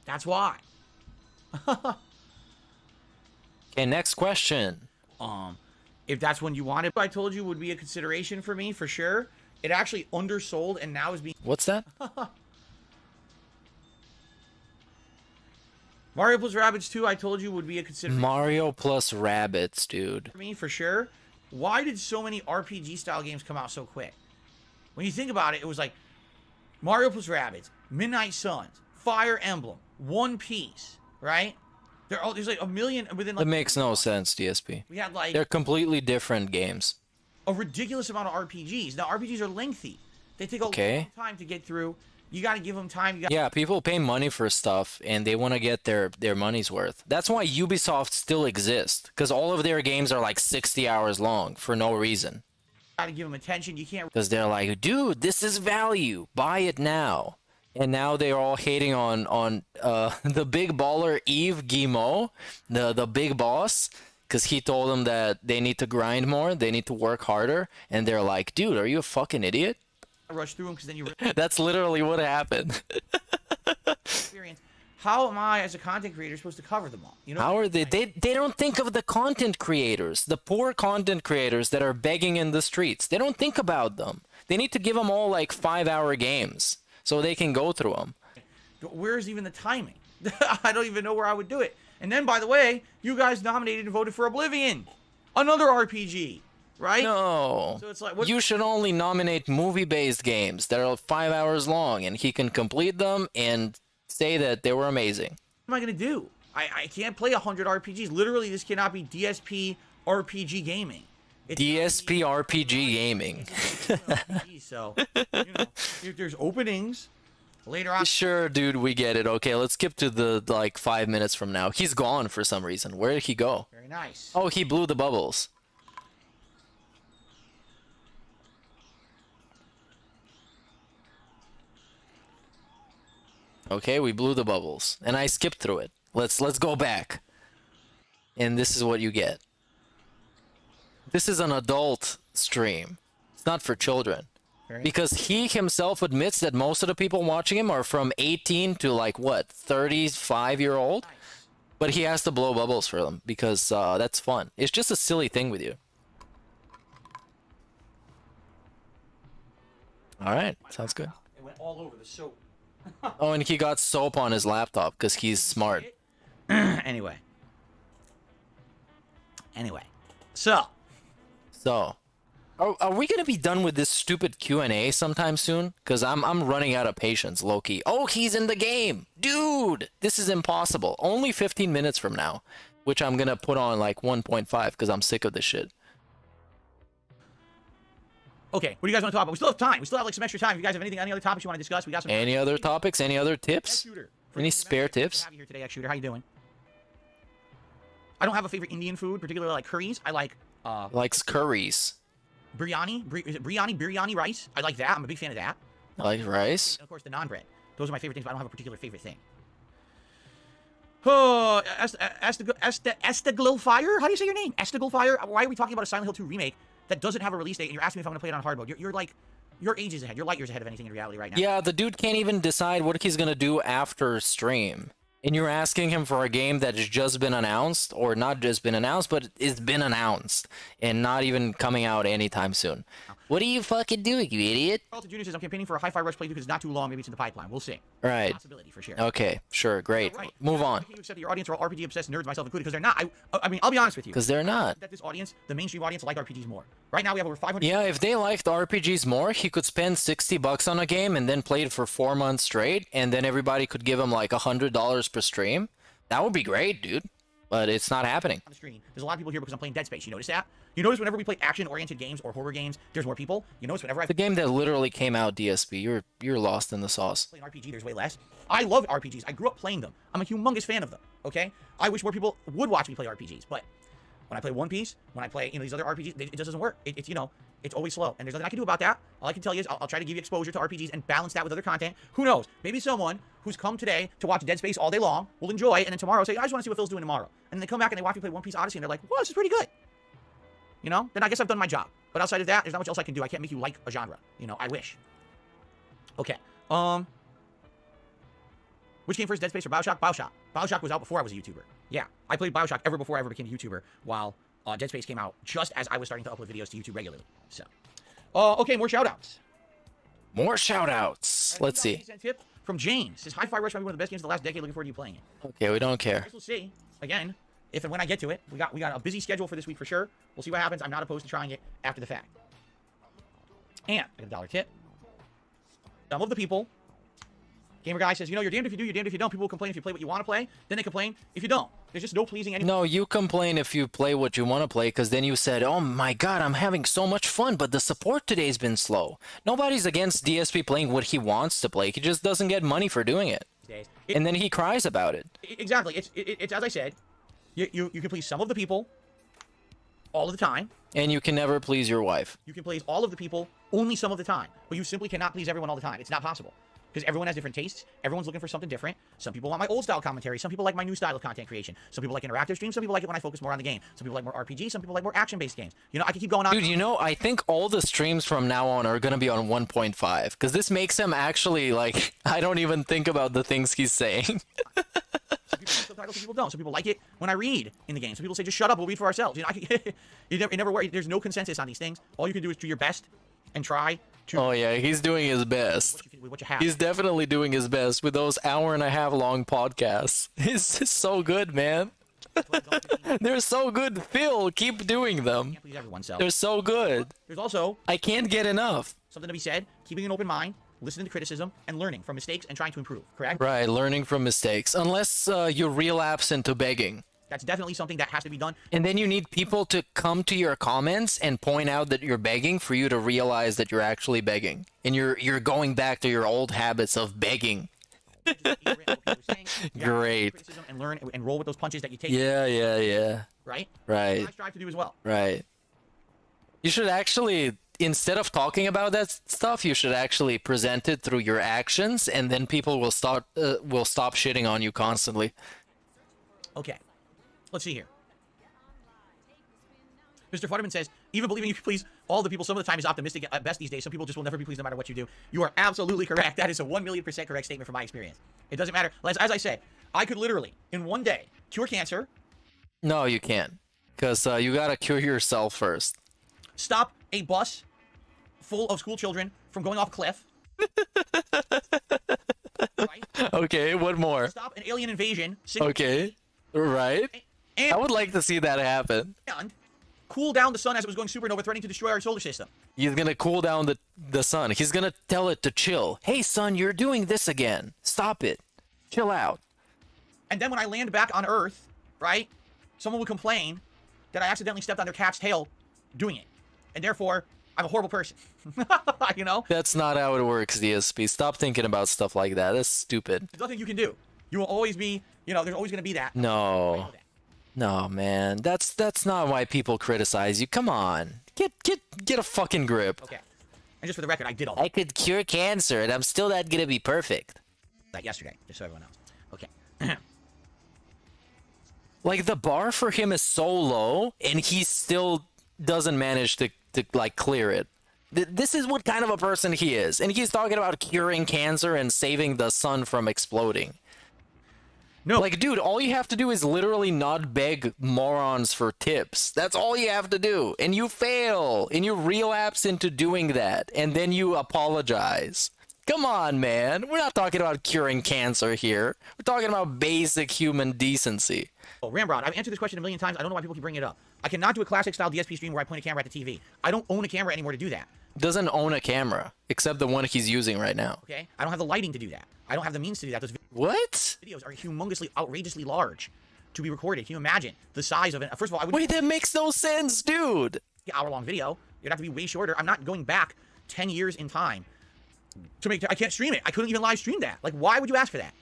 That's why. Okay, next question. If that's one you wanted, I told you would be a consideration for me, for sure. It actually undersold and now is being... What's that? Mario plus Rabbids 2, I told you would be a consideration. Mario plus Rabbids, dude. For me, for sure. Why did so many RPG-style games come out so quick? When you think about it, it was like Mario plus Rabbids, Midnight Suns, Fire Emblem, One Piece, right? There's like a million within like... That makes no sense, DSP. We had like... They're completely different games. A ridiculous amount of RPGs. Now, RPGs are lengthy. They take a long time to get through. You got to give them time. Yeah, people pay money for stuff, and they want to get their money's worth. That's why Ubisoft still exists, because all of their games are like 60 hours long for no reason. Got to give them attention. You can't... Because they're like, dude, this is value. Buy it now. And now they're all hating on the big baller Yves Guillemot, the big boss, because he told them that they need to grind more, they need to work harder, and they're like, dude, are you a fucking idiot? Rush through them because then you... That's literally what happened. Experience. How am I, as a content creator, supposed to cover them all? You know? How are they? They don't think of the content creators, the poor content creators that are begging in the streets. They don't think about them. They need to give them all like 5-hour games so they can go through them. Where's even the timing? I don't even know where I would do it. And then, by the way, you guys nominated and voted for Oblivion, another RPG, right? No. So it's like, what... You should only nominate movie-based games that are 5 hours long, and he can complete them and say that they were amazing. What am I going to do? I can't play 100 RPGs. Literally, this cannot be DSP RPG gaming. It's DSP RPG gaming. So, you know, if there's openings later on... Sure, dude, we get it. Okay, let's skip to the, like, 5 minutes from now. He's gone for some reason. Where did he go? Very nice. Oh, he blew the bubbles. Okay, we blew the bubbles, and I skipped through it. Let's go back. And this is what you get. This is an adult stream. It's not for children. Right. Because he himself admits that most of the people watching him are from 18 to like what, 35-year-old? But he has to blow bubbles for them because that's fun. It's just a silly thing with you. All right, sounds good. It went all over the soap. Oh, and he got soap on his laptop because he's smart. Anyway. So. Are we gonna be done with this stupid Q&A sometime soon? Because I'm running out of patience, low-key. Oh, he's in the game! Dude! This is impossible. Only 15 minutes from now. Which I'm gonna put on like 1.5 because I'm sick of this shit. Okay, what do you guys want to talk about? We still have time. We still have like some extra time. If you guys have any other topics you want to discuss, we got some. Any other topics? Any other tips? Any spare tips? Have you here today, X Shooter? How you doing? I don't have a favorite Indian food, particularly like curries. I like Likes curries. biryani. Is it biryani rice? I like that. I'm a big fan of that. I like rice. And of course, the naan bread. Those are my favorite things, but I don't have a particular favorite thing. Oh, Estaglifire? How do you say your name? Estaglifire? Why are we talking about a Silent Hill 2 remake that doesn't have a release date, and you're asking me if I'm going to play it on hard mode? You're like, you're ages ahead. You're light years ahead of anything in reality right now. Yeah, the dude can't even decide what he's gonna do after stream. And you're asking him for a game that has just been announced, or not just been announced, but it's been announced, and not even coming out anytime soon. What are you fucking doing, you idiot? Carlton Jr. says, I'm campaigning for a Hi-Fi Rush playthrough because it's not too long. Maybe it's in the pipeline. We'll see. Right. Possibility for sure. Okay, sure, great. Right. Move on. Can you accept that your audience are all RPG-obsessed nerds, myself included? Because they're not. I mean, I'll be honest with you. Because they're not. That this audience, the mainstream audience, like RPGs more. Right now, we have over 500. Yeah, if they liked RPGs more, he could spend $60 on a game and then play it for 4 months straight, and then everybody could give him like $100 per stream. That would be great, dude. But it's not happening. On the screen, there's a lot of people here because I'm playing Dead Space. You notice that? You notice whenever we play action-oriented games or horror games, there's more people. You notice whenever I The game that literally came out, DSP. You're lost in the sauce. play an RPG, there's way less. I love RPGs. I grew up playing them. I'm a humongous fan of them. Okay? I wish more people would watch me play RPGs, but when I play One Piece, when I play these other RPGs, it just doesn't work. It's it's always slow, and there's nothing I can do about that. All I can tell you is I'll try to give you exposure to RPGs and balance that with other content. Who knows? Maybe someone who's come today to watch Dead Space all day long will enjoy it, and then tomorrow say, I just want to see what Phil's doing tomorrow. And then they come back and they watch me play One Piece Odyssey, and they're like, well, this is pretty good. Then I guess I've done my job. But outside of that, there's not much else I can do. I can't make you like a genre. I wish. Okay. Which came first, Dead Space or BioShock? BioShock. BioShock was out before I was a YouTuber. Yeah, I played BioShock ever before I ever became a YouTuber, while Dead Space came out just as I was starting to upload videos to YouTube regularly. So, okay, more shoutouts. More shoutouts. Let's see. Tip from James. Says, Hi-Fi Rush might be one of the best games of the last decade. Looking forward to you playing it. Okay, we don't care. We'll see. Again, if and when I get to it. We got a busy schedule for this week for sure. We'll see what happens. I'm not opposed to trying it after the fact. And I got a $1 tip. Some of the people. Gamer Guy says, you're damned if you do, you're damned if you don't. People will complain if you play what you want to play. Then they complain if you don't. There's just no pleasing anyone. No, you complain if you play what you want to play, because then you said, oh my god, I'm having so much fun, but the support today's been slow. Nobody's against DSP playing what he wants to play. He just doesn't get money for doing it. And then he cries about it. Exactly. It's as I said, you can please some of the people all of the time. And you can never please your wife. You can please all of the people only some of the time. But you simply cannot please everyone all the time. It's not possible. Because everyone has different tastes. Everyone's looking for something different. Some people want my old style commentary. Some people like my new style of content creation. Some people like interactive streams. Some people like it when I focus more on the game. Some people like more RPG. Some people like more action-based games. I can keep going on. Dude, I think all the streams from now on are going to be on 1.5. Because this makes him actually, like, I don't even think about the things he's saying. Some people like subtitles, some people don't. Some people like it when I read in the game. Some people say, just shut up, we'll read for ourselves. It never works. There's no consensus on these things. All you can do is do your best and try to... Oh yeah, he's doing his best. What you have. He's definitely doing his best with those hour-and-a-half long podcasts. It's so good, man. They're so good, Phil. Keep doing them. Can't please everyone, so. They're so good. There's also... I can't get enough. Something to be said, keeping an open mind, listening to criticism, and learning from mistakes and trying to improve, correct? Right, learning from mistakes. Unless you relapse into begging. That's definitely something that has to be done. And then you need people to come to your comments and point out that you're begging for you to realize that you're actually begging. And you're going back to your old habits of begging. Great. And learn and roll with those punches that you take. Yeah. Right? Right. I strive to do as well. Right. You should actually, instead of talking about that stuff, you should actually present it through your actions, and then people will stop shitting on you constantly. Okay. Let's see here. Mr. Futterman says, Even believing you can please all the people some of the time is optimistic at best these days. Some people just will never be pleased no matter what you do. You are absolutely correct. That is a 1,000,000% correct statement from my experience. It doesn't matter. As I say, I could literally, in one day, cure cancer. No, you can't. Because you gotta cure yourself first. Stop a bus full of school children from going off a cliff. Right? Okay, what more? Stop an alien invasion. Okay, right. And I would like to see that happen. Cool down the sun as it was going supernova, threatening to destroy our solar system. He's gonna cool down the sun. He's gonna tell it to chill. Hey, sun, you're doing this again. Stop it. Chill out. And then when I land back on Earth, right, someone would complain that I accidentally stepped on their cat's tail doing it. And therefore, I'm a horrible person. You know? That's not how it works, DSP. Stop thinking about stuff like that. That's stupid. There's nothing you can do. You will always be, you know, there's always going to be that. No. No, man. That's not why people criticize you. Come on. Get a fucking grip. Okay. And just for the record, I did all I could cure cancer, and I'm still not gonna be perfect. that yesterday, just so everyone knows. Okay. Like, the bar for him is so low, and he still doesn't manage to like, clear it. This is what kind of a person he is. And he's talking about curing cancer and saving the sun from exploding. No. Like, dude, all you have to do is literally not beg morons for tips. That's all you have to do. And you fail. And you relapse into doing that. And then you apologize. Come on, man. We're not talking about curing cancer here. We're talking about basic human decency. Oh, Ramrod, I've answered this question a million times. I don't know why people keep bringing it up. I cannot do a classic style DSP stream where I point a camera at the TV. I don't own a camera anymore to do that. Doesn't own a camera, except the one he's using right now. Okay? I don't have the lighting to do that. I don't have the means to do that. Those What? videos are humongously, outrageously large to be recorded. Can you imagine the size of it? First of all, I would Wait, that makes no sense, dude. hour-long video. It'd have to be way shorter. I'm not going back 10 years in time to make. I can't stream it. I couldn't even live stream that. Like, why would you ask for that?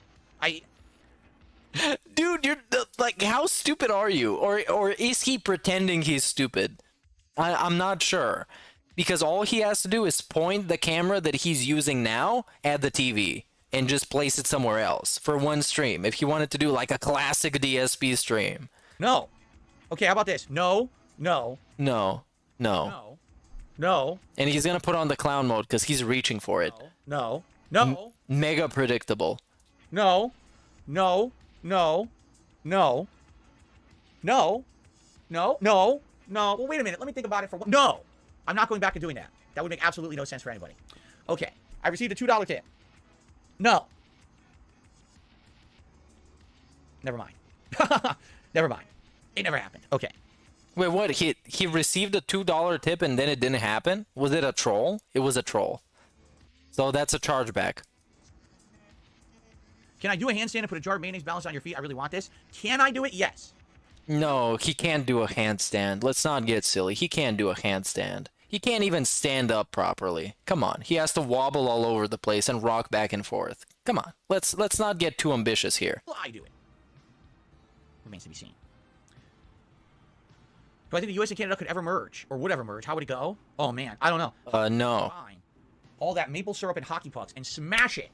Dude, you're like, how stupid are you? Or is he pretending he's stupid? I'm not sure. Because all he has to do is point the camera that he's using now at the TV and just place it somewhere else for one stream. If he wanted to do like a classic DSP stream. No. Okay, how about this? No. No. And he's gonna put on the clown mode because he's reaching for it. No. Mega predictable. No. Well, wait a minute. Let me think about it for one. No. I'm not going back and doing that. That would make absolutely no sense for anybody. Okay. I received a $2 tip. No. Never mind. Never mind. It never happened. Okay. Wait, what? He received a $2 tip and then it didn't happen? Was it a troll? It was a troll. So that's a chargeback. Can I do a handstand and put a jar of mayonnaise balanced on your feet? I really want this. Can I do it? Yes. No, he can't do a handstand. Let's not get silly. He can't do a handstand. He can't even stand up properly. Come on. He has to wobble all over the place and rock back and forth. Come on. Let's not get too ambitious here. Well, I do it. Remains to be seen. Do I think the U.S. and Canada could ever merge? Or would ever merge? How would it go? Oh, man. I don't know. No. Fine. All that maple syrup and hockey pucks and smash it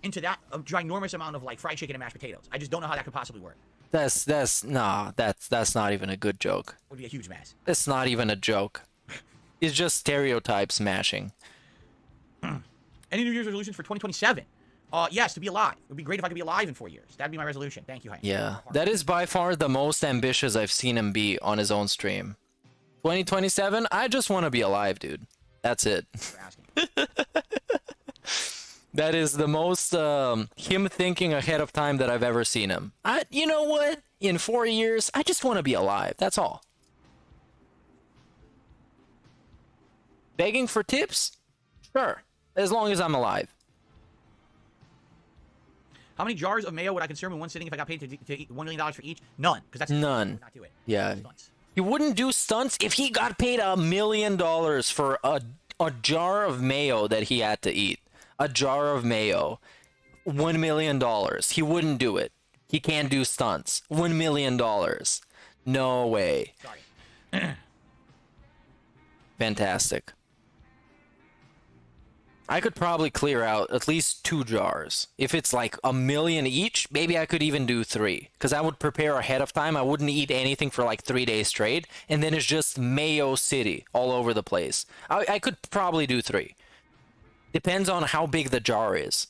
into that ginormous amount of, like, fried chicken and mashed potatoes. I just don't know how that could possibly work. That's not even a good joke. It would be a huge mess. That's not even a joke. It's just stereotype smashing. Any New Year's resolutions for 2027? Yes, to be alive. It would be great if I could be alive in 4 years. That'd be my resolution. Thank you, Hyde. Yeah, that is by far the most ambitious I've seen him be on his own stream. 2027, I just want to be alive, dude. That's it. For asking. That is the most him thinking ahead of time that I've ever seen him. You know what? In 4 years, I just want to be alive. That's all. Begging for tips? Sure. As long as I'm alive. How many jars of mayo would I consume in one sitting if I got paid to eat $1 million for each? None. Because that's none. Not do it. Yeah. Stunts. He wouldn't do stunts if he got paid $1 million for a jar of mayo that he had to eat. A jar of mayo. $1 million. He wouldn't do it. He can't do stunts. $1 million. No way. Sorry. Fantastic. I could probably clear out at least 2 jars. If it's like 1 million each, maybe I could even do 3. Because I would prepare ahead of time. I wouldn't eat anything for like 3 days straight. And then it's just Mayo City all over the place. I could probably do 3. Depends on how big the jar is.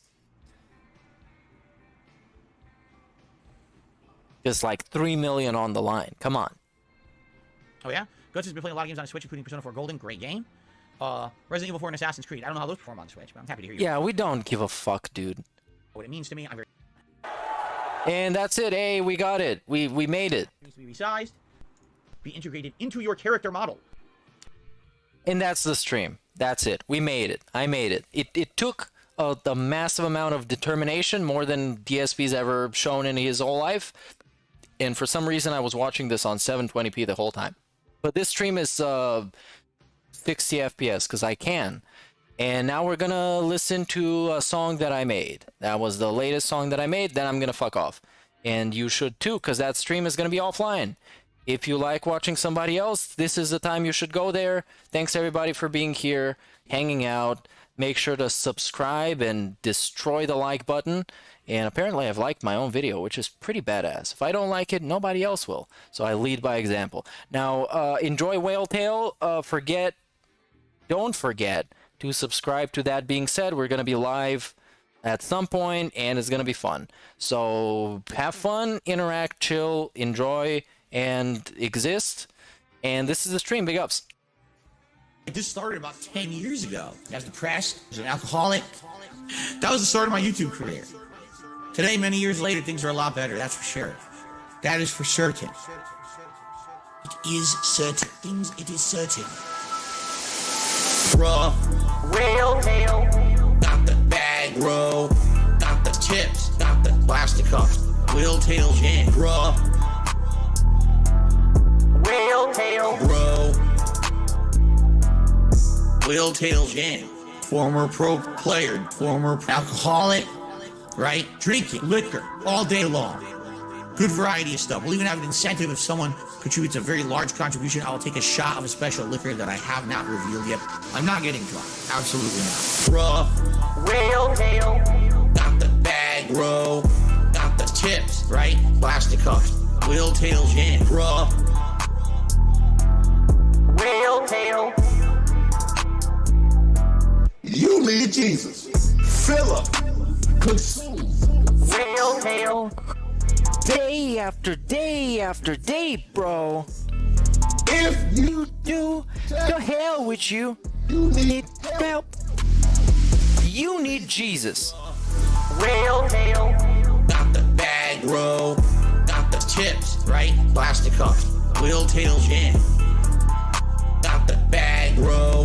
Just like 3 million on the line. Come on. Oh yeah? Guts has been playing a lot of games on Switch, including Persona 4 Golden. Great game. Resident Evil 4 and Assassin's Creed. I don't know how those perform on Switch, but I'm happy to hear you. Yeah, we don't give a fuck, dude. What it means to me, I'm very... And that's it. Hey, we got it. We made it. It needs to be resized, be integrated into your character model. And that's the stream. That's it. We made it. I made it. It took a massive amount of determination, more than DSP's ever shown in his whole life. And for some reason, I was watching this on 720p the whole time. But this stream is 60 FPS because I can. And now we're gonna listen to a song that I made. That was the latest song that I made. Then I'm gonna fuck off. And you should too, because that stream is gonna be offline. If you like watching somebody else, this is the time you should go there. Thanks everybody for being here, hanging out. Make sure to subscribe and destroy the like button. And apparently I've liked my own video, which is pretty badass. If I don't like it, nobody else will. So I lead by example. Now, enjoy Whale Tale. Don't forget to subscribe to That Being Said. We're going to be live at some point, and it's going to be fun. So have fun, interact, chill, enjoy, and exist. And this is the stream. Big ups. This started about 10 years ago. I was depressed. I was an alcoholic. That was the start of my YouTube career. Today, many years later, things are a lot better. That's for sure. That is for certain. It is certain. Things, it is certain. Bruh. Whale tail. Got the bag, bro. Got the tips. Got the plastic cups. Whale tail jam, bruh. Whale tail, bro. Whale tail jam. Former pro player, former alcoholic, right? Drinking liquor all day long. Good variety of stuff. We'll even have an incentive if someone contributes a very large contribution. I'll take a shot of a special liquor that I have not revealed yet. I'm not getting drunk. Absolutely not. Bruh. Whale tail. Got the bag, bro. Got the tips, right? Plastic cups. Whale tail jam. Bruh. Whale tail. You need Jesus. Fill up. Consume. Whale tail. Day after day after day, bro. If you Do to hell with you. you need Help. You need Jesus. Whale tail. Got the bag, bro. Got the tips, right? Plastic cups. Whale tail jam. Got the bag, bro.